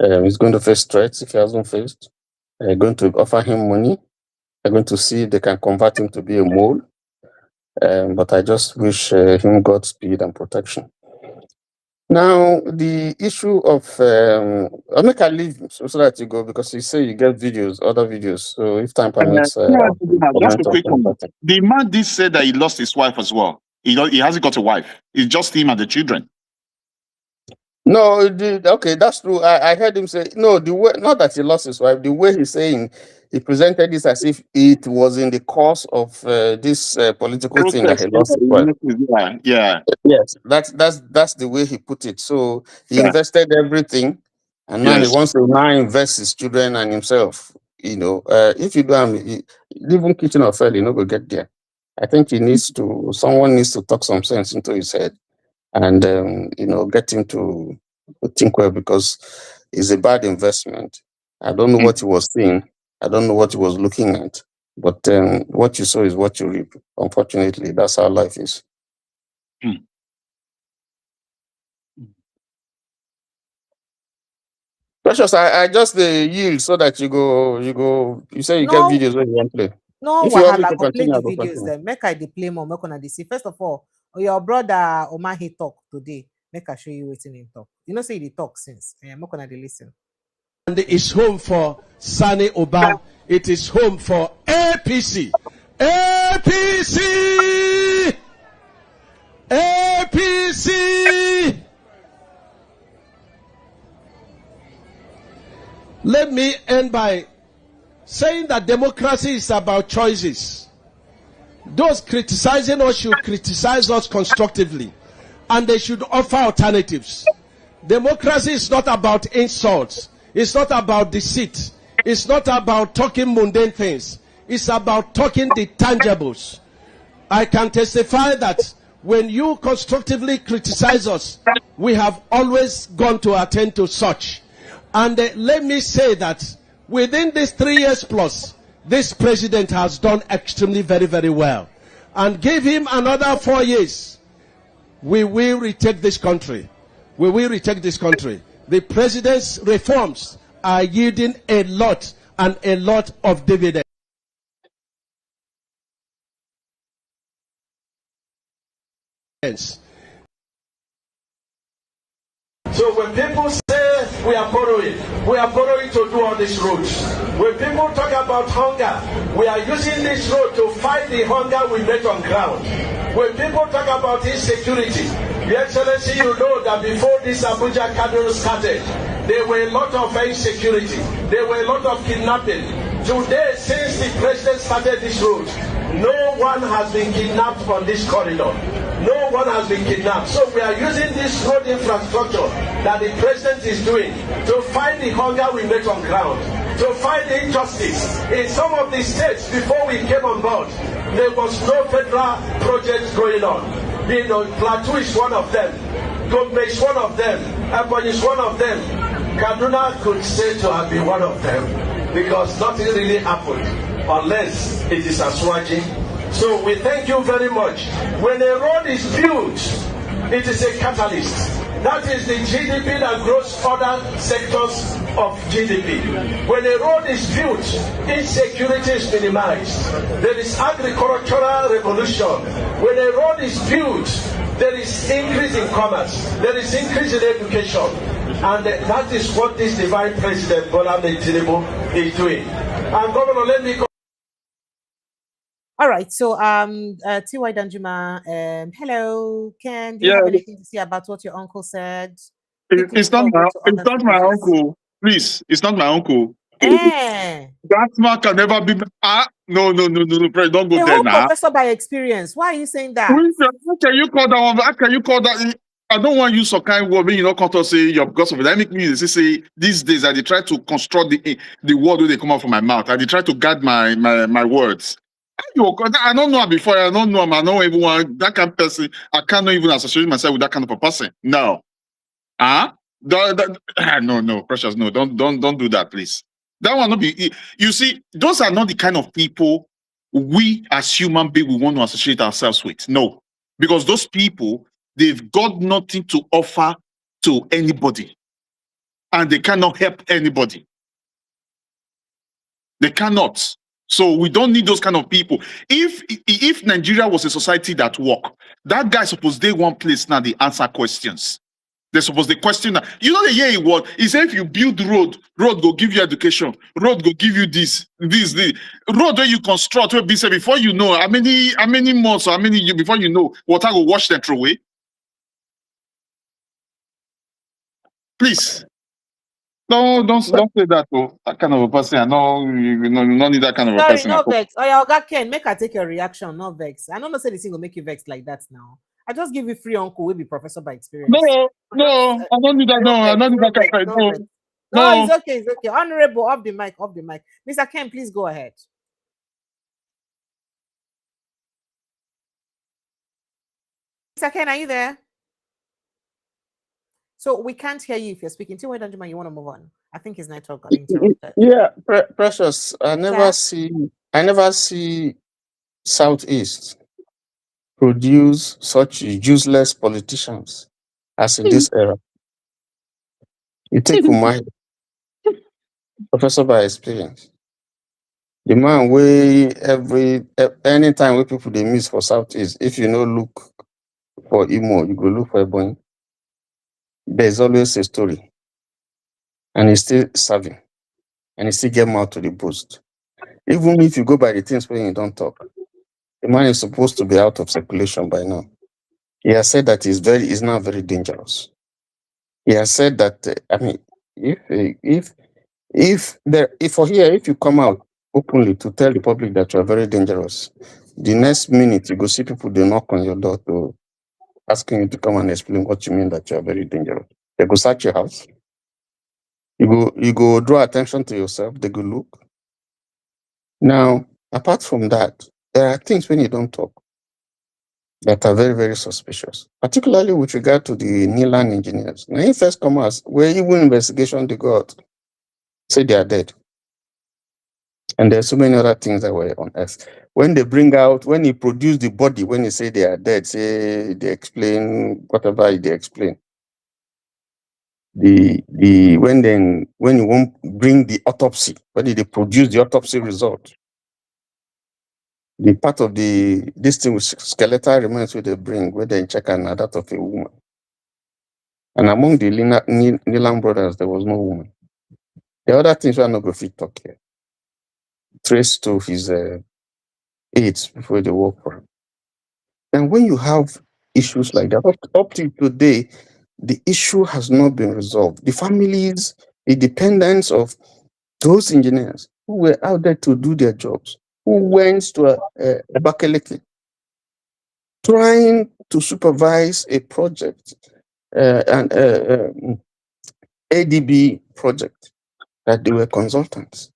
Speaker 11: He's going to face threats if he hasn't faced. They're going to offer him money. They're going to see if they can convert him to be a mole. But I just wish him Godspeed and protection. Now, the issue of I'll make a leave so that you go, because you say you get videos, other videos. So if time permits,
Speaker 6: just a quick one. The man did say that he lost his wife as well. He hasn't got a wife. It's just him and the children.
Speaker 11: No, okay, that's true. I heard him say no. The way, not that he lost his wife. The way he's saying, he presented this as if it was in the course of this political thing that he lost his wife.
Speaker 6: Yeah.
Speaker 11: Yes, that's the way he put it. So he invested everything, and now he wants to now invest his children and himself. You know, if you do, even kitchen or fell, you know, go get there. I think someone needs to talk some sense into his head, and you know, get him to think well, because it's a bad investment. I don't know what he was seeing. I don't know what he was looking at. But what you sow is what you reap. Unfortunately, that's how life is. Precious, I just yield so that you say you get videos when you want to play.
Speaker 1: No,
Speaker 11: if you want me to
Speaker 1: go play
Speaker 11: continue,
Speaker 1: the videos then. Make I play more. Make on see. First of all, your brother Omahi talk today. Make I show you waiting in talk. You know, say the talk since. Make on listen.
Speaker 12: And it's home for Sani Oba. It is home for APC. APC! APC! Let me end by saying that democracy is about choices. Those criticizing us should criticize us constructively, and they should offer alternatives. Democracy is not about insults. It's not about deceit. It's not about talking mundane things. It's about talking the tangibles. I can testify that when you constructively criticize us, we have always gone to attend to such. And let me say that within these 3 years plus, this president has done extremely very, very well. And give him another 4 years, we will retake this country. We will retake this country. The president's reforms are yielding a lot and a lot of dividends. So when people say we are borrowing to do all these roads. When people talk about hunger, we are using this road to fight the hunger we met on ground. When people talk about insecurity, Your Excellency, you know that before this Abuja Cardinal started, there were a lot of insecurity. There were a lot of kidnapping. Today, since the president started this road, no one has been kidnapped on this corridor. No one has been kidnapped. So we are using this road infrastructure that the president is doing to fight the hunger we met on ground, to fight the injustice. In some of the states, before we came on board, there was no federal project going on. You know, Plateau is one of them. Gombe is one of them. Ebonyi is one of them. Kaduna could say to have been one of them, because nothing really happened unless it is Aswaji. So we thank you very much. When a road is built, it is a catalyst. That is the GDP that grows other sectors of GDP. When a road is built, insecurity is minimized. There is agricultural revolution. When a road is built, there is increase in commerce. There is increase in education. And that is what this divine president, Bola Tinubu, is doing. And Governor, let me go.
Speaker 1: All right, so T.Y. Danjuma, hello, Ken. Do you have anything to say about what your uncle said?
Speaker 6: It's not my uncle. Please, it's not my uncle. That man can never be. No, don't go there now.
Speaker 1: Professor by experience. Why are you saying that?
Speaker 6: How can you call that one? How can you call that? I don't want to use some kind of word, you know, can't say you're because of it. That make me say these days I try to construct the word when they come out from my mouth. I try to guard my words. I don't know before. I don't know him. I know everyone. That kind of person. I cannot even associate myself with that kind of a person. No. No, precious. No, don't do that, please. That will not be. You see, those are not the kind of people we as human beings we want to associate ourselves with. No, because those people, they've got nothing to offer to anybody. and they cannot help anybody. They cannot. So we don't need those kind of people. If Nigeria was a society that work, that guy supposed they one place now they answer questions. They suppose they question that. You know the year he was. He said if you build road go give you education, road go give you this. Road where you construct will be said before you know how many months or how many years before you know water go wash them through away. Please. No, don't say that. Oh, that kind of a person. I know you don't need that kind of a person.
Speaker 1: Sorry, no vex. Oh, yeah, Oga Ken, make I take your reaction, no vex. I don't know say this thing will make you vex like that now. I just give you free uncle, will be professor by experience.
Speaker 6: No, I don't need that. No, I don't need that kind of.
Speaker 1: No, it's okay. Honorable, off the mic. Mr. Ken, please go ahead. Mr. Ken, are you there? So we can't hear you if you're speaking. Till when you want to move on? I think his network got interrupted.
Speaker 11: Yeah, Precious. I never see Southeast produce such useless politicians as in this era. You take Umahi, professor by experience. The man way anytime where people they miss for Southeast, if you no look for Imo, you go look for Ebony. There's always a story. And he's still serving. And he still get more to the boost. Even if you go by the things when you don't talk, the man is supposed to be out of circulation by now. He has said that he's now very dangerous. He has said that if you come out openly to tell the public that you are very dangerous, the next minute you go see people they knock on your door to asking you to come and explain what you mean that you are very dangerous. They go search your house. You go draw attention to yourself. They go look. Now, apart from that, there are things when you don't talk that are very, very suspicious, particularly with regard to the Nilan engineers. Now, in first commerce, where even investigation they got, say they are dead. And there's so many other things that were on earth. When they produce the body, when they say they are dead, say they explain whatever they explain. When you won't bring the autopsy, when they produce the autopsy result, the part of this thing with skeletal remains where they bring, where they check and that of a woman. And among the Nilan brothers, there was no woman. The other things we are not going to talk here. Traced to his aides before they work for him. And when you have issues like that, up to today, the issue has not been resolved. The families, the dependents of those engineers who were out there to do their jobs, who went to Abakaliki, trying to supervise a project, an ADB project, that they were consultants.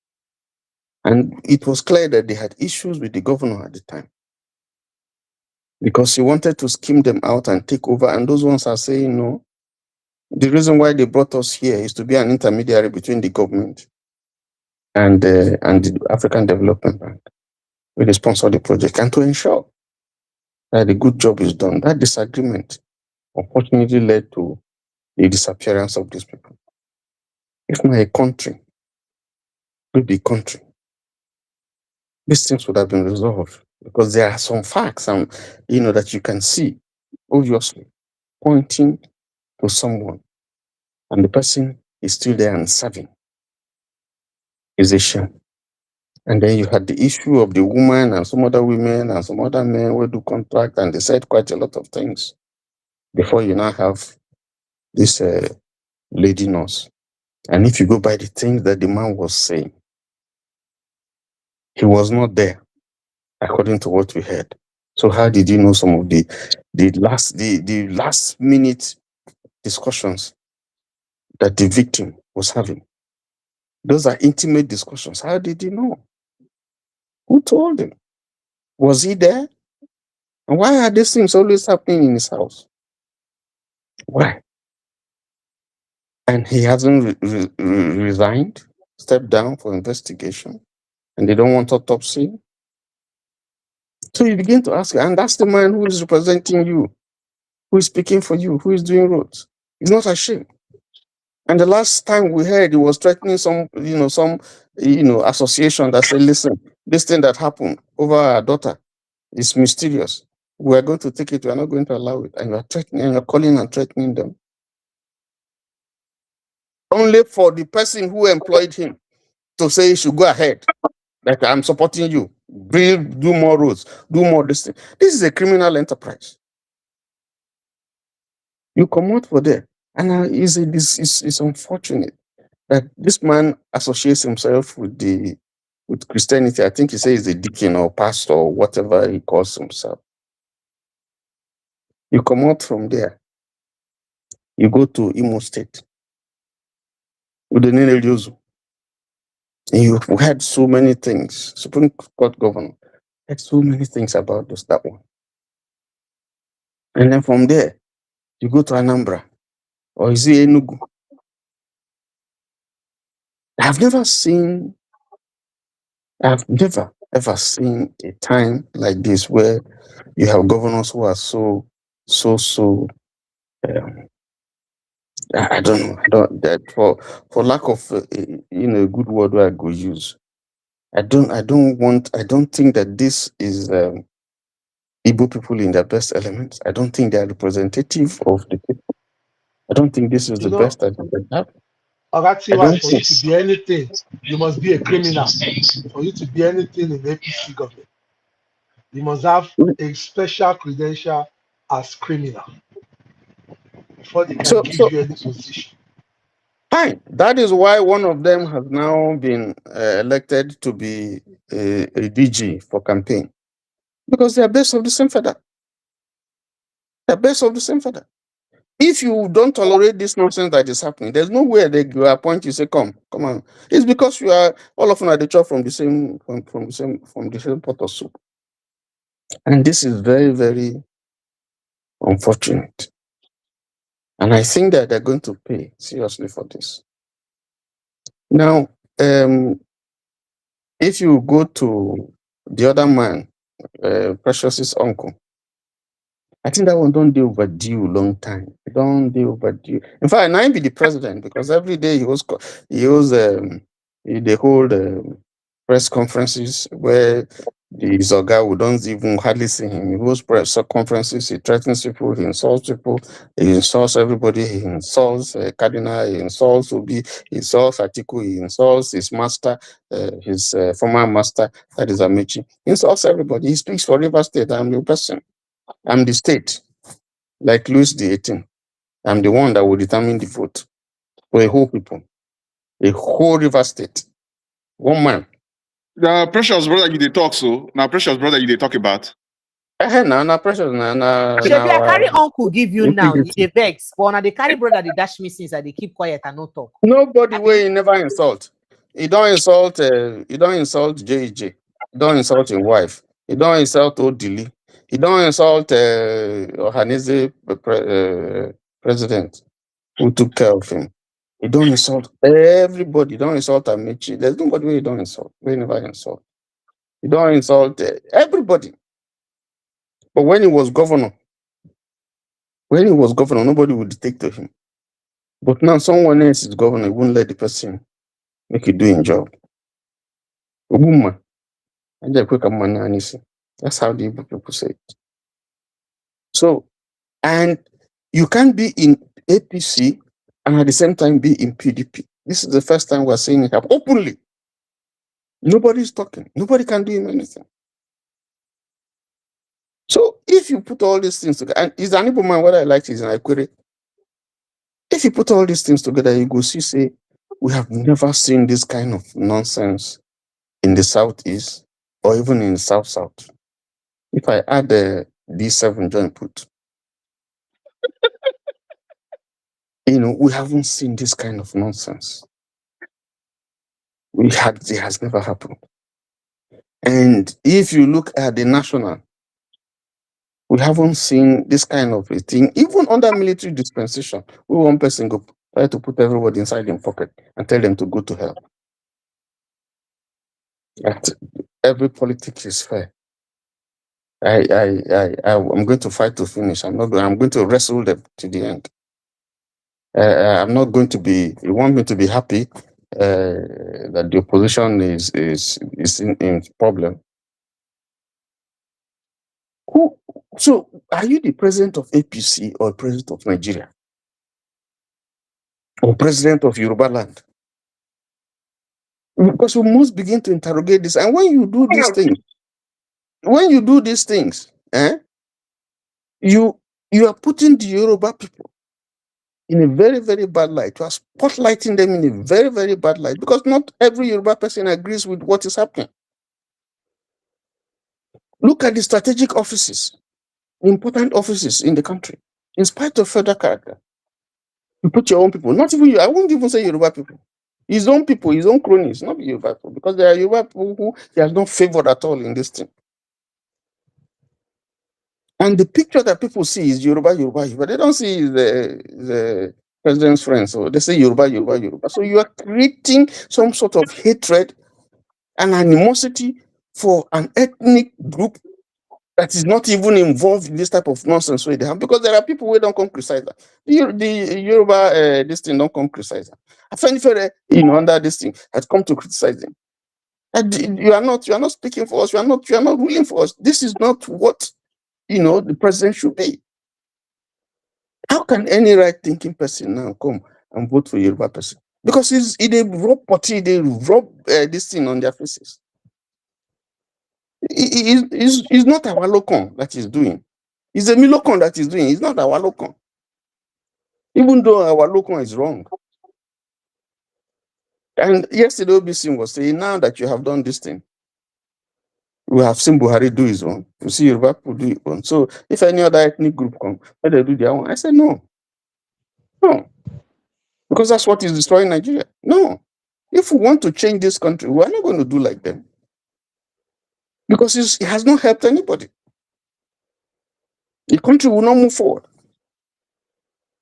Speaker 11: And it was clear that they had issues with the governor at the time, because he wanted to skim them out and take over. And those ones are saying, no, the reason why they brought us here is to be an intermediary between the government and the African Development Bank, where they sponsor the project, and to ensure that a good job is done. That disagreement unfortunately led to the disappearance of these people. If not a country, would be country, these things would have been resolved, because there are some facts that you can see, obviously, pointing to someone, and the person is still there and serving. Is a shame. And then you had the issue of the woman and some other women and some other men who do contract, and they said quite a lot of things before you now have this lady nurse. And if you go by the things that the man was saying, he was not there, according to what we heard. So how did you know some of the last minute discussions that the victim was having? Those are intimate discussions. How did he know? Who told him? Was he there? And why are these things always happening in his house? Why? And he hasn't resigned, stepped down for investigation, and they don't want autopsy. So you begin to ask, and that's the man who is representing you, who is speaking for you, who is doing roads. He's not ashamed. And the last time we heard, he was threatening some association that said, listen, this thing that happened over our daughter is mysterious. We are going to take it. We are not going to allow it. And you are threatening, and you're calling and threatening them. Only for the person who employed him to say he should go ahead. Like, I'm supporting you. Do more roads. Do more this thing. This is a criminal enterprise. You come out for there. And it's unfortunate that this man associates himself with Christianity. I think he says he's a deacon or pastor or whatever he calls himself. You come out from there. You go to Imo State with the Nene Jozu. You've heard so many things. Supreme Court governor had so many things about that one. And then from there, you go to Anambra or is it Enugu? I've never ever seen a time like this where you have governors who are so I don't know. That for lack of a good word where I go use. I don't think that this is Igbo people in their best elements. I don't think they are representative of the people. I don't think this is the best that they can have.
Speaker 8: Why for you to be anything, you must be a criminal. For you to be anything in the APC government, you must have a special credential as criminal before they can give you any position.
Speaker 11: Fine. That is why one of them has now been elected to be a DG for campaign. Because they are based on the same feather. They're based on the same feather. If you don't tolerate this nonsense that is happening, there's no way they will appoint you. Say, come on. It's because you are all of them are the chop from the same pot of soup. And this is very, very unfortunate. And I think that they're going to pay seriously for this. Now, if you go to the other man, Precious's uncle, I think that one don't deal overdue long time. Don't deal overdue. In fact, I be the president because every day they hold press conferences where the Zoga who don't even hardly see him. He holds press conferences, he threatens people, he insults people, he insults everybody, he insults Cardinal, he insults Obi, he insults Atiku, he insults his master, his former master, that is Amici. He insults everybody. He speaks for River State. I'm the person. I'm the state, like Louis XVIII. I'm the one that will determine the vote for a whole people, a whole River State. One man.
Speaker 6: The Precious brother you they talk so. Now Precious brother you they talk about.
Speaker 11: Now Precious
Speaker 1: I carry uncle give you now. They vex. But now they carry brother they dash me since they keep quiet and no talk.
Speaker 11: Nobody will never insult. You don't insult. You don't insult JJ. You don't insult your wife. You don't insult Odili. You don't insult Ohaneze president who took care of him. You don't insult everybody. You don't insult Amici. There's nobody where you don't insult. We never insult. You don't insult everybody. But when he was governor, nobody would take to him. But now someone else is governor, won't let the person make it doing job. That's how the Igbo people say it. So, and you can't be in APC and at the same time be in PDP. This is the first time we're seeing it happen openly. Nobody's talking. Nobody can do him anything. So if you put all these things together, and is an Igbo man, what I like is an Ikwere. If you put all these things together, you go see, say, we have never seen this kind of nonsense in the Southeast or even in the South. If I add the D7 joint put, we haven't seen this kind of nonsense. It has never happened. And if you look at the national, we haven't seen this kind of a thing, even under military dispensation, where one person go try to put everybody inside their pocket and tell them to go to hell. That every politics is fair. I'm going to fight to finish. I'm going to wrestle them to the end. I'm not going to be. You want me to be happy that the opposition is in problem? Who? So, are you the president of APC or president of Nigeria or president of Yoruba land? Because we must begin to interrogate this. And when you do these things, you are putting the Yoruba people in a very, very bad light. You are spotlighting them in a very, very bad light because not every Yoruba person agrees with what is happening. Look at the strategic offices, important offices in the country, in spite of federal character. You put your own people, not even you. I won't even say Yoruba people. His own people, his own cronies, not Yoruba people, because there are Yoruba people who he has not favored at all in this thing. And the picture that people see is Yoruba, but they don't see the president's friends. So they say Yoruba, Yoruba. So you are creating some sort of hatred and animosity for an ethnic group that is not even involved in this type of nonsense where they have, because there are people who don't come criticize that. The Yoruba, this thing don't come criticize that. Afenifere, under this thing, has come to criticize them. And you are not speaking for us. You are not ruling for us. This is not what the president should be. How can any right-thinking person now come and vote for Yoruba person? Because they rub potty, they rub this thing on their faces. It's not our locon that is doing. It's a milocon that is doing. It's not our locon. Even though our locon is wrong. And yesterday, OBC was saying, now that you have done this thing, we have seen Buhari do his own. You see Yoruba people do his own. So if any other ethnic group come, let them do their own. I said, no. No. Because that's what is destroying Nigeria. No. If we want to change this country, we're not going to do like them. Because it has not helped anybody. The country will not move forward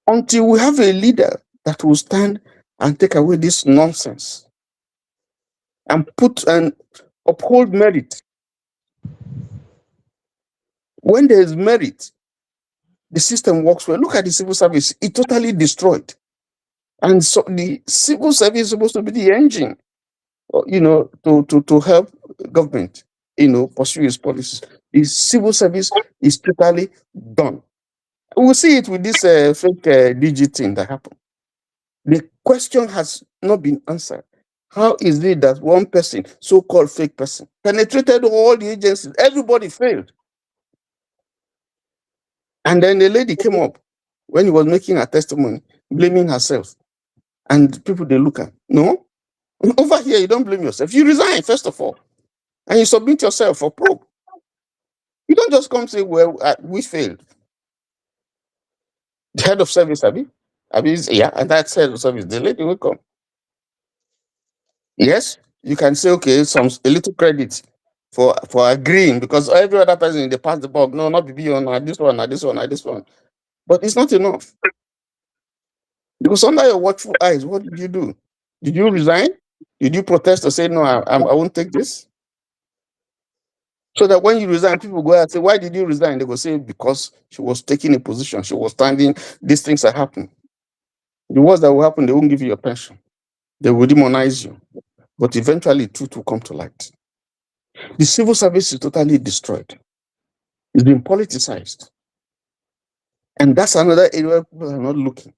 Speaker 11: until we have a leader that will stand and take away this nonsense and uphold merit. When there is merit, the system works well. Look at the civil service; it's totally destroyed, and so the civil service is supposed to be the engine, to help government, pursue its policies. The civil service is totally done. We'll see it with this fake DG thing that happened. The question has not been answered. How is it that one person, so-called fake person, penetrated all the agencies? Everybody failed. And then the lady came up when he was making her testimony, blaming herself. And people, they look at, no, over here, you don't blame yourself. You resign, first of all, and you submit yourself for probe. You don't just come say, well, we failed. The head of service, yeah, and that head of service, the lady will come. Yes, you can say, okay, a little credit for agreeing, because every other person, they pass the buck. No, not be on this one, this one. But it's not enough. Because under your watchful eyes, what did you do? Did you resign? Did you protest or say, no, I won't take this? So that when you resign, people go and say, why did you resign? They go say, because she was taking a position. She was standing. These things are happening. The worst that will happen, they won't give you a pension. They will demonize you. But eventually, truth will come to light. The civil service is totally destroyed. It's been politicized. And that's another area where people are not looking.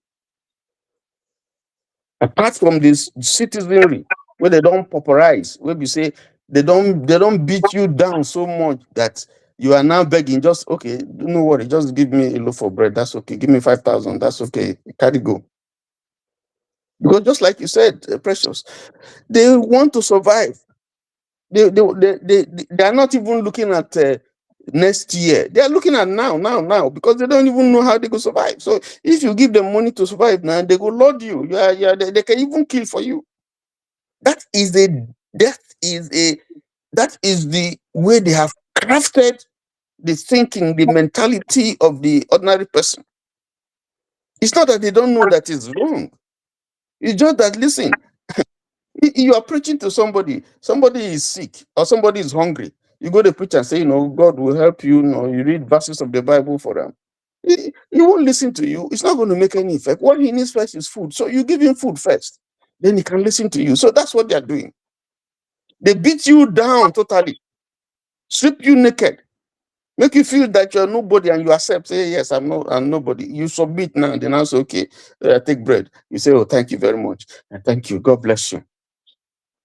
Speaker 11: Apart from this citizenry, where they don't pauperize, where we say they don't beat you down so much that you are now begging, just, okay, don't worry, just give me a loaf of bread, that's okay. Give me 5,000, that's okay. Carry go. Because just like you said, Precious, they want to survive. They are not even looking at next year. They are looking at now, because they don't even know how they go survive. So if you give them money to survive now, they go load you. They can even kill for you. That is the way they have crafted the thinking, the mentality of the ordinary person. It's not that they don't know that it's wrong. It's just that, listen, you are preaching to somebody is sick or somebody is hungry. You go to preach and say, God will help you. You read verses of the Bible for them. He won't listen to you. It's not going to make any effect. What he needs first is food. So you give him food first. Then he can listen to you. So that's what they're doing. They beat you down totally. Strip you naked. Make you feel that you're nobody and you accept. Say, yes, I'm nobody. You submit now. Then I say, okay, take bread. You say, oh, thank you very much. And thank you. God bless you.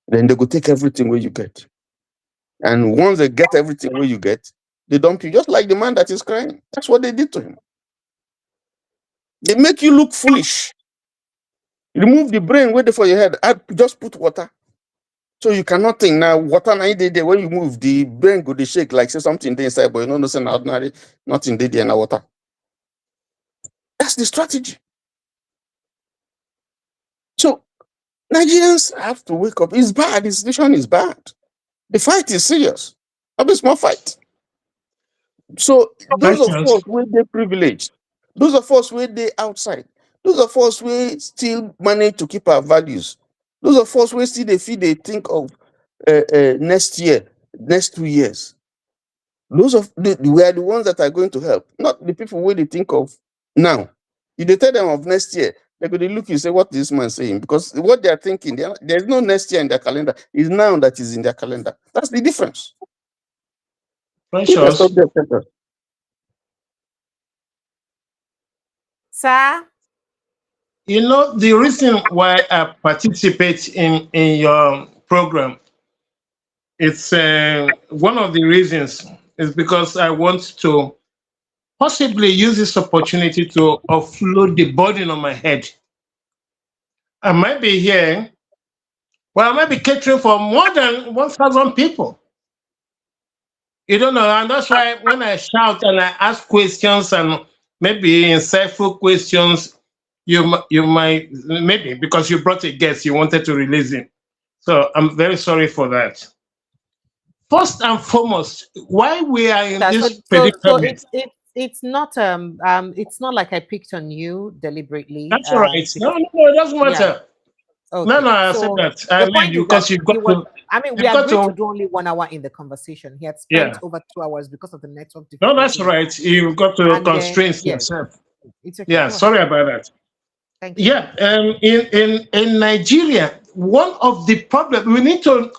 Speaker 11: Then they go take everything where you get. And once they get everything where you get, they dump you, just like the man that is crying. That's what they did to him. They make you look foolish. Remove the brain, wait for your head. Just put water. So you cannot think now. Water now there. When you move, the brain go to shake like say something there inside, but you know nothing ordinary, nothing there in the water. That's the strategy. So Nigerians have to wake up. It's bad. The situation is bad. The fight is serious. Not a small fight. So those of us where they privileged, those of us where they outside, those of us where still manage to keep our values, those of us where still they think of next year, next 2 years. We are the ones that are going to help, not the people where they think of now. If they tell them of next year, they're going to look and say, what is this man saying? Because what they are thinking, there's no next year in their calendar. It's now that is in their calendar. That's the difference.
Speaker 7: Precious.
Speaker 1: Sir?
Speaker 7: You know, the reason why I participate in your program, it's one of the reasons is because I want to possibly use this opportunity to offload the burden on my head. I might be here, well, I might be catering for more than 1,000 people. You don't know, and that's why when I shout and I ask questions and maybe insightful questions, you might, maybe because you brought a guest, you wanted to release him. So I'm very sorry for that. First and foremost, why we are in this predicament.
Speaker 1: So it's not like I picked on you deliberately.
Speaker 7: That's all right. No, it doesn't matter.
Speaker 1: Yeah. Okay.
Speaker 7: No, I said that. I mean, because you've got to.
Speaker 1: I mean, we agreed to do only 1 hour in the conversation. He had spent over 2 hours because of the network difficulty.
Speaker 7: No, that's right. You've got to constrain yourself.
Speaker 1: It's okay.
Speaker 7: Yeah, sorry about that.
Speaker 1: Thank you.
Speaker 7: Yeah, in Nigeria, one of the problems, we need to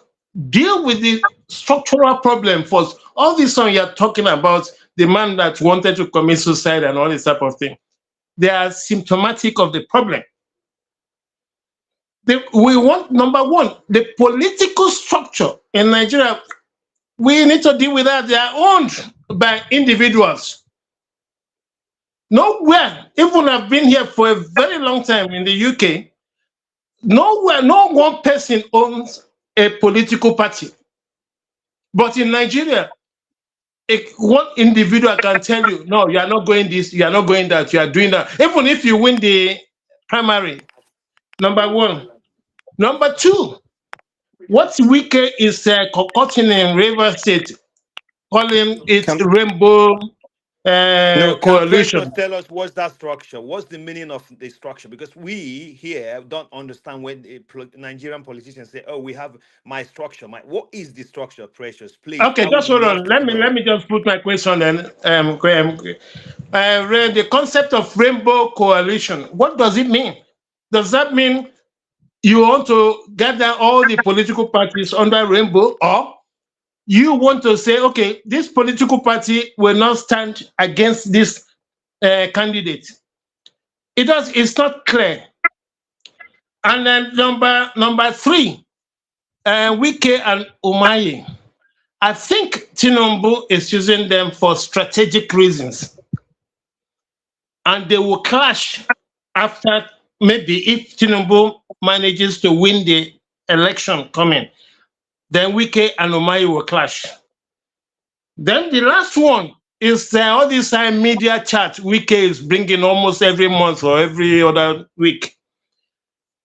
Speaker 7: deal with the structural problem first. All this song you're talking about, the man that wanted to commit suicide and all this type of thing, they are symptomatic of the problem. We want, number one, the political structure in Nigeria. We need to deal with that. They are owned by individuals. Nowhere, even I've been here for a very long time in the UK, nowhere, no one person owns a political party. But in Nigeria, one individual can tell you, no, you are not going this, you are not going that, you are doing that. Even if you win the primary, number one. Number two, what Wike is concocting in River State, calling it Rainbow Coalition.
Speaker 9: Tell us what's that structure? What's the meaning of the structure? Because we here don't understand when Nigerian politicians say, "Oh, we have my structure." What is the structure, Precious? Please.
Speaker 7: Okay, just hold on. Let me just put my question then. The concept of Rainbow Coalition. What does it mean? Does that mean you want to gather all the political parties under Rainbow, or you want to say, okay, this political party will not stand against this candidate? It's not clear. And then number three, Wike and Onaiyekan. I think Tinubu is using them for strategic reasons, and they will clash after. Maybe if Tinubu manages to win the election coming, then Wike and Onaiyekan will clash. Then the last one is all this media chat Wike is bringing almost every month or every other week.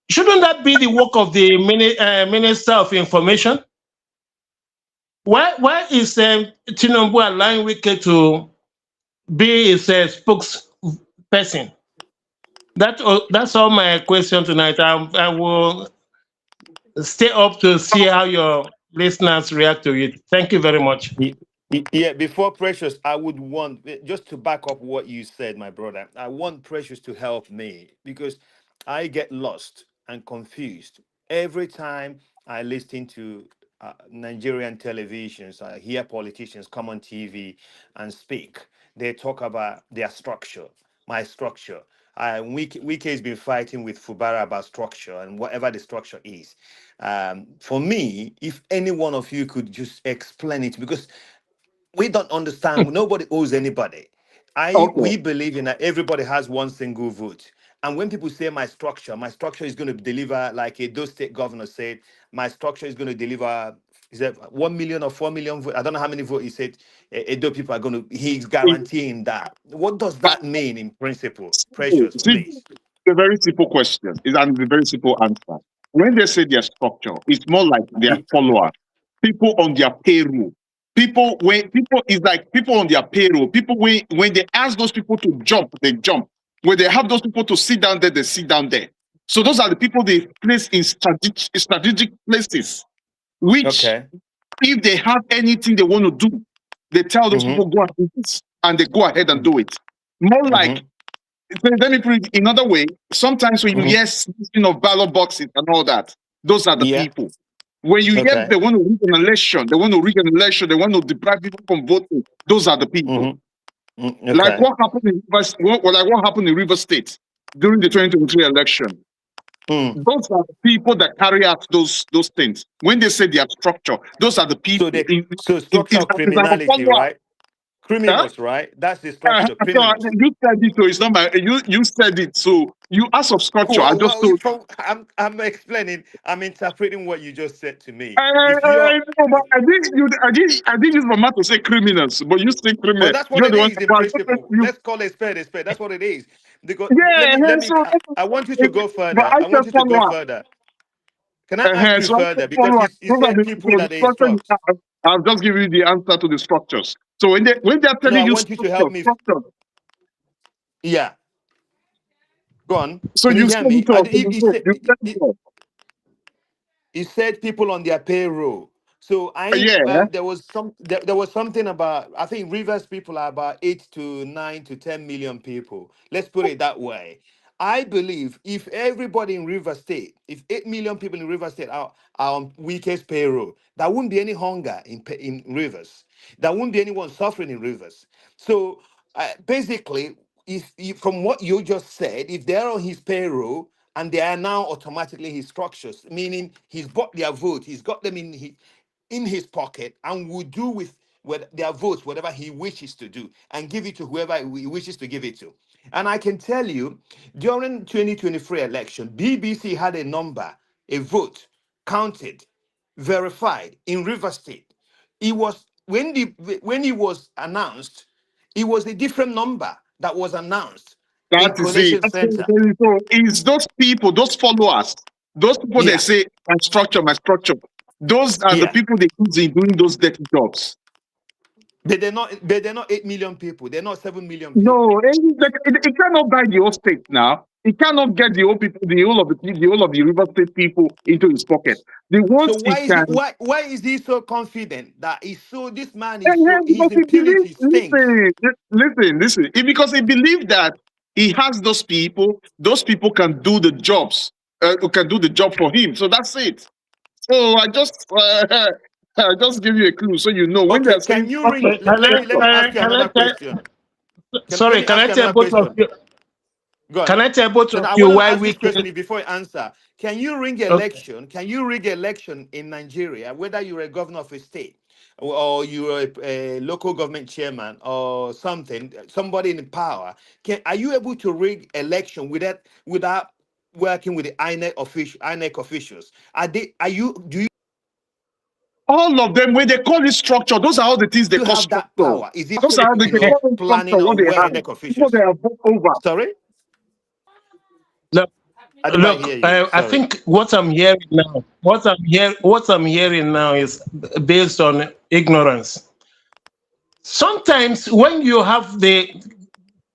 Speaker 7: Shouldn't that be the work of the Minister of Information? Why is Tinubu allowing Wike to be his spokesperson? That's all my question tonight. I will stay up to see how your listeners react to it. Thank you very much.
Speaker 9: Yeah, before Precious, I would want, just to back up what you said, my brother, I want Precious to help me because I get lost and confused every time I listen to Nigerian televisions. I hear politicians come on TV and speak. They talk about their structure, my structure. Wike has been fighting with Fubara about structure and whatever the structure is. For me, if any one of you could just explain it, because we don't understand. Nobody owes anybody.
Speaker 6: Okay.
Speaker 9: We believe in that everybody has one single vote. And when people say my structure is going to deliver, like a Edo State governor said, my structure is going to deliver, is that 1 million or 4 million votes? I don't know how many votes he said Edo people are going to, he's guaranteeing that. What does that mean in principle? Precious,
Speaker 6: See,
Speaker 9: please.
Speaker 6: it's a very simple question. And a very simple answer. When they say their structure, it's more like their followers, people on their payroll. People is like people on their payroll. People when they ask those people to jump, they jump. When they have those people to sit down there, they sit down there. So those are the people they place in strategic places, which
Speaker 9: Okay.
Speaker 6: if they have anything they want to do, they tell those
Speaker 9: Mm-hmm.
Speaker 6: people go and do this, and they go ahead and do it. More like,
Speaker 9: Mm-hmm.
Speaker 6: let me put it another way. Sometimes when you
Speaker 9: Mm-hmm.
Speaker 6: hear speaking of ballot boxes and all that, those are the
Speaker 9: Yeah.
Speaker 6: people. When you hear
Speaker 9: Okay.
Speaker 6: they want to rig an election, they want to deprive people from voting, those are the people.
Speaker 9: Mm-hmm.
Speaker 6: Like
Speaker 9: Okay.
Speaker 6: what happened in River State during the 2023 election.
Speaker 9: Mm.
Speaker 6: Those are the people that carry out those things. When they say their structure, those are the
Speaker 9: So
Speaker 6: people.
Speaker 9: the so structure of
Speaker 6: It's like a
Speaker 9: criminality,
Speaker 6: follower.
Speaker 9: right?
Speaker 6: Huh?
Speaker 9: Criminals, right? That's the structure.
Speaker 6: So
Speaker 9: Criminals.
Speaker 6: you said it, so it's not my you said it. So you asked of structure. I just
Speaker 9: Well,
Speaker 6: told.
Speaker 9: I'm explaining. I'm interpreting what you just said to me. If you're,
Speaker 6: No, but I didn't use my mouth to say criminals, but you say
Speaker 9: well,
Speaker 6: criminal.
Speaker 9: that's what
Speaker 6: You're
Speaker 9: it
Speaker 6: the one.
Speaker 9: is in
Speaker 6: But I just
Speaker 9: principle.
Speaker 6: you.
Speaker 9: Let's call a spade a spade. That's what it is. Because
Speaker 6: Yeah,
Speaker 9: let me.
Speaker 6: so
Speaker 9: I want you to go
Speaker 6: but
Speaker 9: further.
Speaker 6: I
Speaker 9: I want
Speaker 6: said
Speaker 9: you to go
Speaker 6: follower.
Speaker 9: further. Can I ask you
Speaker 6: So I said
Speaker 9: further? Because
Speaker 6: follower.
Speaker 9: you
Speaker 6: Those are
Speaker 9: said
Speaker 6: the
Speaker 9: people
Speaker 6: so the
Speaker 9: that they
Speaker 6: structure you
Speaker 9: instruct.
Speaker 6: have. I'll just give you the answer to the structures. So when they're
Speaker 9: No,
Speaker 6: telling
Speaker 9: I
Speaker 6: you
Speaker 9: want you to help me.
Speaker 6: structure.
Speaker 9: Yeah, go on.
Speaker 6: So
Speaker 9: Can you
Speaker 6: you
Speaker 9: hear
Speaker 6: said
Speaker 9: me?
Speaker 6: it all. You said it all.
Speaker 9: He said people on their payroll. So
Speaker 6: Yeah,
Speaker 9: there was something about, I think Rivers people are about 8 to 9 to 10 million people. Let's put it that way. I believe if everybody in River State, if 8 million people in River State are on weakest payroll, there wouldn't be any hunger in Rivers. There wouldn't be anyone suffering in Rivers. So basically, if from what you just said, if they're on his payroll, and they are now automatically his structures, meaning he's bought their vote, he's got them in his pocket, and will do with their votes whatever he wishes to do, and give it to whoever he wishes to give it to. And I can tell you, during 2023 election, BBC had a number, a vote counted, verified in River State. It was when he was announced, it was a different number that was announced in
Speaker 6: that is it.
Speaker 9: collation center.
Speaker 6: So it's those people, those followers, those people they
Speaker 9: Yeah,
Speaker 6: say my structure. Those are the
Speaker 9: yeah.
Speaker 6: people they use in doing those dirty jobs.
Speaker 9: They're not 8 million people. They're not 7 million
Speaker 6: No,
Speaker 9: people.
Speaker 6: it cannot buy the whole state now. It cannot get the whole people, the whole of the River State people into his pocket. The
Speaker 9: So
Speaker 6: ones
Speaker 9: why
Speaker 6: it
Speaker 9: is he
Speaker 6: can.
Speaker 9: why is he so confident that this man is
Speaker 6: And
Speaker 9: so,
Speaker 6: because
Speaker 9: his
Speaker 6: he believes,
Speaker 9: impunity stinks?
Speaker 6: listen. Because he believes that he has those people can do the jobs, who can do the job for him. So that's it. So I just give you a clue so you know when they
Speaker 9: Okay,
Speaker 6: are
Speaker 9: can
Speaker 6: saying
Speaker 9: you ring?
Speaker 7: Okay,
Speaker 9: Let me ask you another question. Let
Speaker 7: sorry,
Speaker 9: me
Speaker 7: can
Speaker 9: ask
Speaker 7: I
Speaker 9: you
Speaker 7: tell
Speaker 9: another
Speaker 7: both of
Speaker 9: question.
Speaker 7: you?
Speaker 9: Go on.
Speaker 7: Can I tell both
Speaker 9: So
Speaker 7: of
Speaker 9: now I
Speaker 7: you
Speaker 9: want to
Speaker 7: why
Speaker 9: ask
Speaker 7: we
Speaker 9: this question
Speaker 7: can?
Speaker 9: before you answer. Can you ring
Speaker 7: Okay.
Speaker 9: election? Can you rig election in Nigeria, whether you're a governor of a state or you're a local government chairman or something, somebody in power? Are you able to rig election without working with the INEC officials? Do
Speaker 6: all of them when they call it structure, those are all the things they
Speaker 9: you
Speaker 6: call
Speaker 9: have that
Speaker 6: structure.
Speaker 9: power? Is it
Speaker 6: Those are how they
Speaker 7: Yeah.
Speaker 6: call it structure.
Speaker 9: planning
Speaker 6: What
Speaker 9: on
Speaker 6: they
Speaker 9: where
Speaker 6: have,
Speaker 9: INEC
Speaker 6: people they
Speaker 9: officials?
Speaker 6: have voted over.
Speaker 9: Sorry?
Speaker 7: Look,
Speaker 9: I didn't quite hear
Speaker 7: look.
Speaker 9: you.
Speaker 7: I
Speaker 9: Sorry.
Speaker 7: think what I'm hearing now is based on ignorance. Sometimes when you have the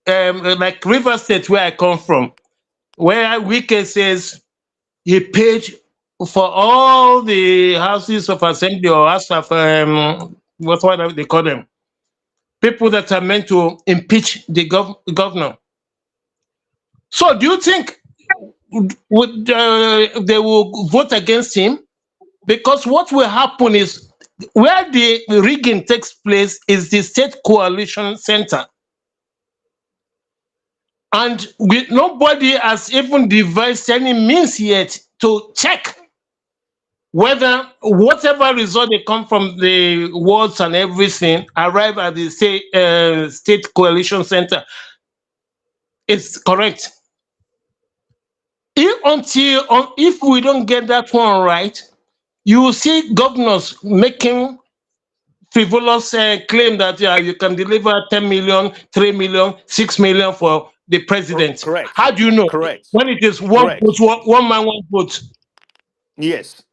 Speaker 7: like River State where I come from, where Wike says he paid for all the houses of assembly or house of what they call them, people that are meant to impeach the governor. So do you think they will vote against him? Because what will happen is, where the rigging takes place is the State Coalition Center. And nobody has even devised any means yet to check whether whatever result they come from the wards and everything arrive at the State Coalition Center is correct. If we don't get that one right, you will see governors making frivolous claim that you can deliver 10 million, 3 million, 6 million for the president.
Speaker 9: Correct.
Speaker 7: How do you know?
Speaker 9: Correct.
Speaker 7: When it is one vote, one man, one vote.
Speaker 9: Yes.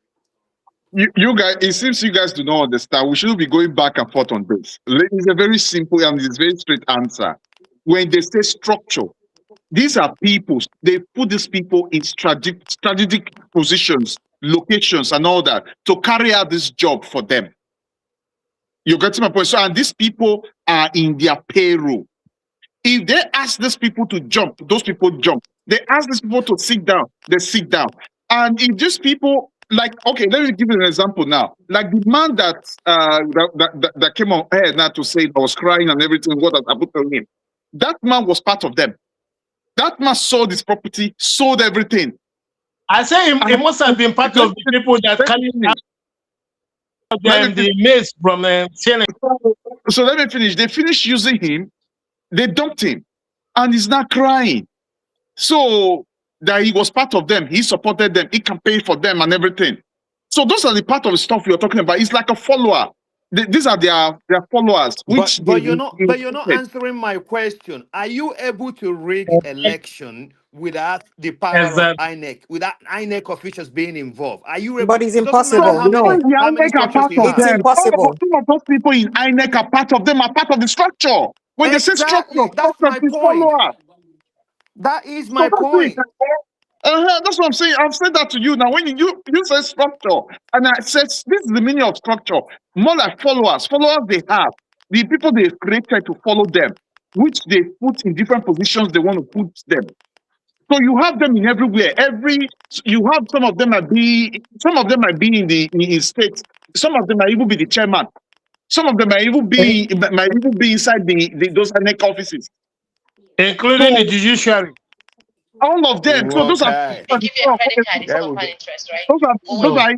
Speaker 6: You guys, it seems you guys do not understand. We shouldn't be going back and forth on this. It's a very simple and it's a very straight answer. When they say structure, these are people. They put these people in strategic positions, locations, and all that to carry out this job for them. You get my point? So, and these people are in their payroll. If they ask these people to jump, those people jump. They ask these people to sit down, they sit down. And if these people, like, okay, let me give you an example now. Like the man that came on air now to say I was crying and everything, what I put on him. That man was part of them. That man sold his property, sold everything.
Speaker 7: I say he must have been part of the people that carried out the mails from CNN.
Speaker 6: So let me finish. They finished using him, they dumped him, and he's not crying. So that he was part of them, he supported them, he campaigned for them and everything. So those are the part of the stuff you're talking about. It's like a follower. These are their followers.
Speaker 9: But you're not answering my question. Are you able to rig election without the power of INEC, without INEC officials being involved? Are you able?
Speaker 1: But it's impossible. No, it's impossible.
Speaker 6: Some of those people in INEC are part of them, are part of the structure. When they say structure,
Speaker 9: that's my point. That is my point.
Speaker 6: That's what I'm saying. I've said that to you. Now, when you say structure, and I said this is the meaning of structure, more like followers. Followers they have, the people they've created to follow them, which they put in different positions they want to put them. So you have them in everywhere. You have some of them might be in states. Some of them might even be the chairman. Some of them might even be inside those INEC offices,
Speaker 7: including the judiciary.
Speaker 6: All of them. So those are.
Speaker 13: They give you a credit card, it's compound interest, right? Those are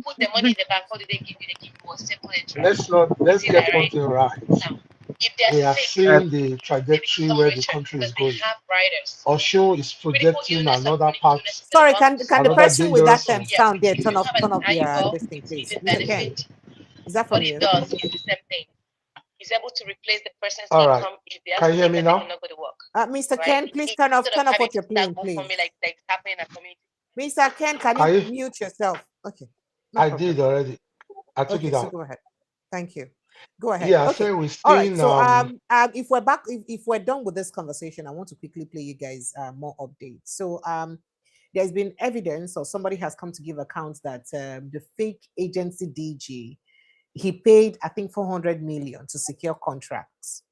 Speaker 13: put the money in the bank. How do they give you? They give you a simple interest.
Speaker 8: Let's get one thing right. Now, if they are seeing the trajectory where the country is going. Osho is projecting another part.
Speaker 1: Sorry, can the person with that sound there turn off this thing, please? Mr. Ken, is that from you?
Speaker 13: What it does is the same thing. He's able to replace the person's
Speaker 8: income if they
Speaker 13: can
Speaker 8: you hear me now?
Speaker 13: Not go to work.
Speaker 1: Mr. Ken, please turn off what you're playing, please.
Speaker 13: Like happening in a community.
Speaker 1: Mr. Ken, can you mute yourself? Okay.
Speaker 8: I did already. I took it out.
Speaker 1: So go ahead. Thank you. Go ahead.
Speaker 8: Yeah,
Speaker 1: okay.
Speaker 8: so we're still
Speaker 1: all right. So if we're back, if we're done with this conversation, I want to quickly play you guys more updates. So there's been evidence, or somebody has come to give accounts that the fake agency DG, he paid, I think, 400 million to secure contracts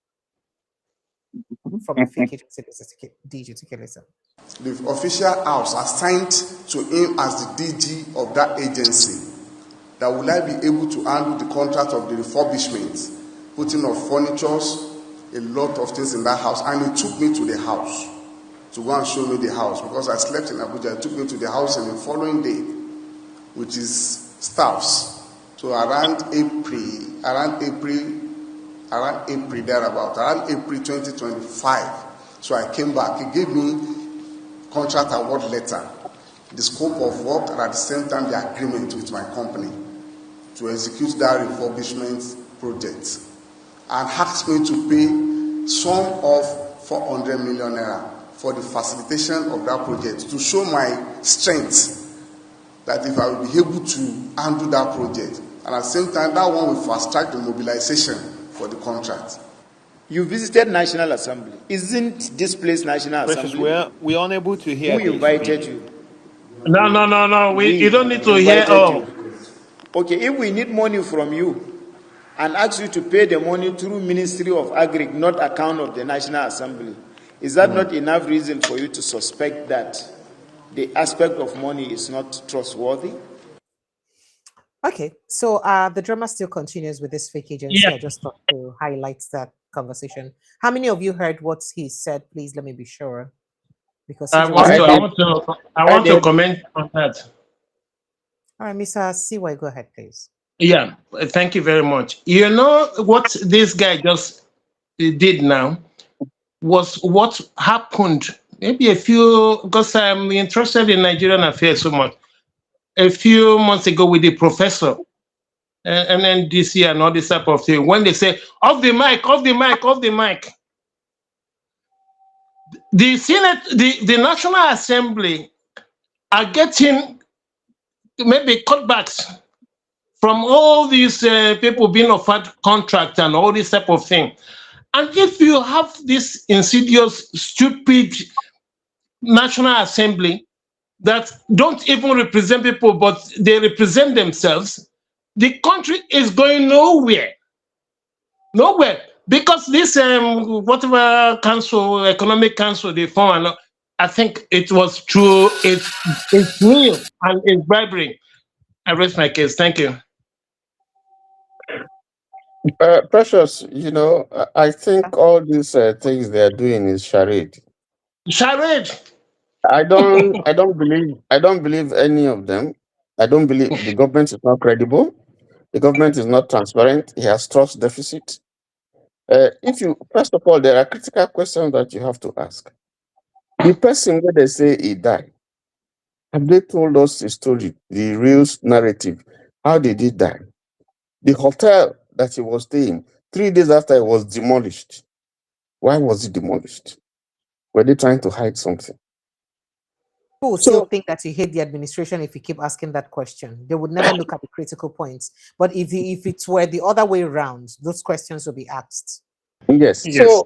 Speaker 1: from the fake agency DG to kill himself.
Speaker 14: The official house assigned to him as the DG of that agency, that will I be able to handle the contract of the refurbishment, putting of furnitures, a lot of things in that house. And he took me to the house to go and show me the house, because I slept in Abuja. He took me to the house in the following day, which is staffs. So around April thereabout, around April 2025. So I came back. He gave me contract award letter, the scope of work, and at the same time the agreement with my company to execute that refurbishment project, and asked me to pay sum of 400 million naira for the facilitation of that project, to show my strength, that if I will be able to handle that project. And at the same time, that one will fast track the mobilization for the contract.
Speaker 15: You visited National Assembly. Isn't this place National Assembly?
Speaker 9: We're unable to hear.
Speaker 15: Who invited you?
Speaker 7: No. You don't need to hear.
Speaker 15: Okay, if we need money from you, and ask you to pay the money through Ministry of Agri, not account of the National Assembly. Is that not enough reason for you to suspect that the aspect of money is not trustworthy?
Speaker 1: Okay, so the drama still continues with this fake agency.
Speaker 7: Yeah.
Speaker 1: I just thought to highlight that conversation. How many of you heard what he said? Please let me be sure. Because
Speaker 7: I
Speaker 1: CJ was
Speaker 7: want to comment on that.
Speaker 1: All right, Mr. CY, go ahead, please.
Speaker 7: Yeah, thank you very much. You know what this guy just did now was what happened maybe because I'm interested in Nigerian affairs so much. A few months ago with the professor and NDC and all this type of thing, when they say, off the mic, off the mic, off the mic. The Senate, the National Assembly are getting maybe cutbacks from all these people being offered contract and all this type of thing. And if you have this insidious, stupid National Assembly that don't even represent people, but they represent themselves, the country is going nowhere. Nowhere. Because this, whatever council, economic council they formed, I think it was true, it's real and it's bribery. I rest my case. Thank you.
Speaker 11: Precious, you know, I think all these things they are doing is charade.
Speaker 7: Charade.
Speaker 11: I don't believe any of them. I don't believe the government is not credible. The government is not transparent. It has trust deficit. First of all, there are critical questions that you have to ask. The person where they say he died, have they told us the story, the real narrative? How did he die? The hotel that he was staying, 3 days after it was demolished. Why was it demolished? Were they trying to hide something?
Speaker 1: People still think that you hate the administration if you keep asking that question. They would never look at the critical points. But if it were the other way around, those questions will be asked.
Speaker 11: Yes.
Speaker 7: Yes.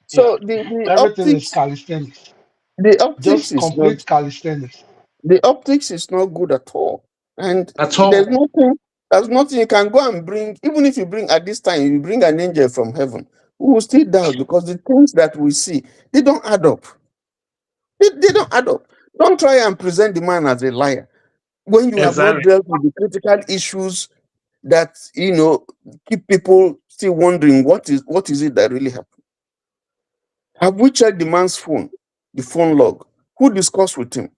Speaker 11: So the
Speaker 8: Everything
Speaker 11: optics,
Speaker 8: is calisthenics.
Speaker 11: the optics
Speaker 8: Just
Speaker 11: is not
Speaker 8: complete calisthenics.
Speaker 11: the optics is not good at all. And
Speaker 7: At all.
Speaker 11: there's nothing you can go and bring, even if you bring at this time, you bring an angel from heaven, we will still doubt because the things that we see, they don't add up. They don't add up. Don't try and present the man as a liar when you have not dealt with the critical issues that keep people still wondering what is it that really happened. Have we checked the man's phone, the phone log? Who discussed with him?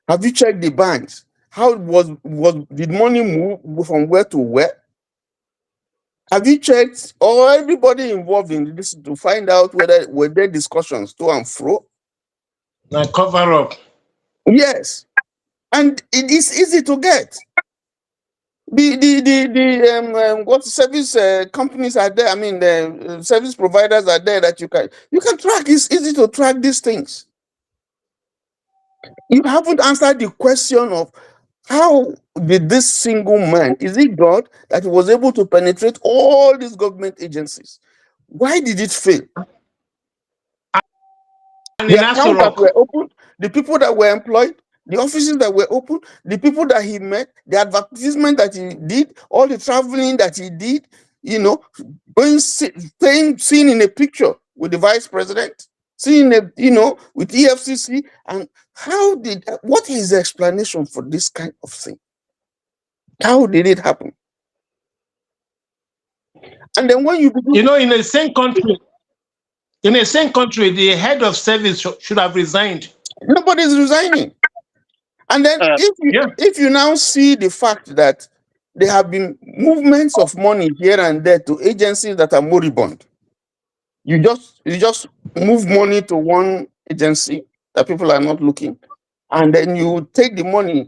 Speaker 11: Have you checked the banks? How did money move from where to where? Have you checked everybody involved in this to find out whether were there discussions to and fro?
Speaker 7: Now cover up.
Speaker 11: Yes, and it is easy to get. What service companies are there? I mean, the service providers are there that you can track. It's easy to track these things. You haven't answered the question of how did this single man, is it God that was able to penetrate all these government agencies? Why did it fail? The accounts that were opened, the people that were employed, the offices that were open, the people that he met, the advertisement that he did, all the traveling that he did, going seen in a picture with the vice president, seen with EFCC, and what is the explanation for this kind of thing? How did it happen? And then when you begin,
Speaker 7: in the same country, the head of service should have resigned.
Speaker 11: Nobody's resigning. And then if you now see the fact that there have been movements of money here and there to agencies that are moribund, you just move money to one agency that people are not looking, and then you take the money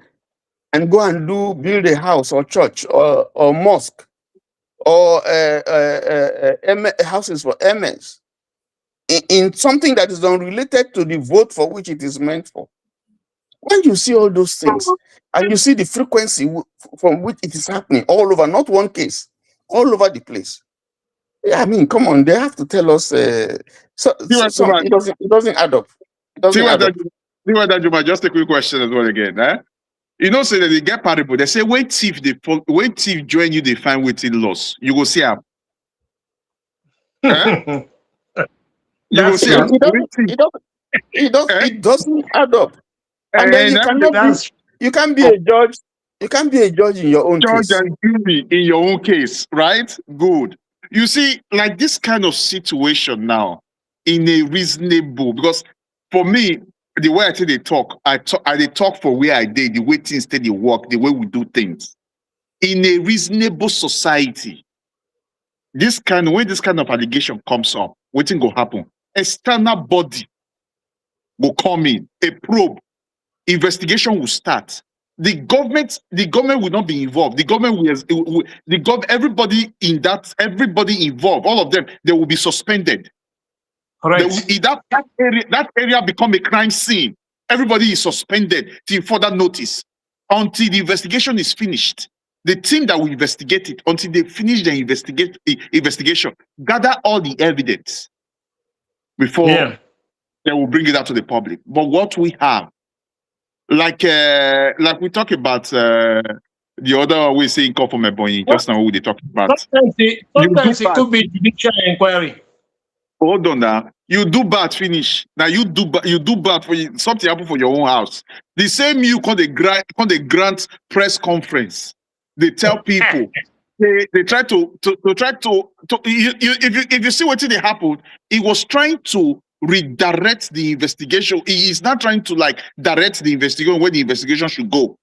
Speaker 11: and go and build a house or church or mosque or houses for MS in something that is unrelated to the vote for which it is meant for. When you see all those things and you see the frequency from which it is happening all over, not one case, all over the place. Yeah, I mean, come on, they have to tell us. It doesn't add up. It doesn't add up.
Speaker 6: Juma, just a quick question as well again. You know, say that they get parable. They say, wait thief join you, they find waiting loss. You go see him. You go see him.
Speaker 11: It doesn't add up. And then
Speaker 6: And
Speaker 11: you can't be a judge. You can't be a judge in your own case.
Speaker 6: Judge and jury in your own case, right? Good. You see, like this kind of situation now, in a reasonable, because for me, the way I think they talk, I talk for where I did, the way things they work, the way we do things. In a reasonable society, when this kind of allegation comes up, what thing will happen? External body will come in, a probe, investigation will start. The government will not be involved. Everybody involved, all of them, they will be suspended.
Speaker 7: Correct.
Speaker 6: That area become a crime scene. Everybody is suspended till further notice until the investigation is finished. The team that will investigate it, until they finish the investigation, gather all the evidence before they will bring it out to the public. But what we have, like we talk about the other way saying call from a boy just now, we they talk about.
Speaker 7: Sometimes it could be judicial inquiry.
Speaker 6: Hold on now. You do bad finish. Now you do bad for you. Something happen for your own house. The same you call the grant press conference. They tell people they try to if you see what did happen, he was trying to redirect the investigation. He is not trying to like direct the investigation where the investigation should go.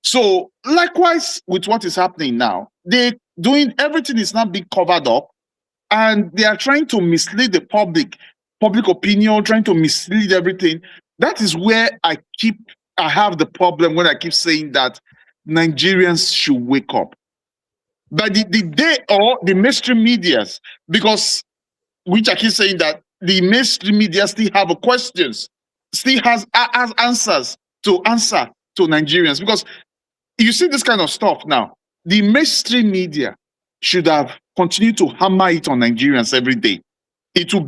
Speaker 6: So likewise with what is happening now, they doing everything is not being covered up. And they are trying to mislead the public opinion, trying to mislead everything. That is where I have the problem when I keep saying that Nigerians should wake up. But the day or the mainstream medias, because which I keep saying that the mainstream media still have questions, still has answers to answer to Nigerians. Because you see this kind of stuff now, the mainstream media should have continued to hammer it on Nigerians every day. It will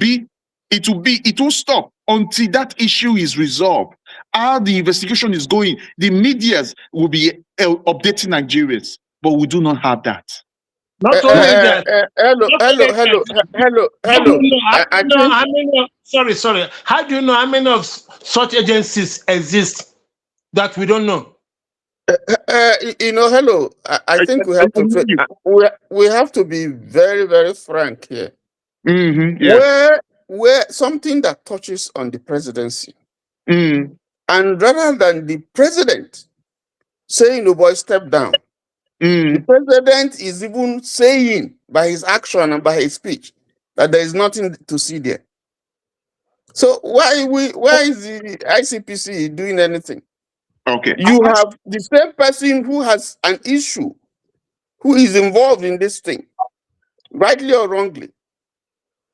Speaker 6: stop until that issue is resolved. How the investigation is going, the medias will be updating Nigerians, but we do not have that.
Speaker 7: Not only that.
Speaker 11: Hello.
Speaker 7: Sorry. How do you know how many of such agencies exist that we don't know?
Speaker 11: Hello. I think we have to be very, very frank here.
Speaker 6: Mm-hmm, yeah.
Speaker 11: Where something that touches on the presidency, and rather than the president saying, "No boy, step down," the president is even saying by his action and by his speech that there is nothing to see there. So why is the ICPC doing anything?
Speaker 6: Okay.
Speaker 11: You have the same person who has an issue, who is involved in this thing, rightly or wrongly.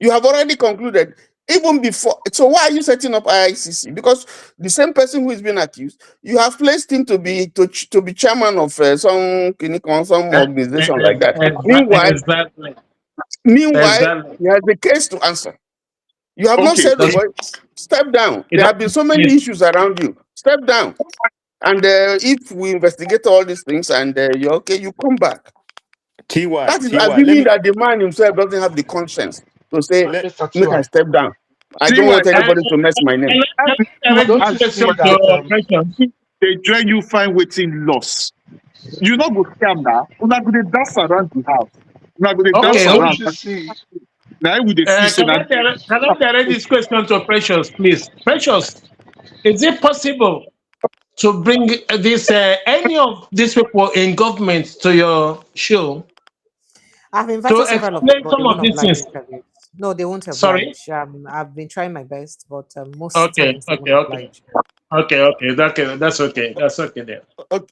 Speaker 11: You have already concluded, even before. So why are you setting up ICC? Because the same person who is being accused, you have placed him to be chairman of some organization like that. Meanwhile, he has a case to answer. You have not said, boy, step down. There have been so many issues around you. Step down. And if we investigate all these things and you're okay, you come back. That is assuming that the man himself doesn't have the conscience to say, make I step down. I don't want anybody to mess my name.
Speaker 6: They try you find waiting loss. You not go scam now. You're not going to dance around the house. You're not going to dance around. Now we
Speaker 7: can I direct this question to Precious, please? Precious, is it possible to bring this any of these people in government to your show?
Speaker 1: I've invited several of them, but
Speaker 7: some of these things.
Speaker 1: No, they won't
Speaker 7: oblige.
Speaker 1: Sorry? I've been trying my best, but most
Speaker 7: times they won't oblige. Okay, that's okay. That's okay then.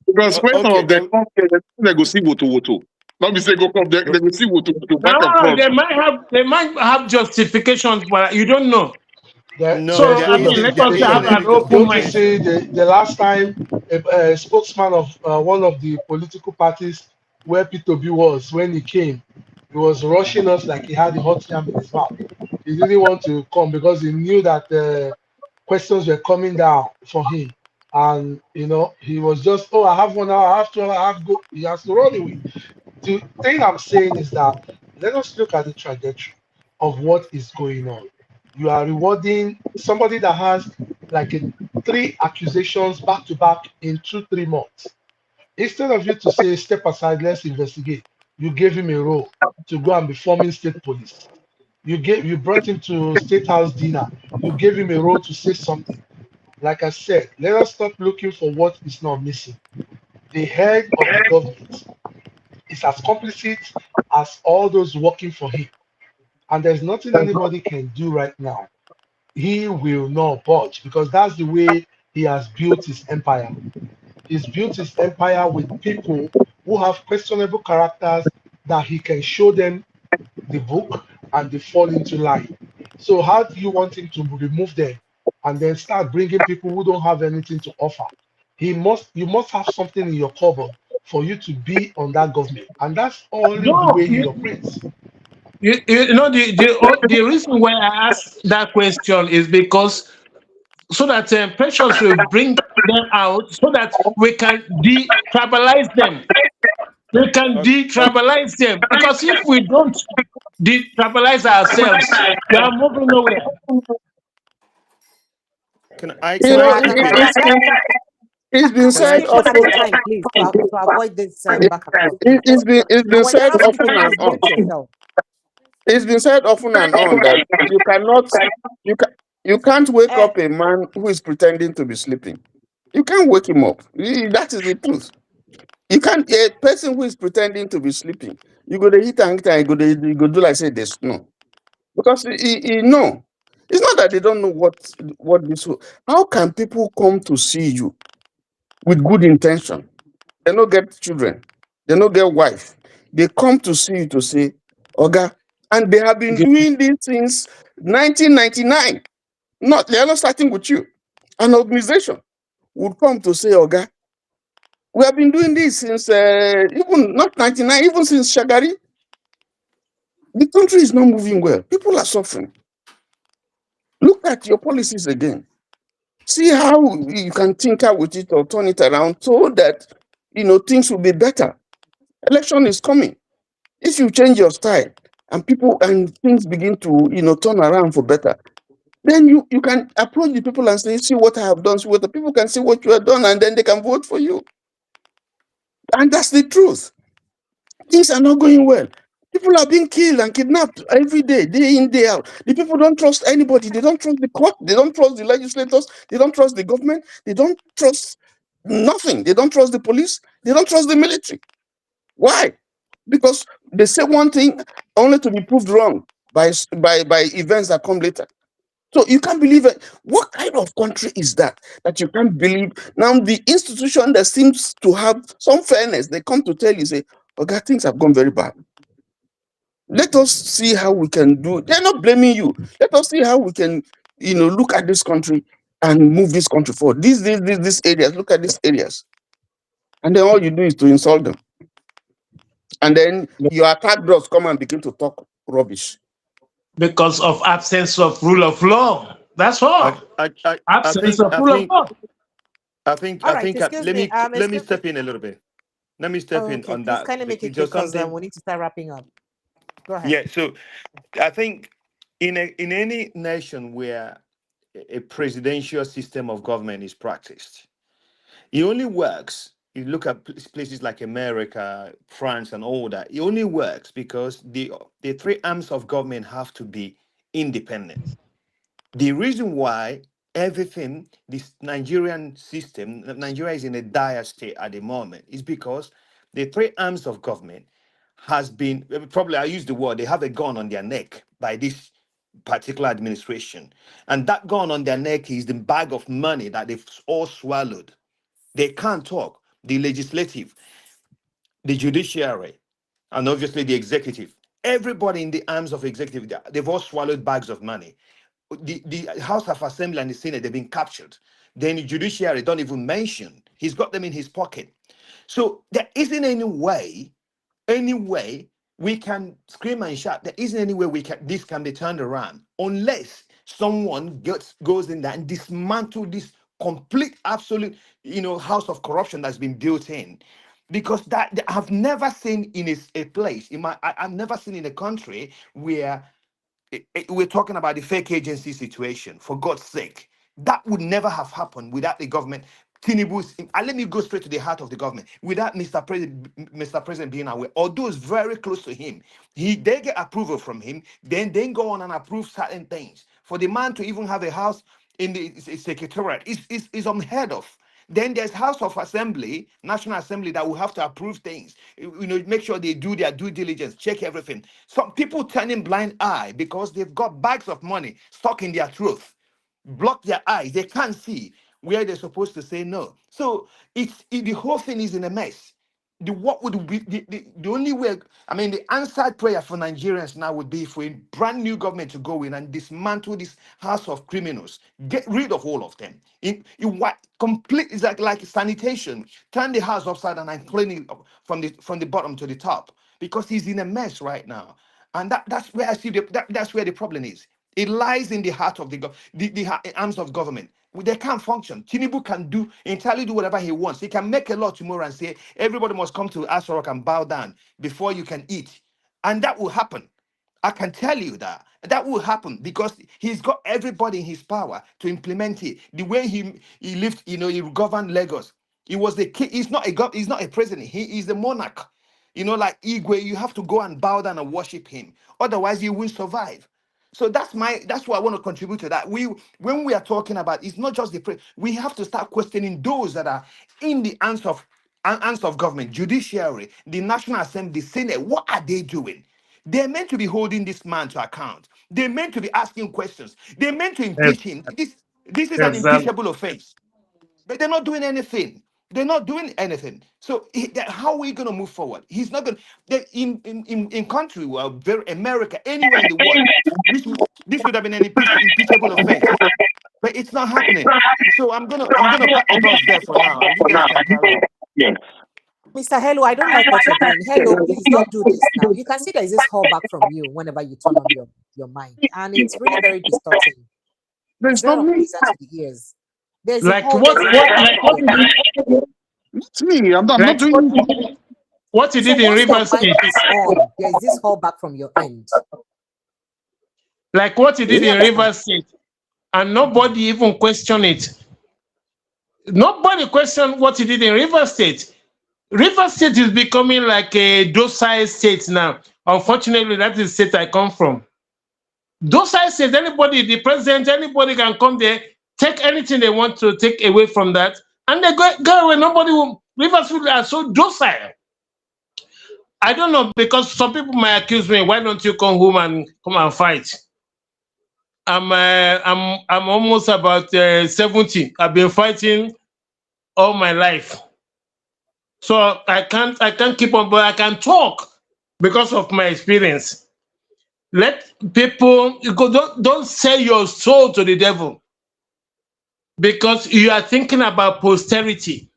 Speaker 6: Because when some of them come here, they go see woto. Let me say go come there, they go see woto back and
Speaker 7: forth. They might have justifications, but you don't know.
Speaker 8: Let us have an open mind. Say the last time a spokesman of one of the political parties where P2B was, when he came, he was rushing us like he had the hot jam in his mouth. He didn't want to come because he knew that questions were coming down for him. And he was just, oh, I have 1 hour, I have 2 hours, I have to go. He has to run away. The thing I'm saying is that let us look at the trajectory of what is going on. You are rewarding somebody that has like 3 accusations back to back in 2-3 months. Instead of you to say, step aside, let's investigate, you gave him a role to go and be forming state police. You brought him to State House dinner. You gave him a role to say something. Like I said, let us stop looking for what is not missing. The head of the government is as complicit as all those working for him. And there's nothing anybody can do right now. He will not budge because that's the way he has built his empire. He's built his empire with people who have questionable characters that he can show them the book and they fall into line. So how do you want him to remove them and then start bringing people who don't have anything to offer? You must have something in your cupboard for you to be on that government, and that's only the
Speaker 7: No,
Speaker 8: way he operates.
Speaker 7: the reason why I asked that question is because so that Precious will bring them out so that we can de-tribalize them. We can de-tribalize them because if we don't de-tribalize ourselves, we are moving nowhere.
Speaker 9: Can I
Speaker 11: You
Speaker 9: can
Speaker 11: know,
Speaker 9: I
Speaker 1: Brother,
Speaker 9: chip in?
Speaker 1: brother Benny,
Speaker 11: it's been
Speaker 1: can
Speaker 11: said
Speaker 1: you
Speaker 9: Can
Speaker 1: just
Speaker 11: often.
Speaker 1: take time, please, to avoid this back and forth, please?
Speaker 11: It's
Speaker 1: And
Speaker 11: been
Speaker 1: when you're
Speaker 11: said
Speaker 1: not
Speaker 11: often
Speaker 1: speaking,
Speaker 11: and
Speaker 1: please
Speaker 11: on.
Speaker 1: mute yourself.
Speaker 11: It's been said often and on that you can you can't wake
Speaker 1: Eh,
Speaker 11: up a man who is pretending to be sleeping. You can't wake him up. That is the truth. You can't a person who is pretending to be sleeping. You go to hit and hit and you go do like say there's no. Because he know. It's not that they don't know what this. How can people come to see you with good intention? They don't get children. They don't get wife. They come to see you to say, Oga, and they have been doing this since 1999. They are not starting with you. An organization would come to say, Oga, we have been doing this since even not 99, even since Shagari. The country is not moving well. People are suffering. Look at your policies again. See how you can tinker with it or turn it around so that things will be better. Election is coming. If you change your style and people and things begin to turn around for better, then you can approach the people and say, see what I have done, see what the people can see what you have done, and then they can vote for you. And that's the truth. Things are not going well. People are being killed and kidnapped every day, day in, day out. The people don't trust anybody. They don't trust the court. They don't trust the legislators. They don't trust the government. They don't trust nothing. They don't trust the police. They don't trust the military. Why? Because they say one thing only to be proved wrong by events that come later. So you can't believe it. What kind of country is that you can't believe? Now the institution that seems to have some fairness, they come to tell you, say, okay, things have gone very bad. Let us see how we can do. They're not blaming you. Let us see how we can, look at this country and move this country forward. These areas, look at these areas. And then all you do is to insult them. And then your attack dogs come and begin to talk rubbish.
Speaker 7: Because of absence of rule of law. That's all. Absence of rule of law.
Speaker 1: all right, excuse me.
Speaker 9: Let me
Speaker 1: Excuse me.
Speaker 9: step in a little bit. Let me step in
Speaker 1: Okay,
Speaker 9: on
Speaker 1: please
Speaker 9: that
Speaker 1: kindly make it quick
Speaker 9: because
Speaker 1: because
Speaker 9: something.
Speaker 1: we need to start wrapping up. Go ahead.
Speaker 9: Yeah, so I think in any nation where a presidential system of government is practiced, it only works. You look at places like America, France, and all that. It only works because the 3 arms of government have to be independent. The reason why this Nigerian system, Nigeria is in a dire state at the moment, is because the 3 arms of government has been, probably I use the word, they have a gun on their neck by this particular administration. And that gun on their neck is the bag of money that they've all swallowed. They can't talk. The legislative, the judiciary, and obviously the executive. Everybody in the arms of executive, they've all swallowed bags of money. The House of Assembly and the Senate, they've been captured. Then the judiciary, don't even mention. He's got them in his pocket. So there isn't any way we can scream and shout. There isn't any way this can be turned around unless someone goes in there and dismantle this complete, absolute, house of corruption that's been built in. Because I've never seen in a place, I've never seen in a country where we're talking about the fake agency situation, for God's sake. That would never have happened without the government. Tinubu's, let me go straight to the heart of the government. Without Mr. President being aware, or those very close to him, they get approval from him, then go on and approve certain things. For the man to even have a house in the secretariat is unheard of. Then there's House of Assembly, National Assembly, that will have to approve things. Make sure they do their due diligence, check everything. Some people turning blind eye because they've got bags of money stuck in their throat, block their eyes. They can't see where they're supposed to say no. So the whole thing is in a mess. What would be the only way? I mean, the answered prayer for Nigerians now would be for a brand new government to go in and dismantle this house of criminals, get rid of all of them. Complete is like sanitation. Turn the house upside down and clean it up from the bottom to the top, because he's in a mess right now, and that's where I see that's where the problem is. It lies in the heart of the arms of government. They can't function. Tinubu can entirely do whatever he wants. He can make a law tomorrow and say everybody must come to Aso Rock and bow down before you can eat, and that will happen. I can tell you that will happen because he's got everybody in his power to implement it. The way he lived, he governed Lagos. He was the king. He's not a president. He is the monarch. Like Igwe, you have to go and bow down and worship him. Otherwise, you won't survive. So that's what I want to contribute to that. When we are talking about, it's not just we have to start questioning those that are in the hands of government, judiciary, the National Assembly, the Senate. What are they doing? They're meant to be holding this man to account. They're meant to be asking questions. They're meant to impeach him. This is an impeachable offense. But they're not doing anything. They're not doing anything. So how are we going to move forward? He's not going to. In country, America, anywhere in the world, this would have been an impeachable offense. But it's not happening. So I'm gonna pack the bus there for now, and you guys can carry on.
Speaker 1: Mr. Hello, I don't like what you're doing. Hello, please don't do this now. You can see there is this callback from you whenever you turn on your mic, and it's really very distorting. It's very unpleasant to the ears. There's
Speaker 7: like
Speaker 1: a whole,
Speaker 7: what
Speaker 6: it's me. I'm not doing
Speaker 7: what you did in Rivers State.
Speaker 1: There is this callback from your end.
Speaker 7: Like what you did in Rivers State, and nobody even questioned it. Nobody questioned what he did in Rivers State. Rivers State is becoming like a docile state now. Unfortunately, that is the state I come from. Docile state, anybody, the president, anybody can come there, take anything they want to take away from that, and they go away. Nobody will. Rivers State are so docile. I don't know, because some people might accuse me, why don't you come home and fight? I'm almost about 70. I've been fighting all my life, so I can't keep on, but I can talk because of my experience. Let people don't sell your soul to the devil because you are thinking about posterity.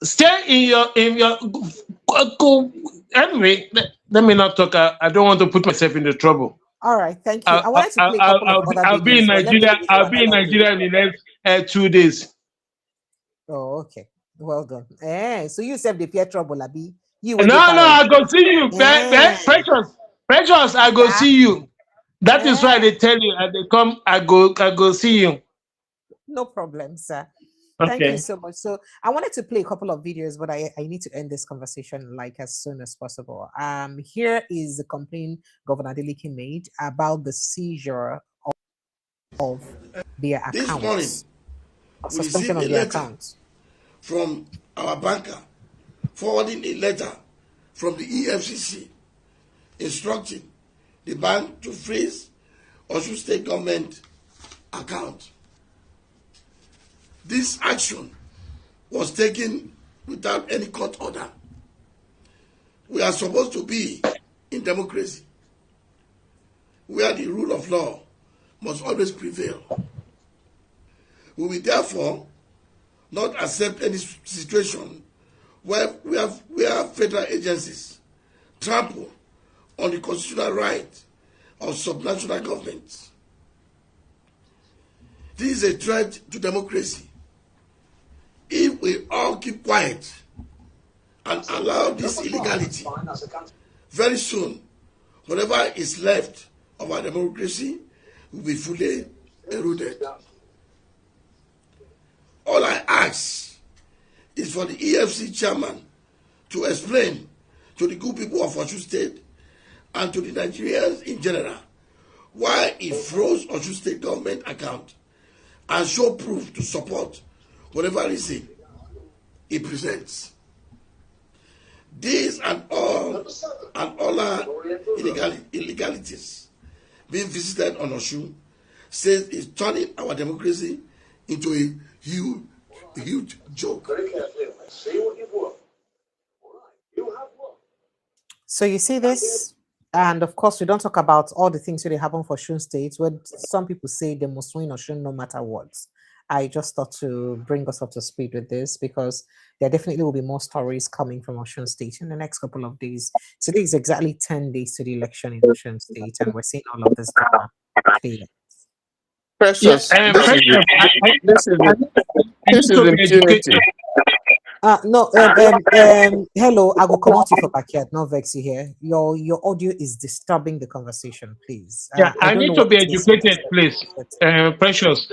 Speaker 7: Stay in your anyway. Let me not talk. I don't want to put myself into trouble.
Speaker 1: All right, thank you. I wanted to play a couple of other
Speaker 7: I'll be in Nigeria. I'll be in Nigeria in the next 2 days.
Speaker 1: Oh, okay. Well done. So you said the fear trouble, Abi.
Speaker 7: No, I go see you. Precious, I go see you. That is why they tell you, and they come, I go see you.
Speaker 1: No problem, sir.
Speaker 7: Okay.
Speaker 1: Thank you so much. So I wanted to play a couple of videos, but I need to end this conversation like as soon as possible. Here is the complaint Governor Onaiyekan made about the seizure of their accounts.
Speaker 16: This morning, we received a letter from our banker forwarding a letter from the EFCC instructing the bank to freeze Osun State government account. This action was taken without any court order. We are supposed to be in democracy, where the rule of law must always prevail. We will therefore not accept any situation where federal agencies trample on the constitutional right of subnational governments. This is a threat to democracy if we all keep quiet and allow this illegality, very soon, whatever is left of our democracy will be fully eroded. All I ask is for the EFC chairman to explain to the good people of Osun State and to the Nigerians in general why he froze Osun State government account and show proof to support whatever reason he presents. These and all other illegalities being visited on Osun says it's turning our democracy into a huge joke.
Speaker 1: So you see this, and of course we don't talk about all the things that happen for Osun State, where some people say they must win Osun no matter what. I just thought to bring us up to speed with this because there definitely will be more stories coming from Osun State in the next couple of days. Today is exactly 10 days to the election in Osun State, and we're seeing all of this drama.
Speaker 11: Precious, this is impunity.
Speaker 1: No, hello, I will come out you for backyard, no vex you here. Your audio is disturbing the conversation, please.
Speaker 7: Yeah, I need to be educated, please. Precious,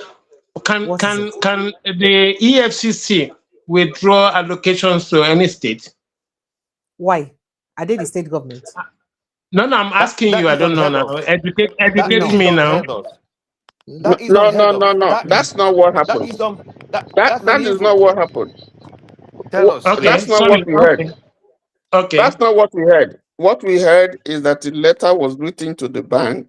Speaker 7: can the EFCC withdraw allocations to any state?
Speaker 1: Why? Are they the state government?
Speaker 7: No, I'm asking you. I don't know now. Educate me now.
Speaker 11: No. That's not what happened. That is not what happened.
Speaker 9: Tell us.
Speaker 11: Okay, that's not what we heard.
Speaker 7: Okay.
Speaker 11: That's not what we heard. What we heard is that the letter was written to the bank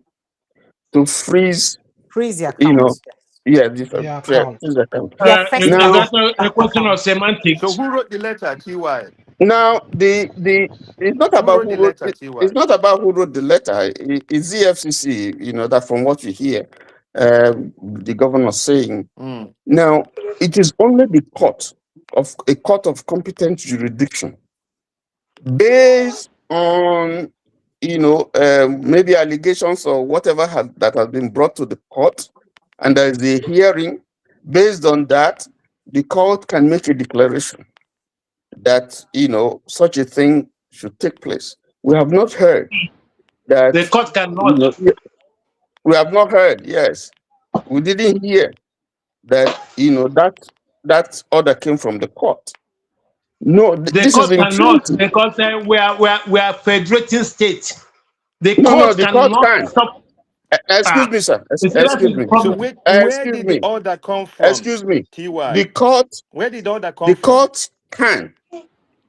Speaker 11: to freeze
Speaker 1: the account.
Speaker 11: Freeze the account.
Speaker 7: That's a question of semantics.
Speaker 9: So who wrote the letter, TY?
Speaker 11: Now it's not about who wrote the letter. It's not about who wrote the letter. It's the FCC. That from what we hear, the governor saying. Now it is only the court of competent jurisdiction, based on maybe allegations or whatever that has been brought to the court, and there is a hearing. Based on that, the court can make a declaration that such a thing should take place. We have not heard that
Speaker 7: the court cannot.
Speaker 11: We have not heard. Yes, we didn't hear that. That order came from the court. No,
Speaker 7: the court cannot, because we are federating state. The court cannot stop.
Speaker 11: Excuse me, sir. Excuse me.
Speaker 9: So where did the order come from?
Speaker 11: Excuse me.
Speaker 9: TY.
Speaker 11: The court.
Speaker 9: Where did the order come
Speaker 11: from? The
Speaker 9: court
Speaker 11: can,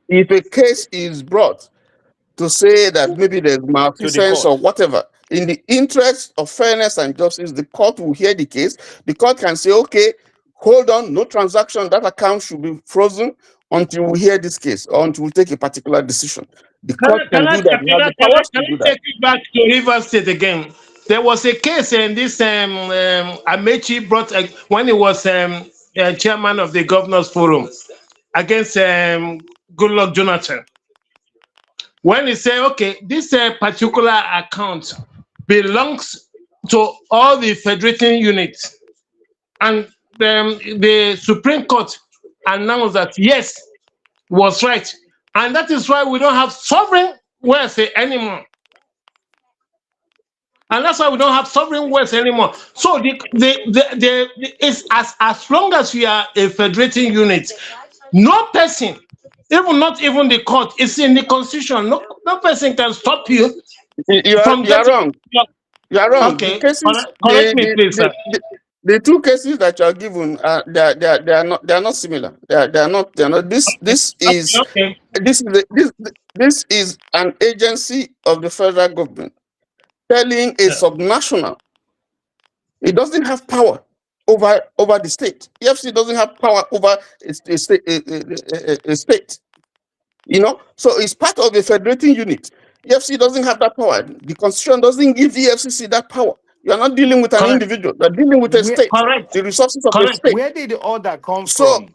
Speaker 11: if a case is brought to say that maybe there's malfeasance or whatever, in the interest of fairness and justice, the court will hear the case. The court can say, okay, hold on, no transaction, that account should be frozen until we hear this case or until we take a particular decision. The court can do that. We have the powers to do that.
Speaker 7: Take it back to Rivers State again. There was a case in this Amechi brought when he was chairman of the Governors Forum against Goodluck Jonathan. When he said, okay, this particular account belongs to all the federating units, and the Supreme Court announced that yes, was right, and that is why we don't have sovereign wealth anymore. And that's why we don't have sovereign wealth anymore. So it's as long as we are a federating unit, no person, not even the court, it's in the constitution. No person can stop you.
Speaker 11: You're wrong. You're wrong.
Speaker 7: Okay.
Speaker 11: The cases,
Speaker 7: correct me, please, sir.
Speaker 11: The two cases that you are given, they are not similar. They are not. This is an agency of the federal government telling a subnational it doesn't have power over the state. EFC doesn't have power over a state. So it's part of a federating unit. EFC doesn't have that power. The constitution doesn't give the EFCC that power. You are not dealing with an individual. You are dealing with a state. The resources of the state.
Speaker 9: Where did the order come
Speaker 11: from?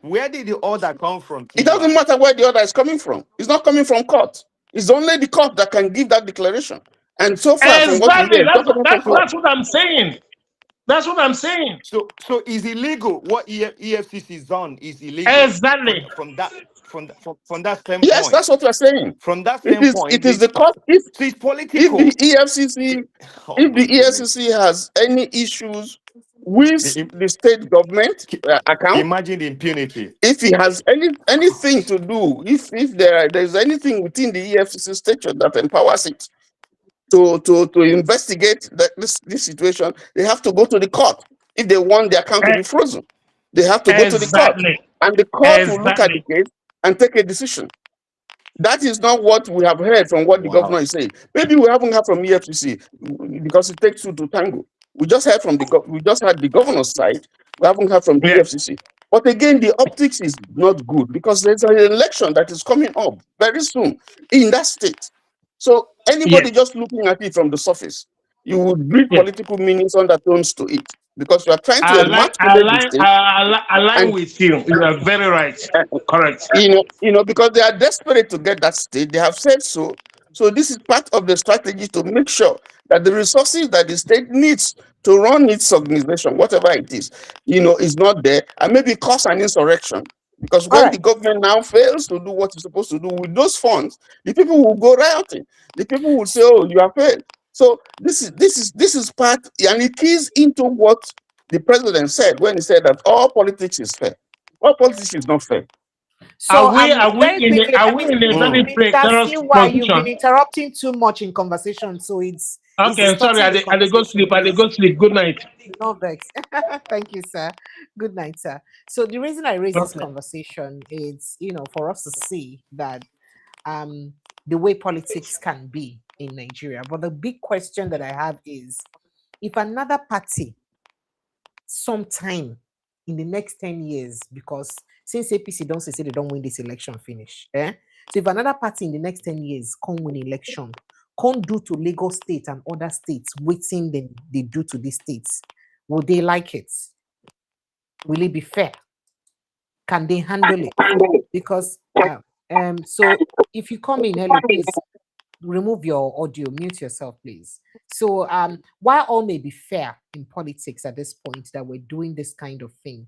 Speaker 9: Where did the order come from?
Speaker 11: It doesn't matter where the order is coming from. It's not coming from court. It's only the court that can give that declaration. And so far,
Speaker 7: exactly, that's what I'm saying. That's what I'm saying.
Speaker 9: So is illegal. What EFCC is done is illegal.
Speaker 7: Exactly.
Speaker 9: From that
Speaker 11: Yes,
Speaker 9: standpoint.
Speaker 11: that's what we're saying.
Speaker 9: From that
Speaker 11: It
Speaker 9: standpoint,
Speaker 11: is the court.
Speaker 9: so it's
Speaker 11: If
Speaker 9: political.
Speaker 11: the EFCC
Speaker 9: Oh
Speaker 11: if
Speaker 9: my
Speaker 11: the
Speaker 9: goodness.
Speaker 11: EFCC has any issues with
Speaker 9: I-
Speaker 11: the state government account,
Speaker 9: Imagine the impunity.
Speaker 11: if he has anything to do, if there's anything within the EFCC statute that empowers it to investigate this situation, they have to go to the court. If they want the account to be frozen, they have to go to the court,
Speaker 7: Exactly.
Speaker 11: and the court will look at the case and take a decision. That is not what we have heard from what the governor is saying. Maybe we haven't heard from EFCC because it takes two to tango. We just heard from we just had the governor's side. We haven't heard from the EFCC. But again, the optics is not good because there's an election that is coming up very soon in that state. So anybody just looking at it from the surface, you would read political meanings undertones to it because you are trying to emasculate the state.
Speaker 7: I align with you. You are very right. Correct.
Speaker 11: You know, because they are desperate to get that state. They have said so. So this is part of the strategy to make sure that the resources that the state needs to run its organization, whatever it is, is not there, and maybe cause an insurrection. Because when the government now fails to do what it's supposed to do with those funds, the people will go rioting. The people will say, "Oh, you have failed." So this is part, and it keys into what the president said when he said that all politics is fair. All politics is not fair.
Speaker 1: So
Speaker 7: are we in a very precarious
Speaker 1: why you've been
Speaker 7: position?
Speaker 1: interrupting too much in conversation, so it's
Speaker 7: Okay, sorry, I go sleep. I go sleep. Good night.
Speaker 1: No vex. Thank you, sir. Good night, sir. So the reason I raise this conversation is, for us to see that the way politics can be in Nigeria. But the big question that I have is, if another party sometime in the next 10 years, because since APC don't say they don't win this election finish, so if another party in the next 10 years can't win election, can't do to Lagos State and other states waiting they do to these states, will they like it? Will it be fair? Can they handle it? Because so if you come in, hello, please remove your audio, mute yourself, please. So while all may be fair in politics at this point that we're doing this kind of thing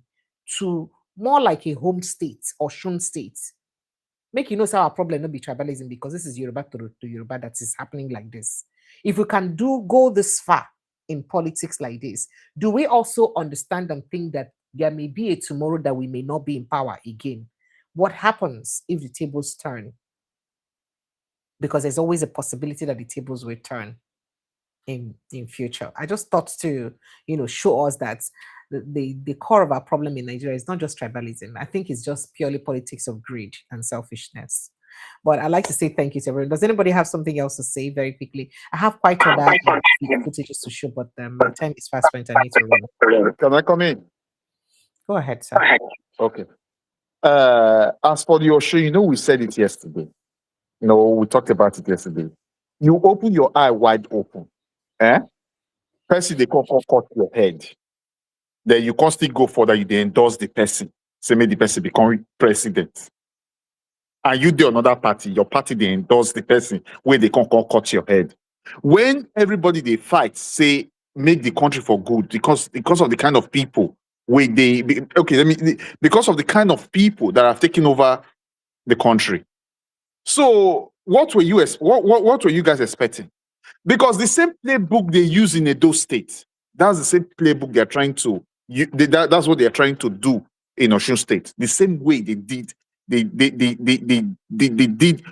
Speaker 1: to more like a home state or Shun state, make you know our problem not be tribalism, because this is Yoruba to Yoruba that is happening like this. If we can go this far in politics like this, do we also understand and think that there may be a tomorrow that we may not be in power again? What happens if the tables turn? Because there's always a possibility that the tables will turn in future. I just thought to, show us that the core of our problem in Nigeria is not just tribalism. I think it's just purely politics of greed and selfishness. But I'd like to say thank you to everyone. Does anybody have something else to say very quickly? I have quite other footages to show, but my time is fast spent. I need to run.
Speaker 6: Can I come in?
Speaker 1: Go ahead, sir.
Speaker 6: Okay. As for your show, we said it yesterday. We talked about it yesterday. You open your eye wide open. Person, they can't cut your head. Then you can't still go further. You endorse the person. Say, make the person become president. And you do another party. Your party, they endorse the person where they can't cut your head. When everybody they fight, say, make the country for good, because of the kind of people where because of the kind of people that have taken over the country. So what were you guys expecting? Because the same playbook they use in Edo State, that's the same playbook they're trying to. That's what they're trying to do in Osun State. The same way they did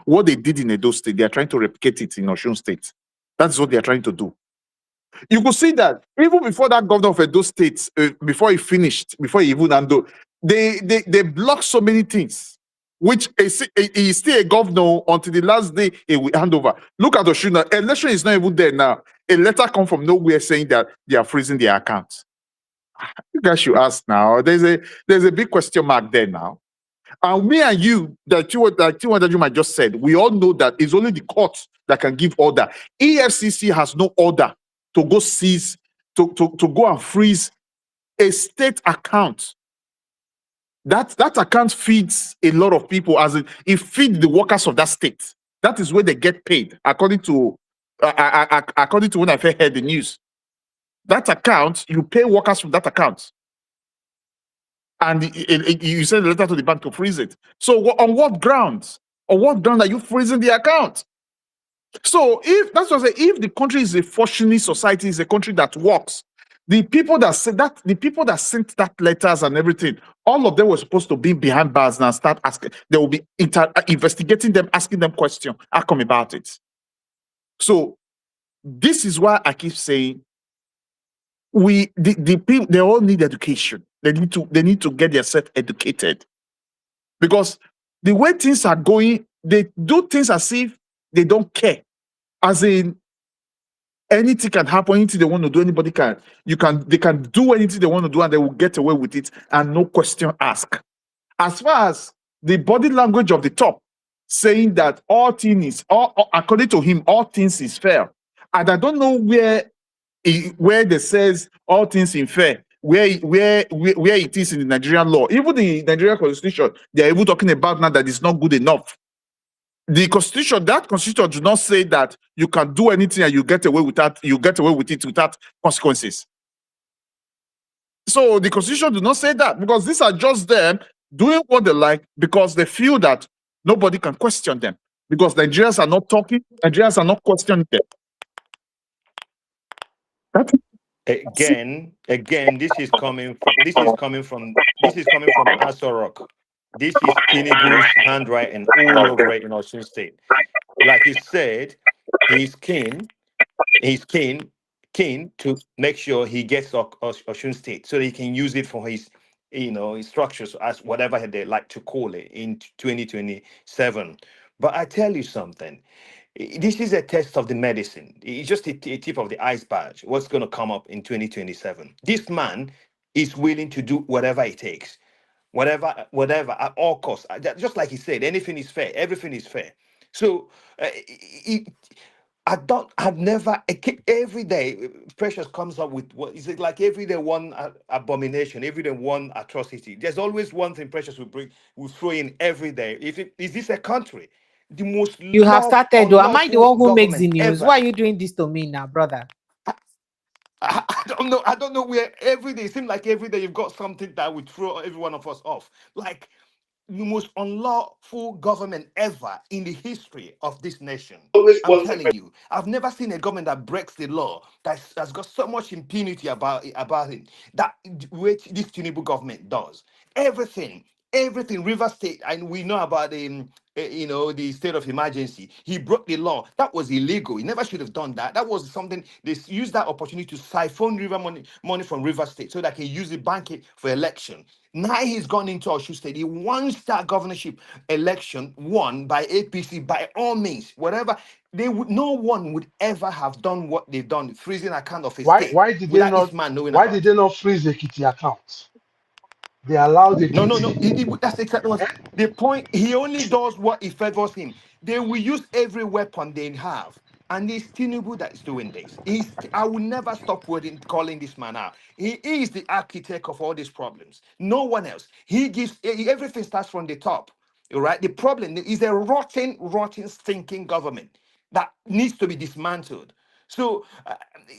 Speaker 6: what they did in Edo State. They are trying to replicate it in Osun State. That's what they are trying to do. You could see that even before that governor of Edo State, before he even handled, they blocked so many things. Which is still a governor until the last day he will hand over. Look at Osun. Election is not even there now. A letter come from nowhere saying that they are freezing their accounts. You guys should ask now. There's a big question mark there now. And me and you, that you might just said, we all know that it's only the court that can give order. EFCC has no order to go seize, to go and freeze a state account. That account feeds a lot of people, as it feeds the workers of that state. That is where they get paid, according to when I heard the news. that account, you pay workers from that account. And you send a letter to the bank to freeze it. So on what grounds? On what ground are you freezing the account? So if that's what I say, if the country is a functioning society, is a country that works, the people that said that, the people that sent that letters and everything, all of them were supposed to be behind bars and start asking. They will be investigating them, asking them questions. How come about it? So this is why I keep saying the people, they all need education. They need to get themselves educated, because the way things are going, they do things as if they don't care. As in, anything can happen, anything they want to do, anybody can. They can do anything they want to do, and they will get away with it, and no question asked. As far as the body language of the top, saying that all things according to him, all things is fair, and I don't know where they says all things in fair, where it is in the Nigerian law. Even the Nigerian constitution, they are even talking about now that it's not good enough. The constitution, that constitution does not say that you can do anything and you get away with it without consequences. So the constitution does not say that, because these are just them doing what they like, because they feel that nobody can question them, because Nigerians are not talking, Nigerians are not questioning them.
Speaker 9: Again, this is coming from Aso Rock. This is Tinubu's handwriting all over it in Osun State. Like he said, he's keen to make sure he gets Osun State so that he can use it for his his structures, as whatever they like to call it, in 2027. But I tell you something. This is a test of the medicine. It's just a tip of the iceberg. What's going to come up in 2027? This man is willing to do whatever it takes, whatever at all costs. Just like he said, anything is fair. Everything is fair. So I've never, every day, Precious comes up with what is it, like every day one abomination, every day one atrocity. There's always one thing Precious will throw in every day. Is this a country? The most
Speaker 1: You have started, though. Am I the one who makes the news?
Speaker 9: ever.
Speaker 1: Why are you doing this to me now, brother?
Speaker 9: I don't know. I don't know where every day. It seems like every day you've got something that would throw every one of us off. Like the most unlawful government ever in the history of this nation. I'm telling you, I've never seen a government that breaks the law, that has got so much impunity about it, that which this Tinubu government does. Everything, River State, and we know about the state of emergency. He broke the law. That was illegal. He never should have done that. That was something they used that opportunity to siphon money from River State so that he use the bank it for election. Now he's gone into Osun State. He wants that governorship election won by APC by all means. Whatever no one would ever have done what they've done, freezing account of a state
Speaker 8: Why did they
Speaker 9: without
Speaker 8: not?
Speaker 9: this man knowing
Speaker 8: Why
Speaker 9: about
Speaker 8: did
Speaker 9: it.
Speaker 8: they not freeze the Kitty account? They allowed the
Speaker 9: No.
Speaker 8: Kitty.
Speaker 9: That's exactly what the point. He only does what it favors him. They will use every weapon they have. And it's Tinubu that is doing this. I will never stop calling this man out. He is the architect of all these problems. No one else. He gives everything starts from the top. All right. The problem is a rotten, stinking government that needs to be dismantled. So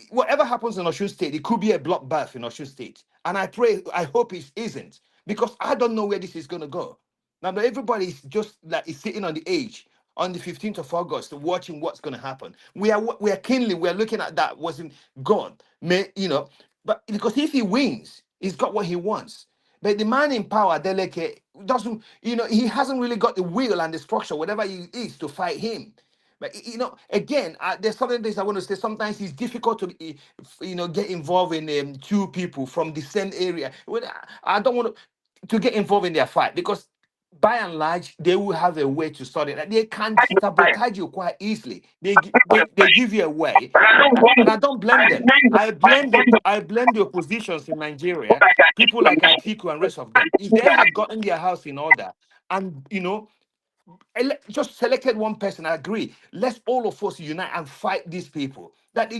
Speaker 9: whatever happens in Osun State, it could be a blockbuster in Osun State. And I hope it isn't, because I don't know where this is going to go. Now, everybody is just like is sitting on the edge on the 15th of August, watching what's going to happen. We are looking at that. Wasn't gone, but because if he wins, he's got what he wants. But the man in power, Deleke, doesn't, he hasn't really got the will and the structure, whatever he is, to fight him. But again, there's something I want to say. Sometimes it's difficult to, get involved in two people from the same area. I don't want to get involved in their fight, because by and large, they will have a way to sort it out. They can sabotage you quite easily. They give you a way, and I don't blame them. I blame the oppositions in Nigeria, people like Atiku and rest of them. If they had gotten their house in order and just selected one person, I agree. Let's all of us unite and fight these people. That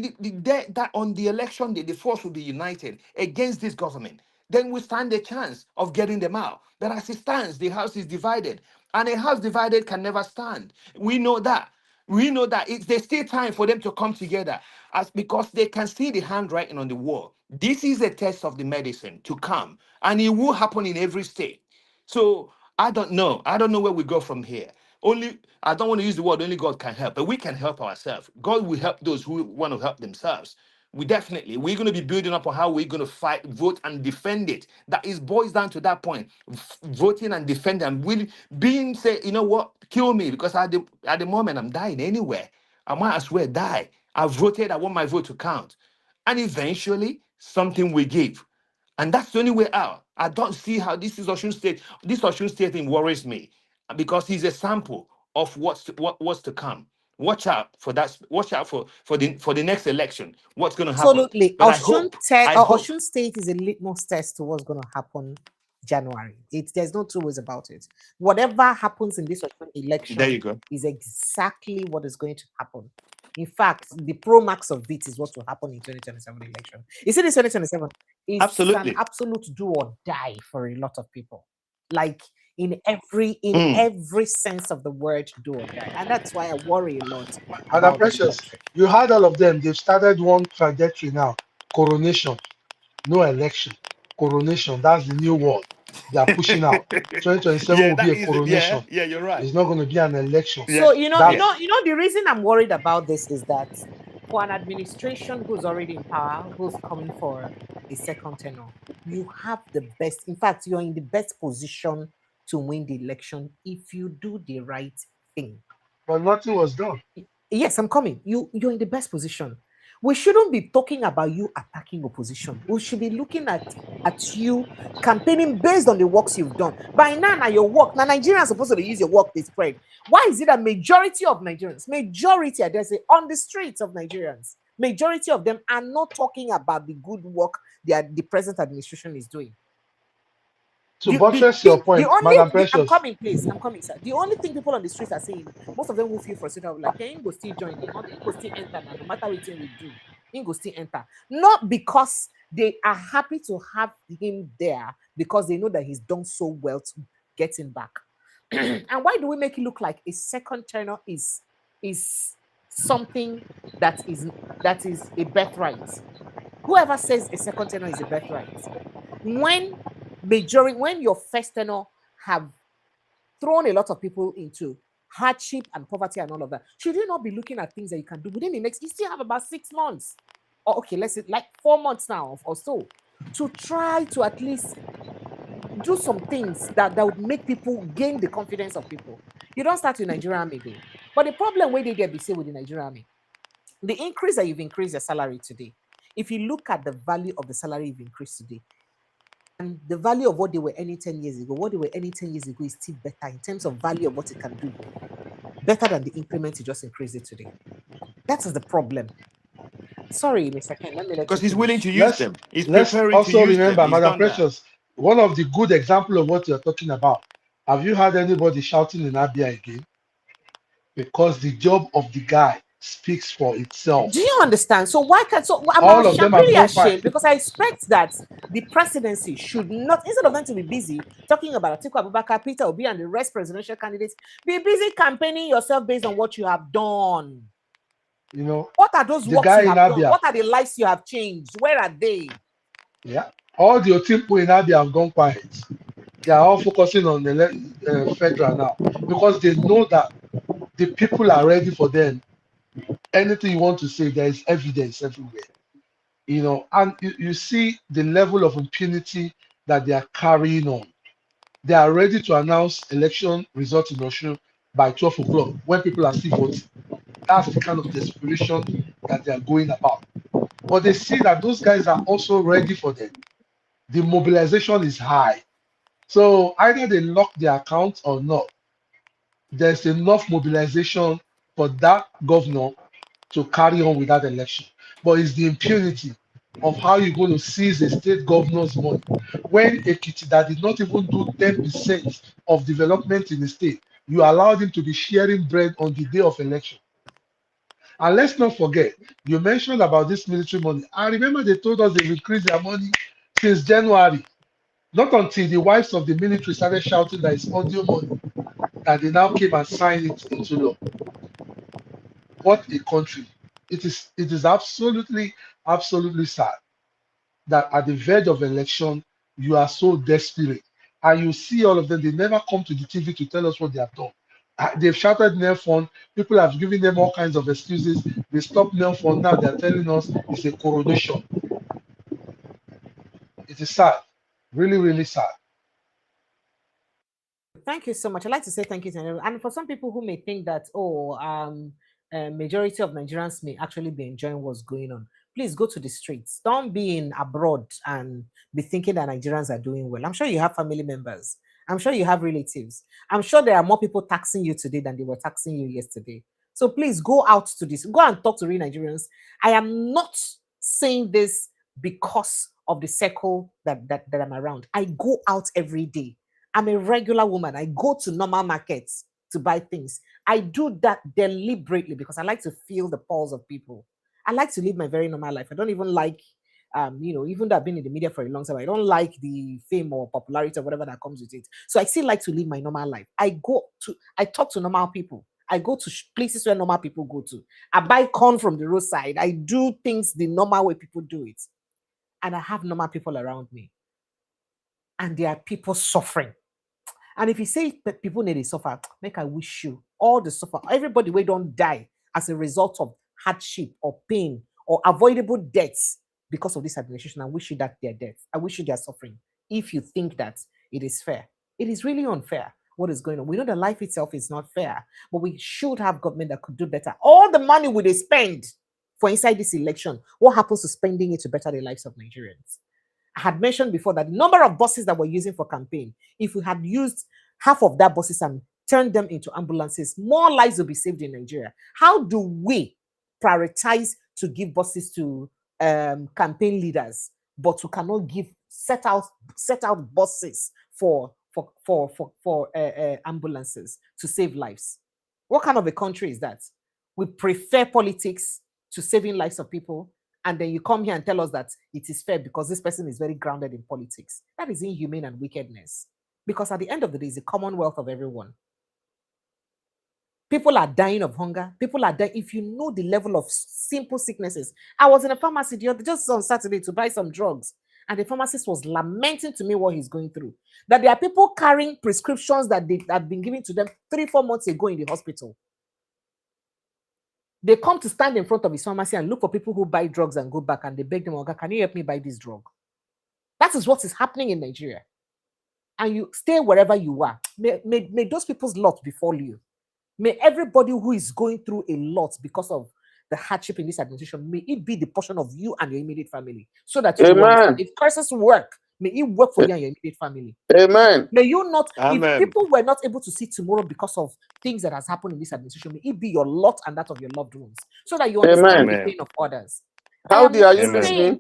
Speaker 9: on the election day, the force will be united against this government. Then we stand a chance of getting them out. But as it stands, the house is divided, and a house divided can never stand. We know that. We know that there's still time for them to come together because they can see the handwriting on the wall. This is a test of the medicine to come, and it will happen in every state. So I don't know. I don't know where we go from here. Only I don't want to use the word only God can help, but we can help ourselves. God will help those who want to help themselves. We're going to be building up on how we're going to fight, vote, and defend it. That is boils down to that point: voting and defending, and really being say, you know what, kill me because at the moment I'm dying anyway. I might as well die. I voted. I want my vote to count, and eventually something will give. And that's the only way out. I don't see how this is Osun State. This Osun State thing worries me because he's a sample of what's to come. Watch out for that. Watch out for the next election. What's going to happen?
Speaker 1: Absolutely.
Speaker 9: But I hope.
Speaker 1: Osun State is a litmus test to what's going to happen January. There's no two ways about it. Whatever happens in this election
Speaker 9: There you go.
Speaker 1: is exactly what is going to happen. In fact, the pro max of it is what will happen in 2027 election. You see, this 2027 is
Speaker 9: Absolutely.
Speaker 1: an absolute do or die for a lot of people. Like in every sense of the word, do or die. And that's why I worry a lot.
Speaker 8: Madam Precious, you had all of them. They've started one trajectory now. Coronation, no election. Coronation, that's the new word they are pushing out. 2027 will be a coronation.
Speaker 9: Yeah, you're right.
Speaker 8: It's not going to be an election.
Speaker 1: So the reason I'm worried about this is that for an administration who's already in power, who's coming for a second tenure, you have the best. In fact, you're in the best position to win the election if you do the right thing.
Speaker 8: But nothing was done.
Speaker 1: Yes, I'm coming. You're in the best position. We shouldn't be talking about you attacking opposition. We should be looking at you campaigning based on the works you've done. By now, your work, now Nigerians are supposed to use your work they spread. Why is it that majority of Nigerians, on the streets of Nigerians, majority of them are not talking about the good work the present administration is doing?
Speaker 8: To buttress your point, Madam Precious.
Speaker 1: I'm coming, please. I'm coming, sir. The only thing people on the streets are saying, most of them will feel frustrated, like, hey, go still join, he go still enter, no matter what we do, he go still enter. Not because they are happy to have him there, because they know that he's done so well to get him back. And why do we make it look like a second tenure is something that is a birthright? Whoever says a second tenure is a birthright, when your first tenure have thrown a lot of people into hardship and poverty and all of that, should you not be looking at things that you can do within the next? You still have about 6 months, or okay, let's say like 4 months now or so, to try to at least do some things that would make people gain the confidence of people. You don't start with Nigerian Army, though. But the problem where they get be say with the Nigerian Army, the increase that you've increased your salary today, if you look at the value of the salary you've increased today, and the value of what they were earning 10 years ago, what they were earning 10 years ago is still better in terms of value of what it can do. Better than the increment you just increased it today. That is the problem. Sorry, Mr. Ken, let me let
Speaker 9: because
Speaker 1: you
Speaker 9: he's willing to use
Speaker 8: Let's
Speaker 9: them. He's
Speaker 8: also
Speaker 9: preparing to use
Speaker 8: remember,
Speaker 9: them. He's
Speaker 8: Madam
Speaker 9: done that.
Speaker 8: Precious, one of the good examples of what you're talking about. Have you heard anybody shouting in Abia again? Because the job of the guy speaks for itself.
Speaker 1: Do you understand? So why can't
Speaker 8: all of them are
Speaker 1: really ashamed, because I expect that the presidency should not, instead of them to be busy talking about Atiku Abubakar, Peter Obi, and the rest presidential candidates, be busy campaigning yourself based on what you have done.
Speaker 8: You know,
Speaker 1: what are those works you have done? What are the lives you have changed? Where are they?
Speaker 8: Yeah, all the people in Abia have gone quiet. They are all focusing on the federal now, because they know that the people are ready for them. Anything you want to say, there is evidence everywhere. You know, and you see the level of impunity that they are carrying on. They are ready to announce election results in Osun by 12 o'clock when people are still voting. That's the kind of desperation that they are going about. But they see that those guys are also ready for them. The mobilization is high. So either they lock their account or not. There's enough mobilization for that governor to carry on with that election. But it's the impunity of how you're going to seize a state governor's money when Ekiti that did not even do 10% of development in the state, you allowed him to be sharing bread on the day of election. And let's not forget, you mentioned about this military money. I remember they told us they've increased their money since January. Not until the wives of the military started shouting that it's audio money, that they now came and signed it into law. what a country. It is absolutely sad that at the verge of election you are so desperate, and you see all of them. They never come to the TV to tell us what they have done. They've shouted nail phone. People have given them all kinds of excuses. They stopped nail phone. Now they're telling us it's a coronation. It is sad, really, really sad.
Speaker 1: Thank you so much. I'd like to say thank you to everyone. And for some people who may think that, majority of Nigerians may actually be enjoying what's going on, please go to the streets. Don't be in abroad and be thinking that Nigerians are doing well. I'm sure you have family members. I'm sure you have relatives. I'm sure there are more people taxing you today than they were taxing you yesterday. So please go out to this. Go and talk to real Nigerians. I am not saying this because of the circle that I'm around. I go out every day. I'm a regular woman. I go to normal markets to buy things. I do that deliberately because I like to feel the pulse of people. I like to live my very normal life. I don't even like, even though I've been in the media for a long time, I don't like the fame or popularity or whatever that comes with it. So I still like to live my normal life. I talk to normal people. I go to places where normal people go to. I buy corn from the roadside. I do things the normal way people do it. And I have normal people around me. And there are people suffering. And if you say that people need to suffer, make I wish you all the suffer. Everybody we don't die as a result of hardship or pain or avoidable deaths because of this administration. I wish you that their death. I wish you their suffering. If you think that it is fair, it is really unfair what is going on. We know that life itself is not fair, but we should have government that could do better. All the money we spend for inside this election, what happens to spending it to better the lives of Nigerians? I had mentioned before that the number of buses that we're using for campaign, if we had used half of that buses and turned them into ambulances, more lives will be saved in Nigeria. How do we prioritize to give buses to campaign leaders, but we cannot set out buses for ambulances to save lives? What kind of a country is that? We prefer politics to saving lives of people, and then you come here and tell us that it is fair because this person is very grounded in politics. That is inhumane and wickedness. Because at the end of the day, it's the commonwealth of everyone. People are dying of hunger. People are dying. If you know the level of simple sicknesses. I was in a pharmacy just on Saturday to buy some drugs. And the pharmacist was lamenting to me what he's going through. That there are people carrying prescriptions that they have been given to them 3-4 months ago in the hospital. They come to stand in front of his pharmacy and look for people who buy drugs and go back and they beg them, "Oga, can you help me buy this drug?" That is what is happening in Nigeria. And you stay wherever you are. May those people's lot befall you. May everybody who is going through a lot because of the hardship in this administration, may it be the portion of you and your immediate family. So that you understand. If curses work, may it work for you and your immediate family.
Speaker 11: Amen.
Speaker 1: May you not,
Speaker 9: Amen.
Speaker 1: if people were not able to see tomorrow because of things that has happened in this administration, may it be your lot and that of your loved ones. So that you understand the pain of others.
Speaker 11: How are you listening?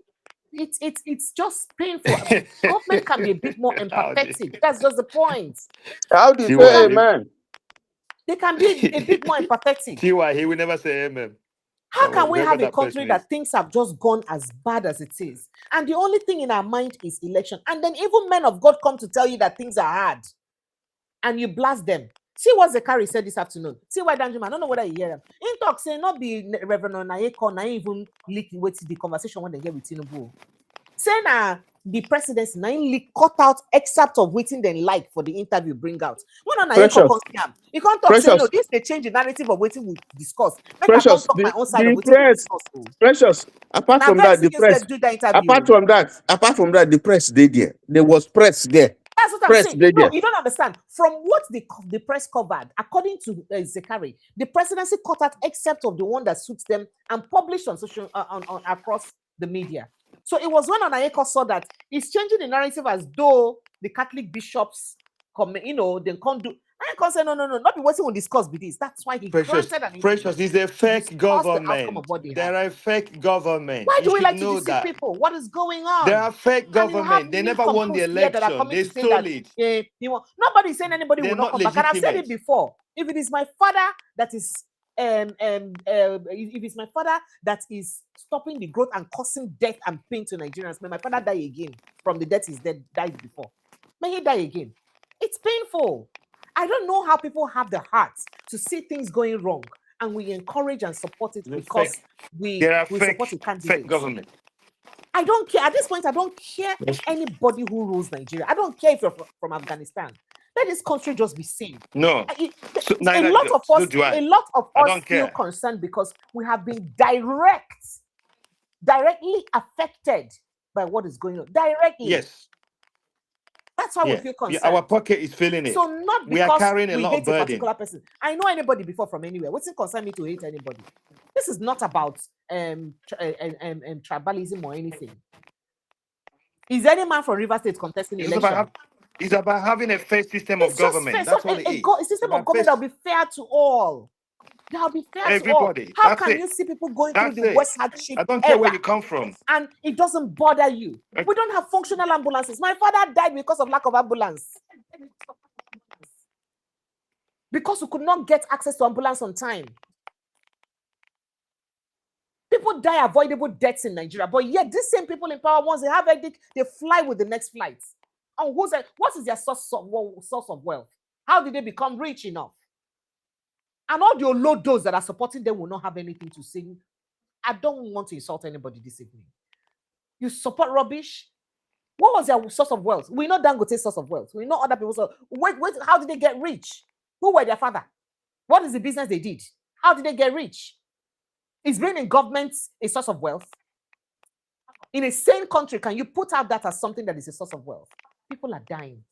Speaker 1: It's just painful. Government can be a bit more empathetic. That's just the point.
Speaker 11: How do you say amen?
Speaker 1: They can be a bit more empathetic.
Speaker 9: See why he will never say amen.
Speaker 1: How can we have a country that things have just gone as bad as it is? And the only thing in our mind is election. And then even men of God come to tell you that things are hard. And you blast them. See what Zechariah said this afternoon. See why Danjuma, I don't know whether you hear them. In talk say not be Reverend Onayekan, I even leak with the conversation when they get with Tinubu. Say now the presidency now cut out excerpt of waiting then like for the interview bring out. When Onayekan comes here, you can't talk say no, this they change the narrative of waiting we discuss. Make I don't talk my own side of waiting we discuss.
Speaker 11: Precious. Apart from that, the press. Apart from that, the press they there. There was press there.
Speaker 1: That's what I'm saying. No, you don't understand. From what the press covered, according to Zechariah, the presidency cut out except of the one that suits them and published on social across the media. So it was when Onayekan saw that he's changing the narrative as though the Catholic bishops come, they can't do. Onayekan said, no, not be what we discuss with this. That's why he
Speaker 9: Precious is a fake government. There are fake government.
Speaker 1: Why do we like to deceive people? What is going on?
Speaker 9: There are fake government. They never won the election. They stole it.
Speaker 1: Nobody's saying anybody will not come back. And I've said it before. If it is my father that is if it's my father that is stopping the growth and causing death and pain to Nigerians, may my father die again from the death he's died before. May he die again. It's painful. I don't know how people have the heart to see things going wrong and we encourage and support it because we support a candidate.
Speaker 9: Fake government.
Speaker 1: I don't care. At this point, I don't care anybody who rules Nigeria. I don't care if you're from Afghanistan. Let this country just be sane.
Speaker 9: No.
Speaker 1: A lot of us feel concerned because we have been directly affected by what is going on. Directly.
Speaker 9: Yes.
Speaker 1: That's why we feel concerned.
Speaker 9: Yeah, our pocket is feeling it.
Speaker 1: So not because
Speaker 9: we are carrying a lot
Speaker 1: hate
Speaker 9: of burden.
Speaker 1: a particular person. I know anybody before from anywhere. What's it concern me to hate anybody? This is not about tribalism or anything. Is any man from River State contesting election?
Speaker 9: It's about having a fair system of government. That's what it is.
Speaker 1: A system of government that will be fair to all. That will be fair to all. How can you see people going through the worst hardship?
Speaker 9: I don't care where you come from.
Speaker 1: And it doesn't bother you. We don't have functional ambulances. My father died because of lack of ambulance. Because we could not get access to ambulance on time. People die avoidable deaths in Nigeria, but yet these same people in power, once they have a dick, they fly with the next flight. And what is their source of wealth? How did they become rich enough? And all the olodos that are supporting them will not have anything to say. I don't want to insult anybody this evening. You support rubbish? What was their source of wealth? We know Dangote's source of wealth. We know other people's source. Wait, how did they get rich? Who were their father? What is the business they did? How did they get rich? Is being in government a source of wealth? In a sane country, can you put out that as something that is a source of wealth? People are dying.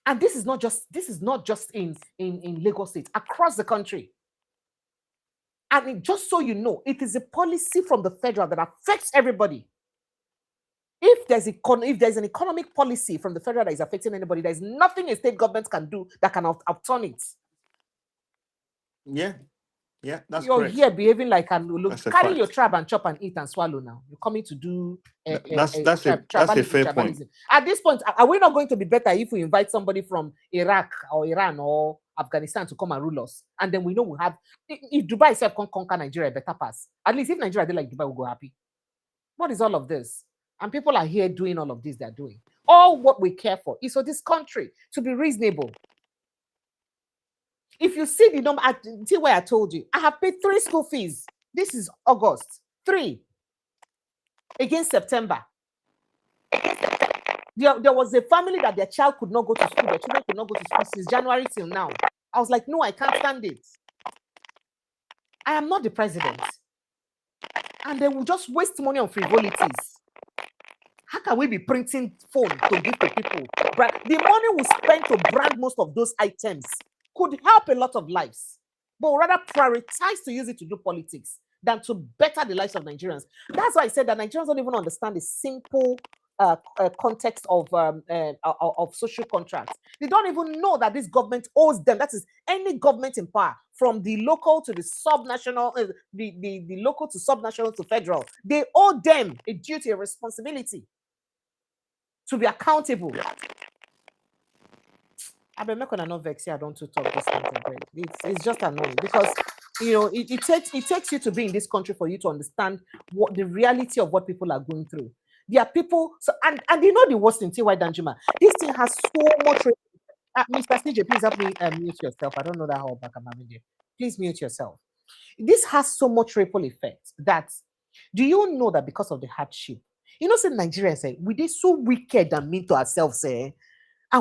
Speaker 1: And this is not just in Lagos State, across the country. And just so you know, it is a policy from the federal that affects everybody. If there's an economic policy from the federal that is affecting anybody, there's nothing a state government can do that can outturn it.
Speaker 9: Yeah, that's
Speaker 1: You're
Speaker 9: correct.
Speaker 1: here behaving like carry your trap and chop and eat and swallow now. You're coming to do
Speaker 9: that's a fair point.
Speaker 1: At this point, are we not going to be better if we invite somebody from Iraq or Iran or Afghanistan to come and rule us? And then we know we have, if Dubai itself can conquer Nigeria, better pass. At least if Nigeria did like Dubai, we'll go happy. What is all of this? And people are here doing all of this they're doing. All what we care for is for this country to be reasonable. If you see the number, see where I told you, I have paid 3 school fees. This is August. 3 against September. There was a family that their child could not go to school. Their children could not go to school since January till now. I was like, no, I can't stand it. I am not the president. And they will just waste money on frivolities. How can we be printing phone to give to people? The money we spend to brand most of those items could help a lot of lives, but rather prioritize to use it to do politics than to better the lives of Nigerians. That's why I said that Nigerians don't even understand the simple context of social contracts. They don't even know that this government owes them. That is any government in power, from the local to the subnational, the local to subnational to federal. They owe them a duty, a responsibility to be accountable. I been making an vex here. I don't talk this kind of thing. It's just annoying because it takes you to be in this country for you to understand what the reality of what people are going through. There are people, and you know the worst thing, T.Y. Danjuma. This thing has so much. Mr. CJ, please help me mute yourself. I don't know that how back I'm having there. Please mute yourself. This has so much ripple effect that, do you know that because of the hardship, say Nigeria say we did so wicked and mean to ourselves, and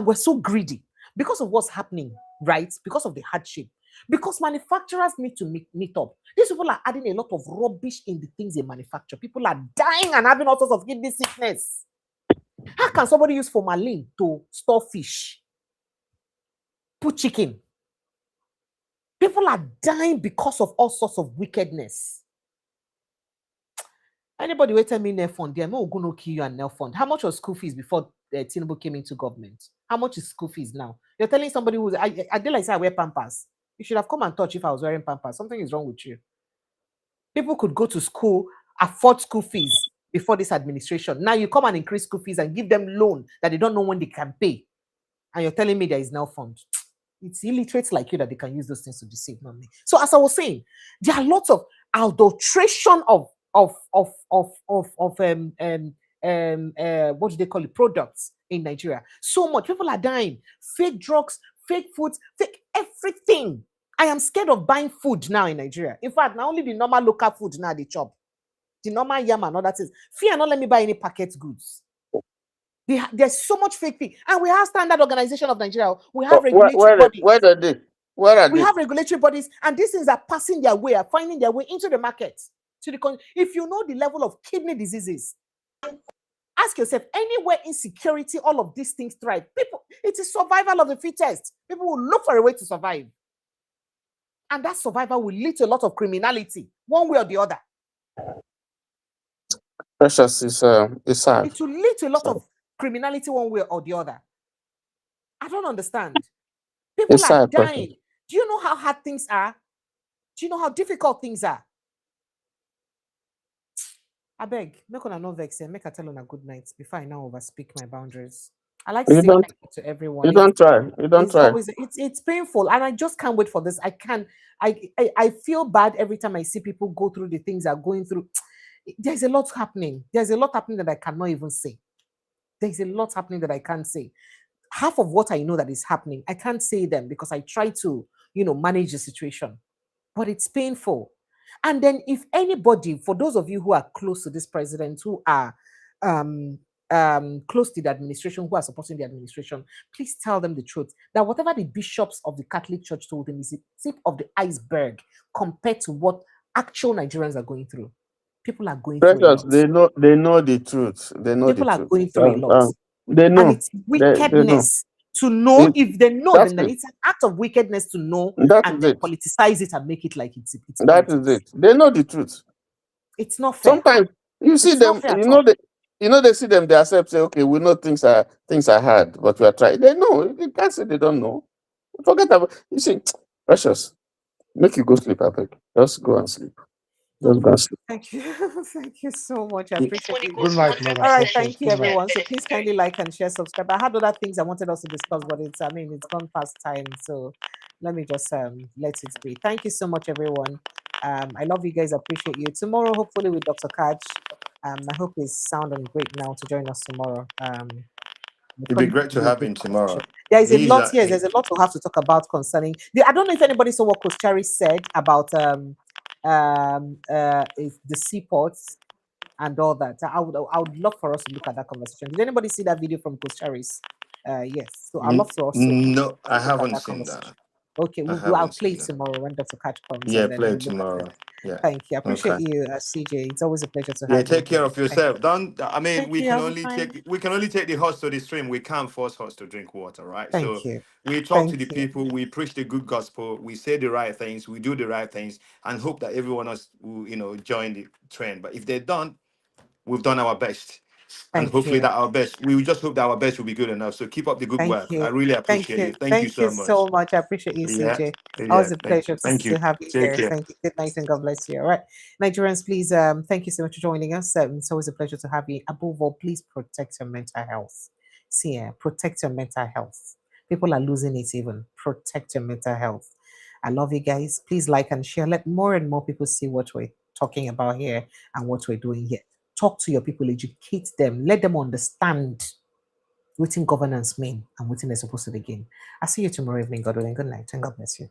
Speaker 1: we're so greedy. Because of what's happening, right? Because of the hardship. Because manufacturers need to meet up. These people are adding a lot of rubbish in the things they manufacture. People are dying and having all sorts of kidney sickness. How can somebody use formalin to store fish? Put chicken. People are dying because of all sorts of wickedness. Anybody wait tell me nail fund? They're going to kill you and nail fund. How much was school fees before Tinubu came into government? How much is school fees now? You're telling somebody who's I did like say I wear Pampers. You should have come and touch if I was wearing Pampers. Something is wrong with you. People could go to school, afford school fees before this administration. Now you come and increase school fees and give them loan that they don't know when they can pay. And you're telling me there is no fund. It's illiterates like you that they can use those things to deceive money. So as I was saying, there are lots of adulteration of what do they call it, products in Nigeria. So much people are dying. Fake drugs, fake foods, fake everything. I am scared of buying food now in Nigeria. In fact, not only the normal local food now they chop, the normal yam and other things. Fear not let me buy any packet goods. There's so much fake thing, and we have Standard Organization of Nigeria. We have regulatory bodies.
Speaker 11: Where are they? Where are
Speaker 1: we
Speaker 11: they?
Speaker 1: have regulatory bodies, and these things are passing their way, are finding their way into the market. If you know the level of kidney diseases, ask yourself, anywhere insecurity, all of these things thrive. People, it is survival of the fittest. People will look for a way to survive. And that survival will lead to a lot of criminality, one way or the other.
Speaker 11: Precious, it's sad.
Speaker 1: It will lead to a lot of criminality, one way or the other. I don't understand. People are dying. Do you know how hard things are? Do you know how difficult things are? I beg, make on no vex and make a tell on a good night before I now overspeak my boundaries. I like to say thank you to everyone.
Speaker 11: You don't try. You don't try.
Speaker 1: It's painful, and I just can't wait for this. I feel bad every time I see people go through the things they're going through. There's a lot happening. There's a lot happening that I cannot even say. There's a lot happening that I can't say. Half of what I know that is happening, I can't say them because I try to, manage the situation. But it's painful. And then if anybody, for those of you who are close to this president, who are close to the administration, who are supporting the administration, please tell them the truth. That whatever the bishops of the Catholic Church told them is the tip of the iceberg compared to what actual Nigerians are going through. People are going through a lot.
Speaker 11: They know the truth. They know
Speaker 1: people
Speaker 11: the
Speaker 1: are
Speaker 11: truth.
Speaker 1: Going through a lot.
Speaker 11: They know.
Speaker 1: And it's wickedness to know. If they know, then it's an act of wickedness to know and then politicize it and make it like it's
Speaker 11: that is it. They know the truth.
Speaker 1: It's not fair.
Speaker 11: Sometimes you see them, they see them, they accept, say, okay, we know things are hard, but we are trying. They know. You can't say they don't know. Forget about it. You see, Precious, make you go sleep, I beg. Just go and sleep. Just go and sleep.
Speaker 1: Thank you. Thank you so much. I appreciate it.
Speaker 8: Good night, Mother.
Speaker 1: All right, thank you, everyone. So please kindly like and share, subscribe. I had other things I wanted us to discuss, but it's gone past time. So let me just let it be. Thank you so much, everyone. I love you guys. I appreciate you. Tomorrow, hopefully, with Dr. Kaj. I hope he's sounding great now to join us tomorrow.
Speaker 9: It'd be great to have him tomorrow.
Speaker 1: There is a lot here. There's a lot to have to talk about concerning. I don't know if anybody saw what Coach Cherry said about the seaports and all that. I would love for us to look at that conversation. Did anybody see that video from Coach Cherry's? Yes. So I'd love to also.
Speaker 9: No, I haven't seen that.
Speaker 1: Okay, I'll play it tomorrow when Dr. Catch comes.
Speaker 9: Yeah, play it tomorrow. Yeah.
Speaker 1: Thank you. I appreciate you, CJ. It's always a pleasure to have you.
Speaker 9: Take care of yourself. We can only take the host to the stream. We can't force hosts to drink water, right?
Speaker 1: Thank you.
Speaker 9: We talk to the people, we preach the good gospel, we say the right things, we do the right things, and hope that everyone else will, join the trend. But if they don't, we've done our best. And hopefully we just hope that our best will be good enough. So keep up the good work. I really appreciate you. Thank you so much.
Speaker 1: Thank you so much. I appreciate you, CJ. Always a pleasure to have you here. Thank you. Good night and God bless you. All right. Nigerians, please, thank you so much for joining us. It's always a pleasure to have you. Above all, please protect your mental health. Protect your mental health. People are losing it even. Protect your mental health. I love you guys. Please like and share. Let more and more people see what we're talking about here and what we're doing here. Talk to your people, educate them, let them understand what governance mean and what they're supposed to begin. I'll see you tomorrow evening. God willing. Good night and God bless you.